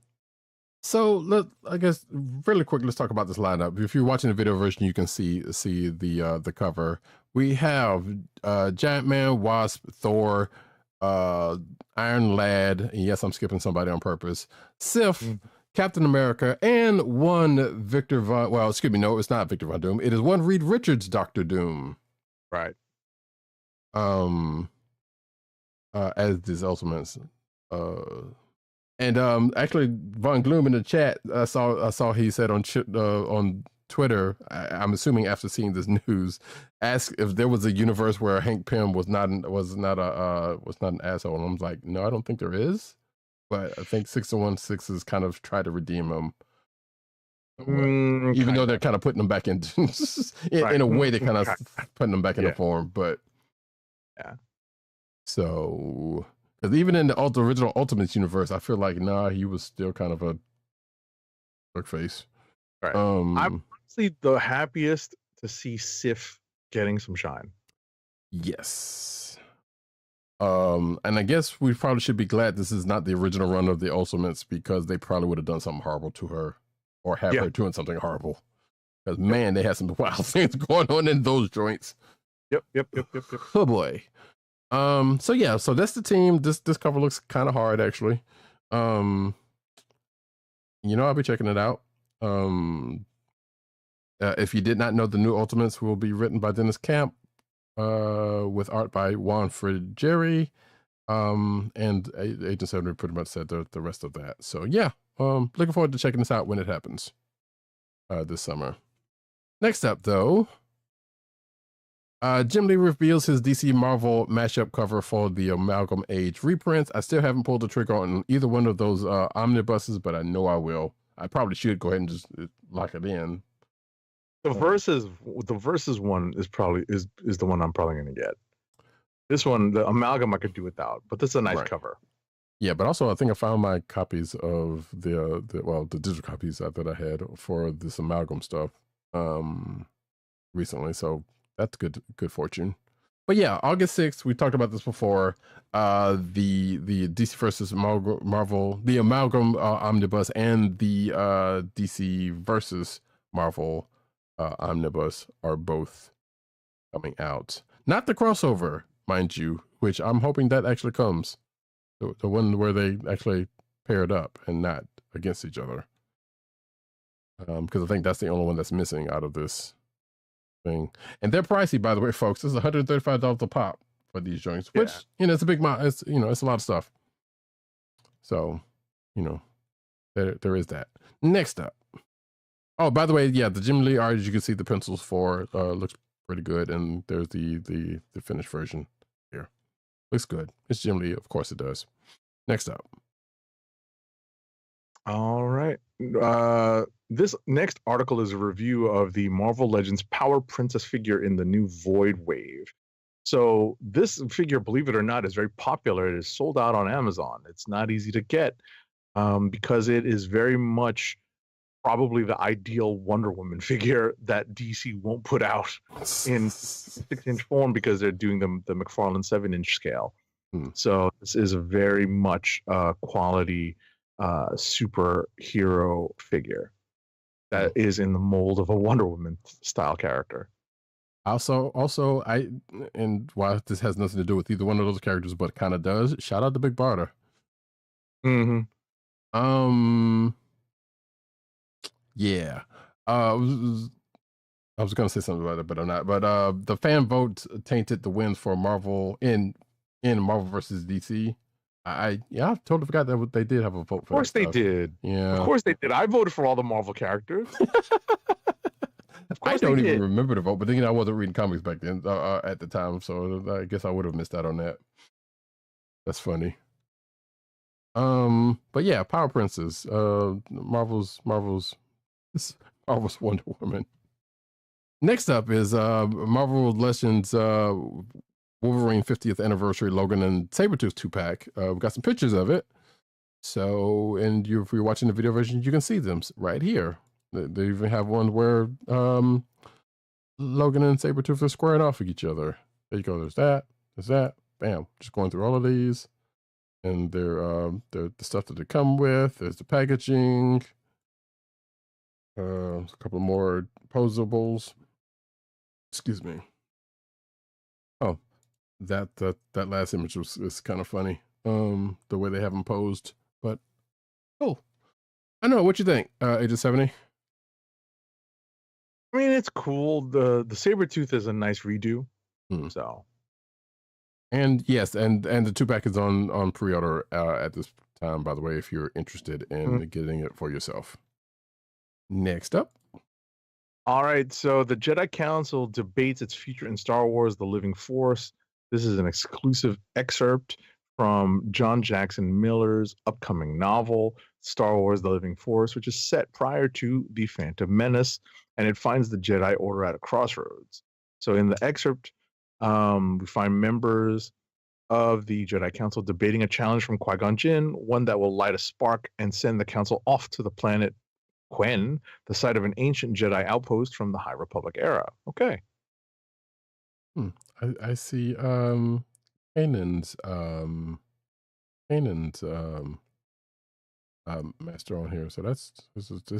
So I guess really quick, let's talk about this lineup. If you're watching the video version, you can see the cover. We have Giant Man, Wasp, Thor, Iron Lad, and yes, I'm skipping somebody on purpose, Sif, Captain America, and one Victor Von, well, excuse me, no, it's not Victor Von Doom. It is one Reed Richards Dr. Doom. Right. As these Ultimates. And actually, Von Gloom in the chat, I saw he said on Twitter, I'm assuming after seeing this news, asked if there was a universe where Hank Pym was not an asshole. And I'm like, no, I don't think there is. But I think 616 has kind of tried to redeem him. Even though they're kind of putting them back in in a way, they're kind of putting them back in the form. But yeah. So, because even in the original Ultimates universe, I feel like he was still kind of a face. Right. I'm honestly the happiest to see Sif getting some shine. Yes. And I guess we probably should be glad this is not the original run of the Ultimates, because they probably would have done something horrible to her, or have her doing something horrible. Because man, they had some wild things going on in those joints. Yep. Oh boy. So yeah, so that's the team. This cover looks kind of hard, actually. I'll be checking it out. If you did not know, the new Ultimates will be written by Dennis Camp, with art by Juan Frigeri, and Agent 7 pretty much said the rest of that. So yeah, looking forward to checking this out when it happens this summer. Next up, though, Jim Lee reveals his DC Marvel mashup cover for the Amalgam Age reprints. I still haven't pulled the trigger on either one of those omnibuses, but I know I will. I probably should go ahead and just lock it in. The versus one is probably is the one I'm probably going to get. This one, the Amalgam, I could do without, but this is a nice cover. Yeah, but also I think I found my copies of the digital copies that I had for this Amalgam stuff recently, so that's good fortune. But yeah, August 6th, we talked about this before. The DC versus Marvel, the Amalgam Omnibus, and the DC versus Marvel Omnibus are both coming out. Not the crossover, mind you, which I'm hoping that actually comes. The one where they actually paired up and not against each other. Because I think that's the only one that's missing out of this thing. And they're pricey, by the way, folks. This is $135 a pop for these joints, which, it's a big amount. It's a lot of stuff. So, there is that. Next up. Oh, by the way, yeah, the Jim Lee art, as you can see the pencils for, looks pretty good. And there's the finished version here. Looks good. It's Jim Lee. Of course it does. Next up. All right. This next article is a review of the Marvel Legends Power Princess figure in the new Void Wave. So this figure, believe it or not, is very popular. It is sold out on Amazon. It's not easy to get because it is very much probably the ideal Wonder Woman figure that DC won't put out in 6-inch form because they're doing the McFarlane 7-inch scale. So this is a very much quality superhero figure that is in the mold of a Wonder Woman style character. Also, and while this has nothing to do with either one of those characters, but kind of does, shout out to Big Barda. Yeah. I was gonna say something about it, but I'm not. But the fan vote tainted the wins for Marvel in Marvel versus DC. I totally forgot that they did have a vote for that. Of course they did. Yeah. Of course they did. I voted for all the Marvel characters. I don't even remember the vote, but then I wasn't reading comics back then at the time, so I guess I would have missed out on that. That's funny. But yeah, Power Princess, Marvel's Wonder Woman. Next up is Marvel Legends Wolverine 50th Anniversary Logan and Sabretooth 2-pack. We've got some pictures of it. So, and if you're watching the video version, you can see them right here. They even have one where Logan and Sabretooth are squaring off with each other. There you go. There's that. Bam. Just going through all of these. And they're the stuff that they come with. There's the packaging. A couple more posables. Excuse me. Oh, that last image is kind of funny. The way they have them posed, but cool. I know. What you think, Agent 70? I mean, it's cool. The Sabretooth is a nice redo. So, and yes, and the 2-pack is on pre-order at this time. By the way, if you're interested in getting it for yourself. Next up. All right, so the Jedi Council debates its future in Star Wars: The Living Force. This is an exclusive excerpt from John Jackson Miller's upcoming novel, Star Wars: The Living Force, which is set prior to The Phantom Menace, and it finds the Jedi Order at a crossroads. So in the excerpt, we find members of the Jedi Council debating a challenge from Qui-Gon Jinn, one that will light a spark and send the Council off to the planet Quen, the site of an ancient Jedi outpost from the High Republic era. Okay. I see Kanan's Kanan's master on here. So this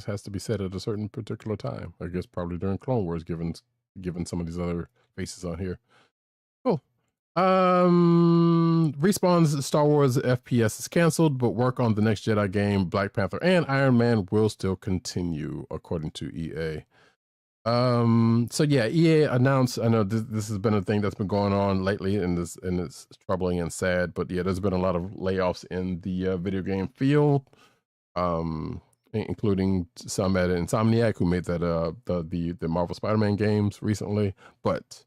has to be said at a certain particular time. I guess probably during Clone Wars, given some of these other faces on here. Cool. Respawn's Star Wars FPS is canceled, but work on the next Jedi game, Black Panther, and Iron Man will still continue, according to EA. So yeah, EA announced, I know this has been a thing that's been going on lately, and it's troubling and sad, but yeah, there's been a lot of layoffs in the video game field, including some at Insomniac, who made that the Marvel Spider-Man games recently. But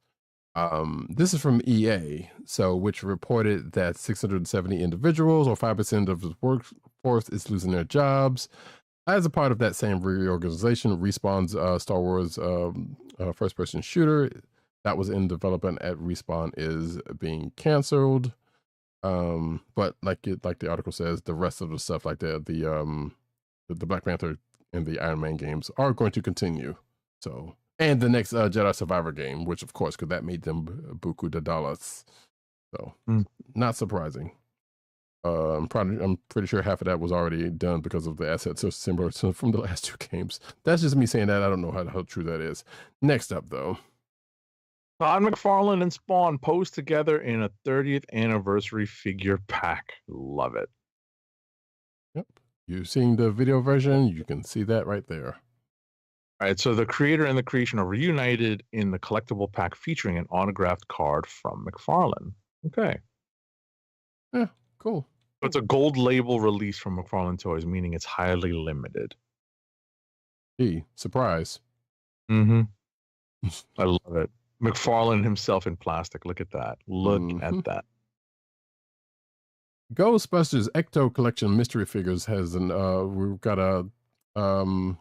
this is from EA, which reported that 670 individuals, or 5% of its workforce, is losing their jobs. As a part of that same reorganization, Respawn's Star Wars first-person shooter that was in development at Respawn is being canceled. But like the article says, the rest of the stuff, like the Black Panther and the Iron Man games, are going to continue. So, and the next Jedi Survivor game, which of course, because that made them buku de dollars. So, not surprising. I'm pretty sure half of that was already done because of the assets so similar from the last two games. That's just me saying that. I don't know how true that is. Next up, though, Todd McFarlane and Spawn pose together in a 30th anniversary figure pack. Love it. Yep. You've seen the video version. You can see that right there. All right. So the creator and the creation are reunited in the collectible pack featuring an autographed card from McFarlane. Okay. Yeah. Cool. It's a gold label release from McFarlane Toys, meaning it's highly limited. Surprise. I love it. McFarlane himself in plastic. Look at that. Look at that. Ghostbusters Ecto Collection mystery figures has we've got an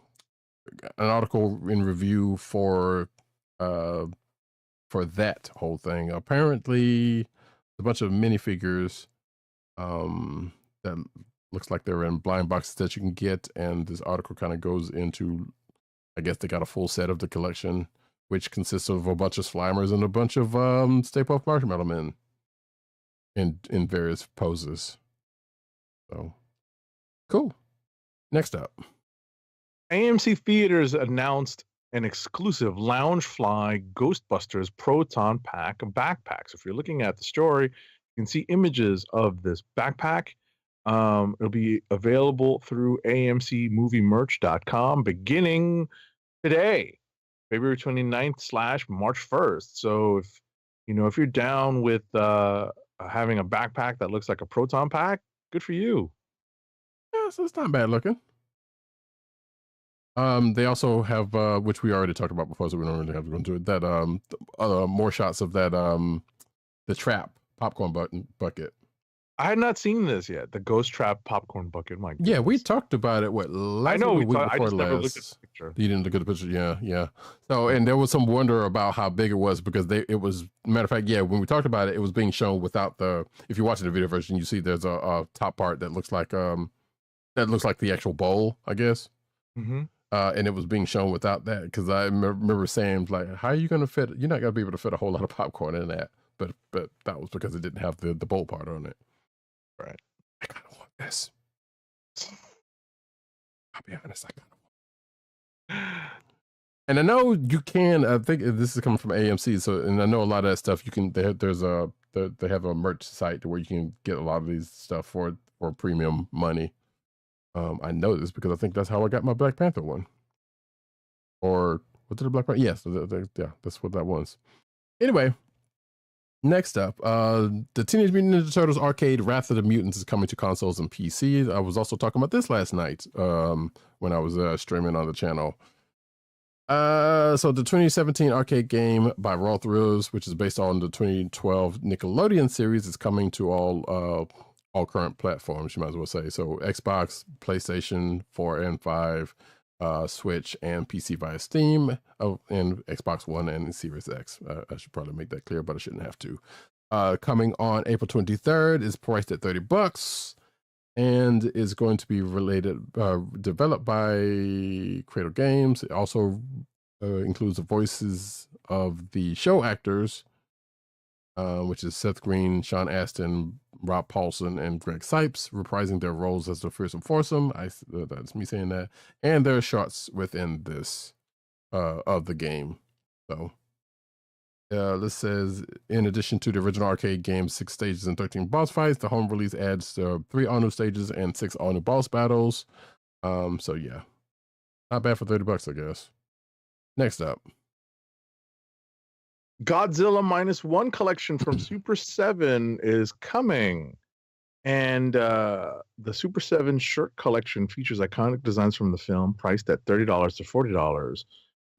article in review for that whole thing. Apparently, a bunch of minifigures that looks like they're in blind boxes that you can get, and this article kind of goes into, I guess they got a full set of the collection, which consists of a bunch of Slimers and a bunch of Stay Puft Marshmallow Men in various poses. So cool. Next up, AMC Theaters announced an exclusive Loungefly Ghostbusters Proton Pack backpack. So if you're looking at the story, you can see images of this backpack. It'll be available through amcmoviemerch.com beginning today, February 29th / March 1st. So if you're down with having a backpack that looks like a proton pack, good for you. Yeah, so it's not bad looking. They also have, which we already talked about before, so we don't really have to go into it, that more shots of that the trap popcorn bucket. I had not seen this yet. The Ghost Trap popcorn bucket. My goodness. Yeah, we talked about it. Last I know week, I just never looked at the picture. You didn't look at the picture. Yeah. So, and there was some wonder about how big it was because it was, matter of fact, yeah, when we talked about it, it was being shown without if you're watching the video version, you see there's a top part that looks like the actual bowl, I guess. And it was being shown without that because I remember saying, like, how are you going to fit? You're not going to be able to fit a whole lot of popcorn in that. But that was because it didn't have the bowl part on it. Right. I kind of want this. I'll be honest, I kind of want. And I know you can. I think this is coming from AMC. So, and I know a lot of that stuff you can. They have a merch site where you can get a lot of these stuff for premium money. I know this because I think that's how I got my Black Panther one. Or what did the Black Panther? Yes, yeah, that's what that was. Anyway. Next up, the Teenage Mutant Ninja Turtles arcade Wrath of the Mutants is coming to consoles and PC. I was also talking about this last night when I was streaming on the channel. So the 2017 arcade game by Raw Thrills, which is based on the 2012 Nickelodeon series, is coming to all current platforms, you might as well say. So Xbox, PlayStation 4 and 5, Switch, and PC via Steam, and Xbox One and Series X. I should probably make that clear, but I shouldn't have to. Coming on April 23rd, is priced at $30 and is going to be developed by Cradle Games. It also includes the voices of the show actors which is Seth Green, Sean Astin, Rob Paulson, and Greg Sipes reprising their roles as the fearsome foursome. That's me saying that. And there are shots within this of the game. So this says, in addition to the original arcade game, 6 stages and 13 boss fights, the home release adds 3 all-new stages and 6 all-new boss battles. So yeah, not bad for $30, I guess. Next up, Godzilla -1 collection from Super 7 is coming. And the Super 7 shirt collection features iconic designs from the film, priced at $30 to $40.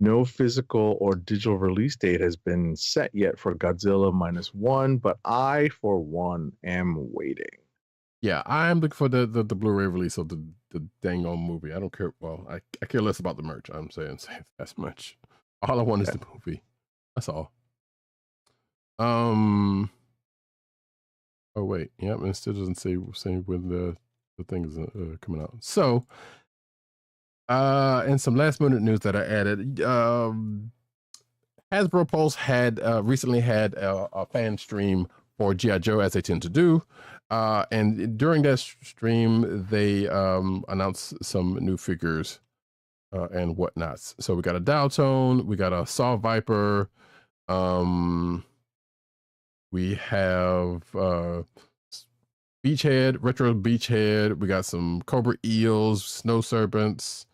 No physical or digital release date has been set yet for Godzilla -1, but I, for one, am waiting. yeah, I'm looking for the Blu-ray release of the dang old movie. I don't care. Well, I care less about the merch. I'm saying as much. All I want is the movie. That's all. Oh wait, yep, and it still doesn't say when the thing is coming out. So, and some last minute news that I added. Hasbro Pulse had recently had a fan stream for G.I. Joe, as they tend to do. And during that stream, they announced some new figures and whatnots. So we got a Dial Tone, we got a Saw Viper, we have Beachhead, Retro Beachhead, we got some Cobra Eels, Snow Serpents.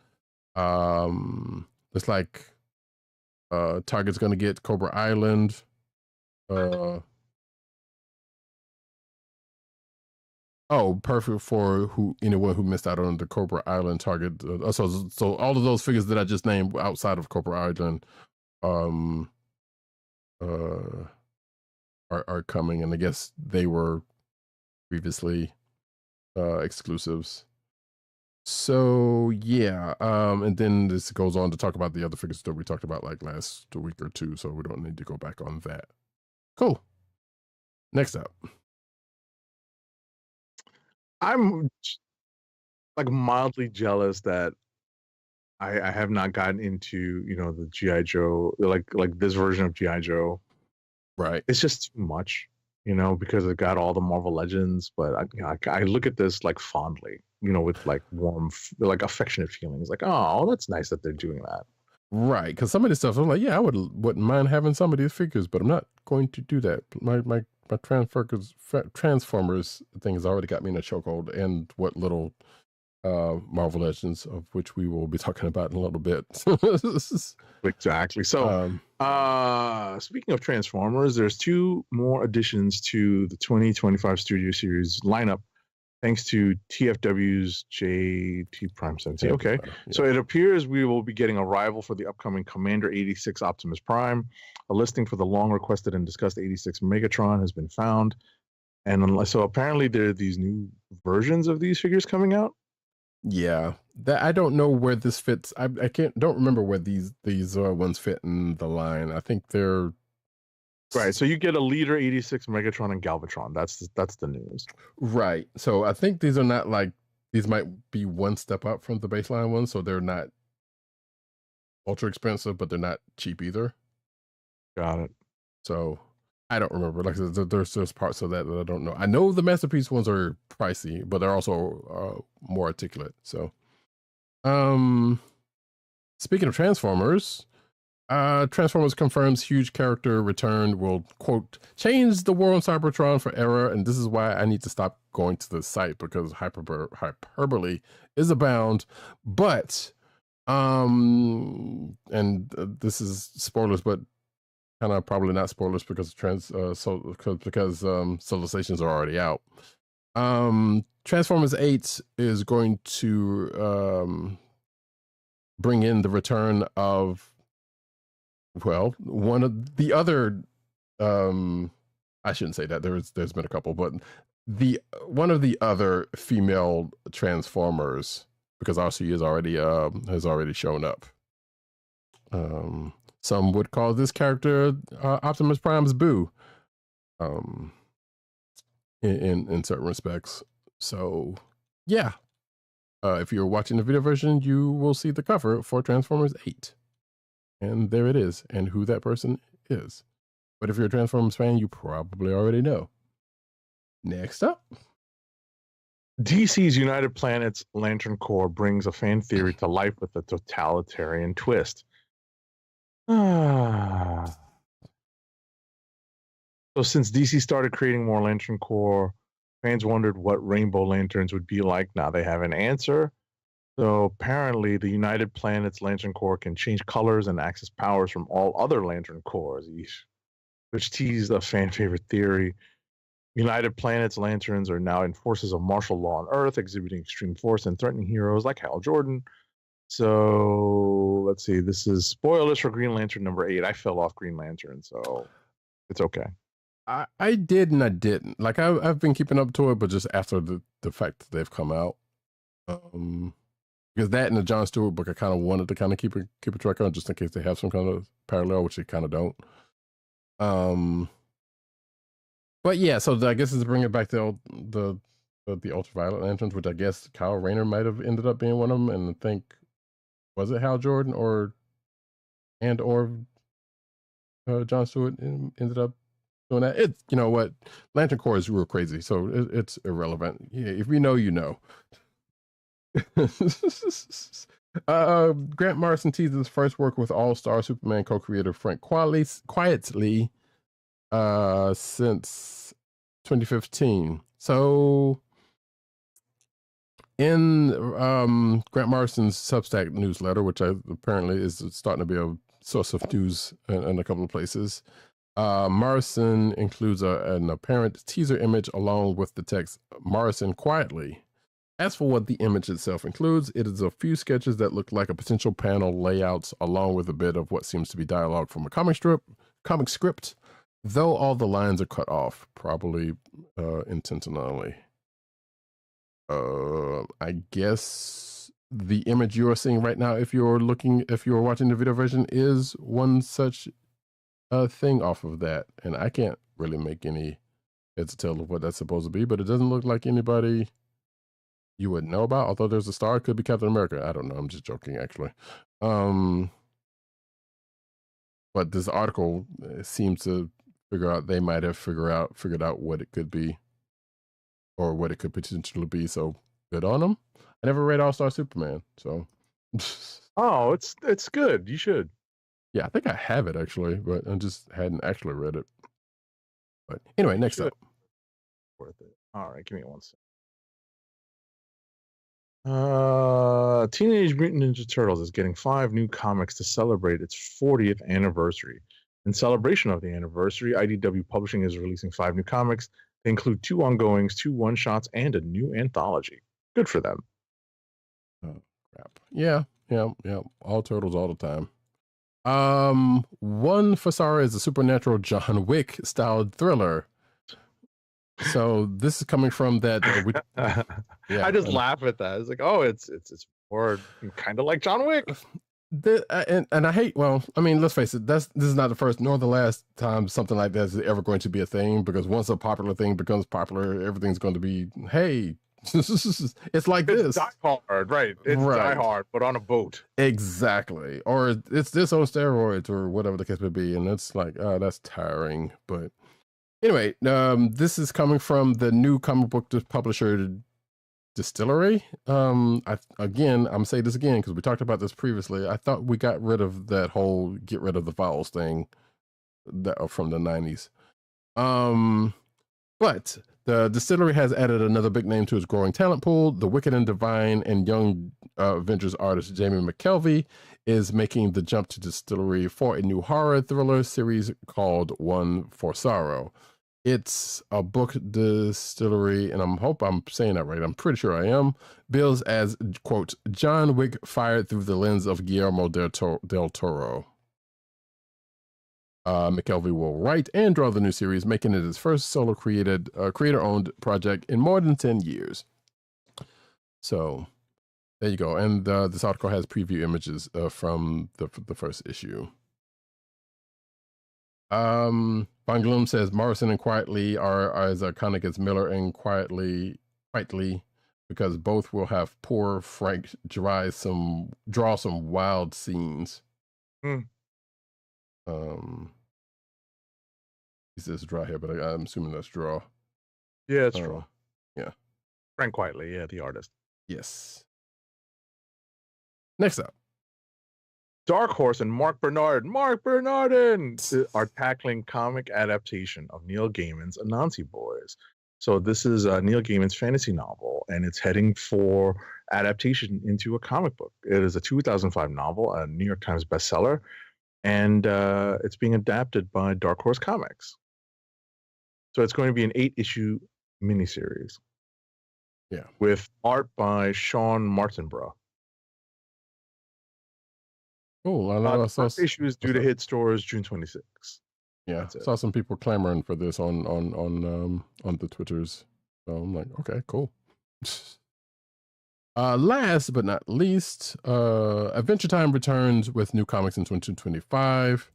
Looks like Target's gonna get Cobra Island. Oh, perfect for anyone who missed out on the Cobra Island Target. So all of those figures that I just named outside of Cobra Island, are coming, and I guess they were previously exclusives. So yeah, and then this goes on to talk about the other figures that we talked about like last week or two, so we don't need to go back on that. Cool. Next up, I'm like mildly jealous that I have not gotten into, you know, the G.I. Joe, like this version of G.I. Joe. right? It's just too much, you know, because it got all the Marvel Legends. But I look at this like fondly, you know, with like warm, like affectionate feelings. Like, oh, that's nice that they're doing that. Right, because some of this stuff, I'm like, yeah, wouldn't mind having some of these figures, but I'm not going to do that. My Transformers thing has already got me in a chokehold, and what little Marvel Legends, of which we will be talking about in a little bit. Exactly. So, speaking of Transformers, there's 2 more additions to the 2025 Studio Series lineup, thanks to TFW's JT Prime 17. Okay. Yeah. So it appears we will be getting a rival for the upcoming Commander 86 Optimus Prime. A listing for the long requested and discussed 86 Megatron has been found. And so apparently there are these new versions of these figures coming out. Yeah, that I don't know where this fits. I don't remember where these ones fit in the line. I think they're right. So you get a Leader 86 Megatron and Galvatron. That's the news. Right. So I think these are not like, these might be one step up from the baseline ones, so they're not ultra expensive, but they're not cheap either. Got it. So I don't remember. Like I said, there's parts of that I don't know. I know the Masterpiece ones are pricey, but they're also more articulate. So, speaking of Transformers, Transformers confirms huge character return will, quote, change the war on Cybertron forever. And this is why I need to stop going to the site, because hyperbole is abound. But, and this is spoilers, but kind of probably not spoilers because solicitations are already out. Transformers 8 is going to bring in the return of, well, one of the other, I shouldn't say that, there's been a couple, but one of the other female Transformers, because RC has already shown up. Some would call this character Optimus Prime's boo, in certain respects. So, yeah. If you're watching the video version, you will see the cover for Transformers 8. And there it is, and who that person is. But if you're a Transformers fan, you probably already know. Next up. DC's United Planets Lantern Corps brings a fan theory to life with a totalitarian twist. So since DC started creating more Lantern Corps, fans wondered what Rainbow Lanterns would be like. Now they have an answer. So apparently the United Planets Lantern Corps can change colors and access powers from all other Lantern Corps, which teased a fan favorite theory. United Planets Lanterns are now in forces of martial law on Earth, exhibiting extreme force and threatening heroes like Hal Jordan. So let's see. This is spoilers for Green Lantern number 8. I fell off Green Lantern, so it's okay. I did and I didn't. Like I've been keeping up to it, but just after the fact that they've come out. Because that and the Jon Stewart book, I kind of wanted to kind of keep a track on just in case they have some kind of parallel, which they kind of don't. But yeah, so I guess it's bringing it back to the Ultraviolet Lanterns, which I guess Kyle Rayner might have ended up being one of them, and I think was it Hal Jordan or Jon Stewart ended up doing that. It's, you know what, Lantern Corps is real crazy, so it's irrelevant. Yeah, if you know, you know. Grant Morrison teases his first work with All-Star Superman co-creator Frank Quitely since 2015. So in Grant Morrison's Substack newsletter, which apparently is starting to be a source of news in a couple of places, Morrison includes an apparent teaser image along with the text Morrison Quietly. As for what the image itself includes, it is a few sketches that look like a potential panel layouts along with a bit of what seems to be dialogue from a comic script, though all the lines are cut off, probably intentionally. I guess the image you are seeing right now, if you're watching the video version, is one such thing off of that. And I can't really make any heads or tails of what that's supposed to be, but it doesn't look like anybody you would know about, although there's a star. It could be Captain America. I don't know. I'm just joking, actually. But this article seems to figure out they might have figured out what it could be, or what it could potentially be. So good on them. I never read All-Star Superman, so. Oh, it's good. You should. Yeah, I think I have it actually, but I just hadn't actually read it. But anyway, next up. Worth it. All right, give me one second. Teenage Mutant Ninja Turtles is getting 5 new comics to celebrate its 40th anniversary. In celebration of the anniversary, IDW Publishing is releasing 5 new comics. They include 2 ongoings, 2 one-shots, and a new anthology. Good for them. Oh, crap. Yeah. All turtles all the time. One for Sarah is a supernatural John Wick styled thriller. So this is coming from that. I just laugh at that. It's like, oh, it's more kind of like John Wick. And I hate. Well, I mean, let's face it. This is not the first nor the last time something like that is ever going to be a thing. Because once a popular thing becomes popular, everything's going to be, hey, it's like this. Die Hard, right? It's Die Hard, but on a boat. Exactly. Or it's this on steroids, or whatever the case may be. And it's like, oh, that's tiring. But anyway, this is coming from the new comic book publisher Distillery. I'm say this again because we talked about this previously. I thought we got rid of that whole get rid of the vowels thing from the 90s. But the Distillery has added another big name to its growing talent pool. The Wicked and Divine and young Avengers artist Jamie McKelvey is making the jump to Distillery for a new horror thriller series called One for Sorrow. It's a book Distillery, and I hope I'm saying that right. I'm pretty sure I am. Bills as, quote, John Wick fired through the lens of Guillermo del Toro. McKelvey will write and draw the new series, making it his first solo creator-owned project in more than 10 years. So there you go. And this article has preview images from the first issue. Von Gloom says Morrison and Quietly are as iconic as Miller and Quietly, because both will have poor Frank draw some wild scenes. He says draw here, but I'm assuming that's draw. Yeah, it's draw. Yeah. Frank Quitely, yeah, the artist. Yes. Next up. Dark Horse and Mark Bernardin are tackling comic adaptation of Neil Gaiman's Anansi Boys. So this is Neil Gaiman's fantasy novel, and it's heading for adaptation into a comic book. It is a 2005 novel, a New York Times bestseller, and it's being adapted by Dark Horse Comics. So it's going to be an 8-issue miniseries. Yeah. With art by Sean Martinborough. Cool. I know. The first issue is due to hit stores June 26th. Yeah, saw some people clamoring for this on the Twitters. So I'm like, okay, cool. Last but not least, Adventure Time returns with new comics in 2025.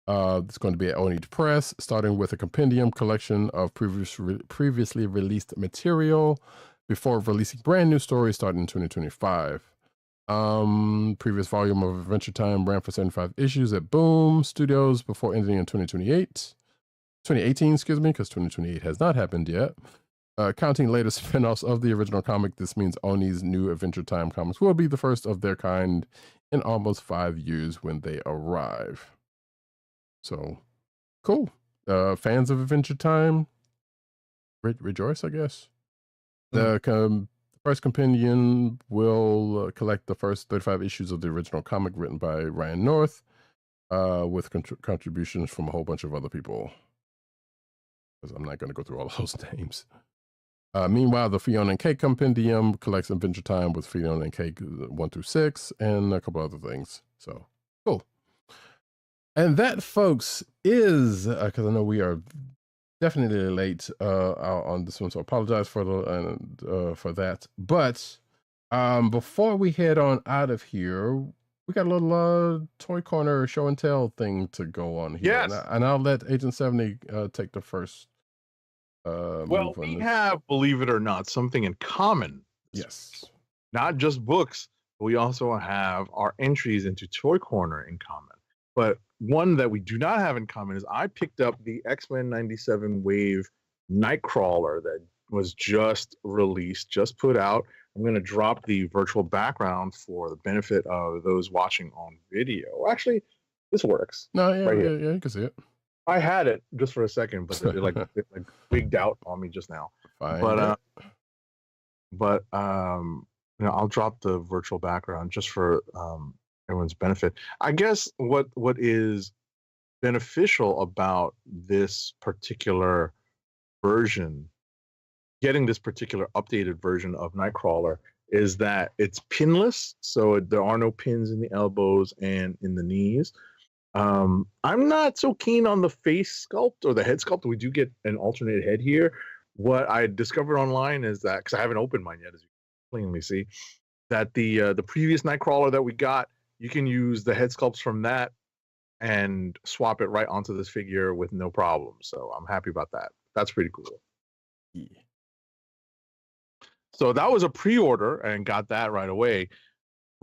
It's going to be at Oni Press, starting with a compendium collection of previously released material before releasing brand new stories starting in 2025. Previous volume of Adventure Time ran for 75 issues at Boom Studios before ending in 2018, excuse me, because 2028 has not happened yet. Counting latest spin-offs of the original comic, this means Oni's new Adventure Time comics will be the first of their kind in almost 5 years when they arrive. So, cool. Fans of Adventure Time, rejoice, I guess. The first compendium will collect the first 35 issues of the original comic written by Ryan North, with contributions from a whole bunch of other people. Because I'm not going to go through all of those names. Meanwhile, the Fiona and Cake compendium collects Adventure Time with Fiona and Cake 1 through 6 and a couple other things. So, cool. And that, folks, is, because I know we are definitely late on this one, so I apologize for that. But before we head on out of here, we got a little toy corner show and tell thing to go on here. Yes. And I'll let Agent 70 take the first. Well, we have, believe it or not, something in common. Yes. Not just books, but we also have our entries into Toy Corner in common. But one that we do not have in common is I picked up the X-Men 97 Wave Nightcrawler that was just released, just put out. I'm going to drop the virtual background for the benefit of those watching on video. Actually, this works. No, yeah, right yeah, you can see it. I had it just for a second, but it wigged out on me just now. Fine. But I'll drop the virtual background just for everyone's benefit. I guess what is beneficial about this particular version, getting this particular updated version of Nightcrawler, is that it's pinless, so there are no pins in the elbows and in the knees. I'm not so keen on the face sculpt or the head sculpt. We do get an alternate head here. What I discovered online is that, because I haven't opened mine yet, as you can plainly see, that the previous Nightcrawler that we got, you can use the head sculpts from that and swap it right onto this figure with no problem. So I'm happy about that. That's pretty cool. Yeah. So that was a pre-order and got that right away.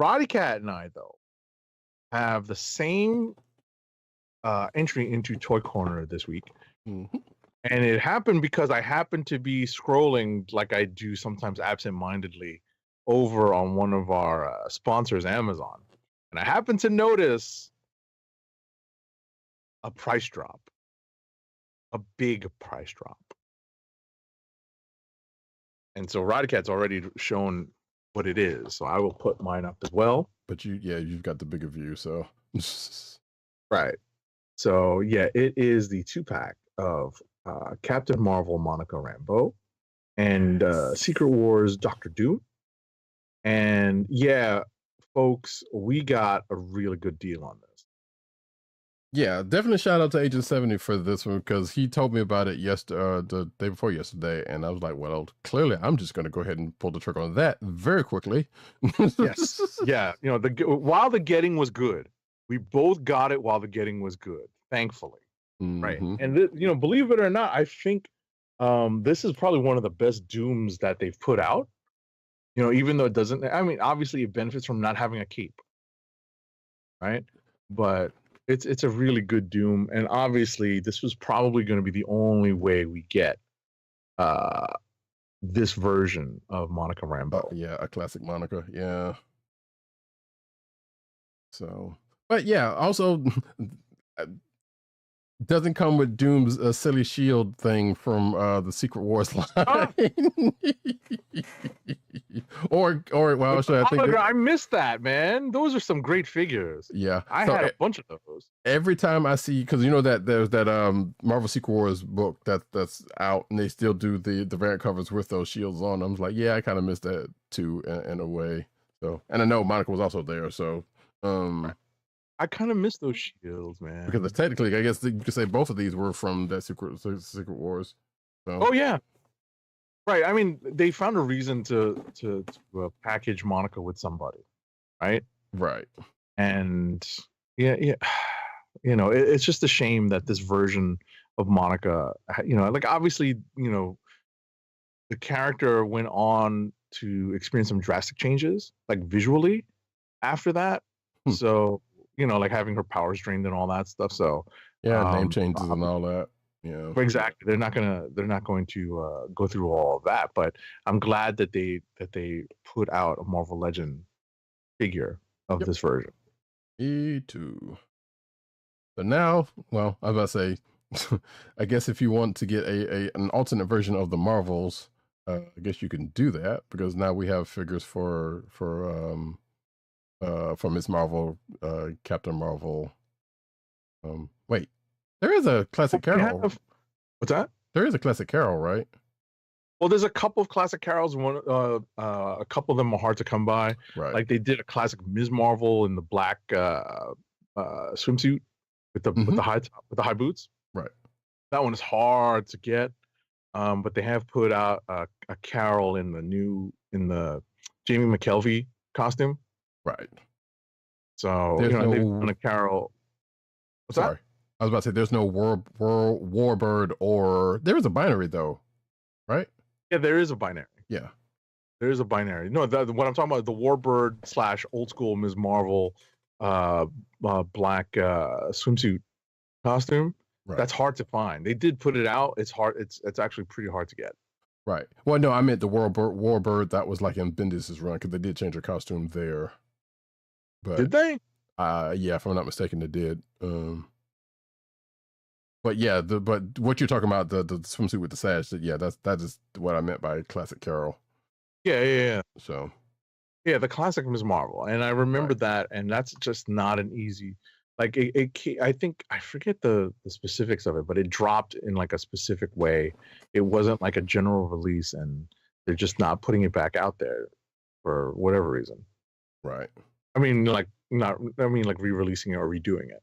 Roddykat and I, though, have the same entry into Toy Corner this week. Mm-hmm. And it happened because I happened to be scrolling, like I do sometimes absentmindedly, over on one of our sponsors, Amazon. And I happened to notice a price drop, a big price drop. And so Roddykat's already shown what it is. So I will put mine up as well. But you've got the bigger view, so. Right. So yeah, it is the 2-pack of Captain Marvel Monica Rambeau and Secret Wars Dr. Doom. And yeah, folks, we got a really good deal on this. Yeah, definitely shout out to Agent 70 for this one, because he told me about it the day before yesterday, and I was like, well, clearly I'm just going to go ahead and pull the trigger on that very quickly. Yes. Yeah, while the getting was good, we both got it while the getting was good, thankfully. Mm-hmm. Right. And believe it or not, I think this is probably one of the best Dooms that they've put out. Even though it doesn't, I mean, obviously it benefits from not having a cape. Right. But It's a really good Doom, and obviously this was probably going to be the only way we get this version of Monica Rambeau. Yeah, a classic Monica. Yeah. So, but yeah, also doesn't come with Doom's silly shield thing from the Secret Wars line. or well, actually, I think I missed that, man. Those are some great figures. Yeah, I had a bunch of those. Every time I see, because you know that there's that Marvel Secret Wars book that's out, and they still do the variant covers with those shields on. I'm like, yeah, I kind of missed that too in a way. So, and I know Monica was also there, so I kind of miss those shields, man. Because technically, I guess you could say both of these were from that Secret Wars. So. Oh yeah, right. I mean, they found a reason to package Monica with somebody, right? Right. And yeah. You know, it's just a shame that this version of Monica, you know, like obviously, you know, the character went on to experience some drastic changes, like visually, after that. So, you know, like having her powers drained and all that stuff. So yeah, name changes and all that. Yeah, exactly. They're not going to go through all of that. But I'm glad that they put out a Marvel Legend figure of this version. Me too. So now, well, I was about to say, I guess if you want to get an alternate version of the Marvels, I guess you can do that, because now we have figures for Ms. Marvel, Captain Marvel. Wait, there is a classic Carol. What's that? There is a classic Carol, right? Well, there's a couple of classic Carols. One, a couple of them are hard to come by. Right. Like they did a classic Ms. Marvel in the black swimsuit with the high boots. Right. That one is hard to get. But they have put out a Carol in the Jamie McKelvey costume. Right. So they've done a Carol. Sorry, I was about to say there's no Warbird, or there is a binary though, right? Yeah, there is a binary. Yeah, there is a binary. No, what I'm talking about, the Warbird / old school Ms. Marvel black swimsuit costume. Right. That's hard to find. They did put it out. It's hard. It's actually pretty hard to get. Right. Well, no, I meant the Warbird that was like in Bendis's run, because they did change her costume there. But, did they? Yeah, if I'm not mistaken, they did. But yeah, but what you're talking about, the swimsuit with the sash, that is what I meant by classic Carol. Yeah. So. Yeah, the classic Ms. Marvel, and I remember that, and that's just not an easy. Like I think I forget the specifics of it, but it dropped in like a specific way. It wasn't like a general release, and they're just not putting it back out there for whatever reason. Right. I mean, like re-releasing it or redoing it.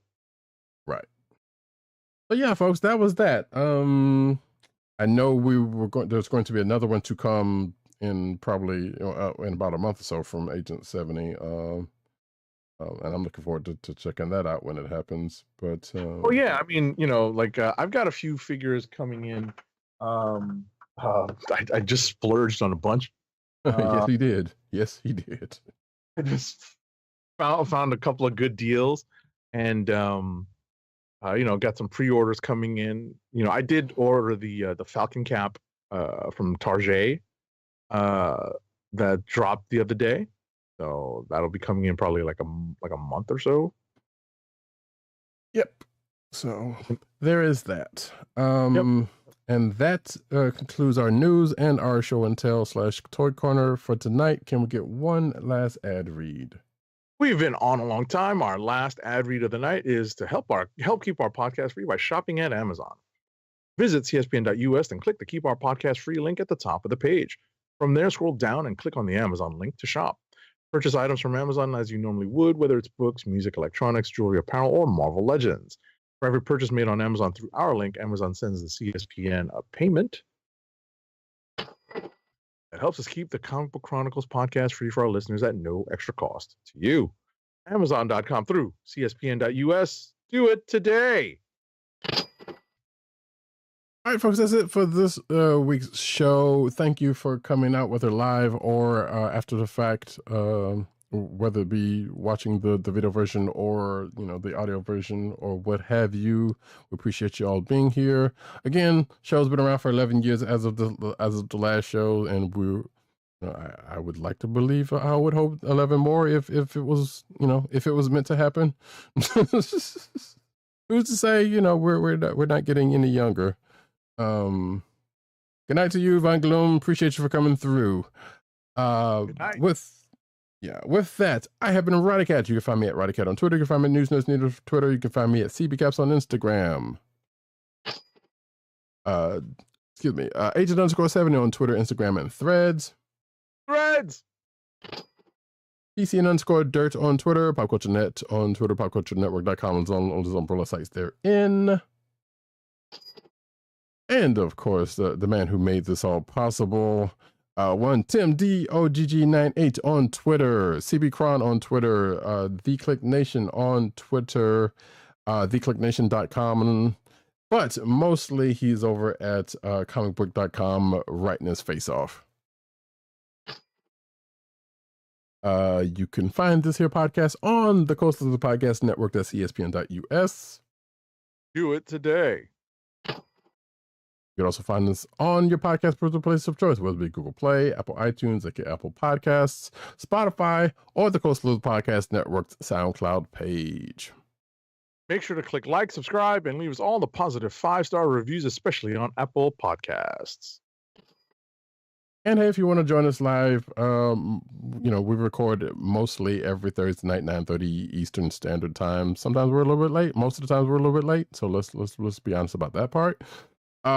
Right. But yeah, folks, that was that. I know there's going to be another one to come in probably in about a month or so from Agent 70. And I'm looking forward to checking that out when it happens. But oh yeah, I mean, like I've got a few figures coming in. I just splurged on a bunch. Yes, he did. I just found a couple of good deals, and got some pre-orders coming in. I did order the Falcon cap from Target that dropped the other day. So that'll be coming in probably like a month or so. Yep. So there is that. And that concludes our news and our show and tell / toy corner for tonight. Can we get one last ad read? We've been on a long time. Our last ad read of the night is to help keep our podcast free by shopping at Amazon. Visit cspn.us and click the Keep Our Podcast Free link at the top of the page. From there, scroll down and click on the Amazon link to shop. Purchase items from Amazon as you normally would, whether it's books, music, electronics, jewelry, apparel, or Marvel Legends. For every purchase made on Amazon through our link, Amazon sends the CSPN a payment. That helps us keep the Comic Book Chronicles podcast free for our listeners at no extra cost to you. Amazon.com through CSPN.us. Do it today. All right, folks, that's it for this week's show. Thank you for coming out, whether live or after the fact. whether it be watching the video version or the audio version or what have you. We appreciate you all being here. Again, show's been around for 11 years as of the last show, and I would like to believe, I would hope 11 more if it was if it was meant to happen. Who's to say? We're not getting any younger. Good night to you, Von Gloom. Appreciate you for coming through. Good night. With that, I have been Roddykat. You can find me at Roddykat on Twitter. You can find me at News Needle on Twitter. You can find me at CBCaps on Instagram. Agent_70 on Twitter, Instagram, and Threads. PC_Dirt on Twitter, Pop Culture Net on Twitter, PopCultureNetwork.com and all those umbrella sites therein. And of course, the man who made this all possible. One Tim DOGG98 on Twitter, CB Cron on Twitter, The Click Nation on Twitter, theclicknation.com, but mostly he's over at comicbook.com writing his face off. You can find this here podcast on the Coast of the Podcast Network. That's ESPN.us. Do it today. You can also find us on your podcast place of choice, whether it be Google Play, Apple iTunes, aka Apple Podcasts, Spotify, or the Coastal Podcast Network's SoundCloud page. Make sure to click like, subscribe, and leave us all the positive 5-star reviews, especially on Apple Podcasts. And hey, if you want to join us live, we record mostly every Thursday night, 9:30 Eastern Standard Time. Sometimes we're a little bit late. Most of the times we're a little bit late. So let's be honest about that part. But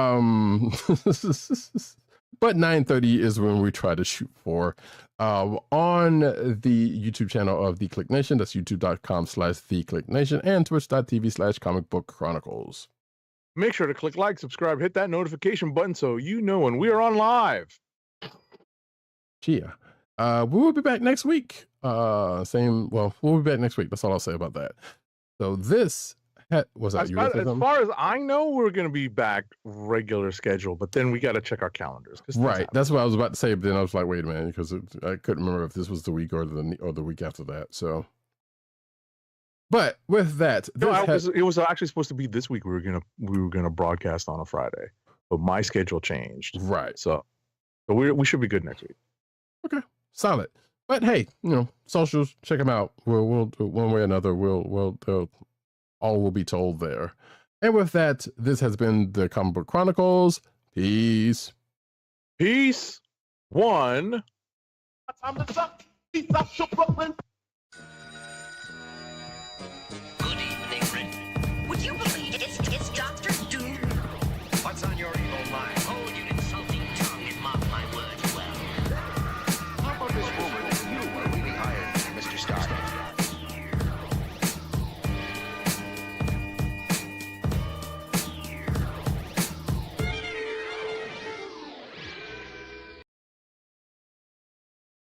9:30 is when we try to shoot for on the YouTube channel of The Click Nation. That's youtube.com/TheClickNation and twitch.tv/Comic Book Chronicles. Make sure to click like, subscribe, hit that notification button so you know when we are on live. Yeah. We will be back next week. We'll be back next week. That's all I'll say about that. So this was that as far as I know, we're going to be back regular schedule, but then we got to check our calendars. Right. That's what I was about to say, but then I was like, wait a minute, because I couldn't remember if this was the week or the week after that. So, but with that, it was actually supposed to be this week. We were gonna broadcast on a Friday, but my schedule changed. Right. So we should be good next week. Okay. Solid. But hey, socials, check them out. We'll do one way or another. We'll all will be told there. And with that, this has been the Comic Book Chronicles. Peace. Peace. One. Time to suck. Peace out, Brooklyn.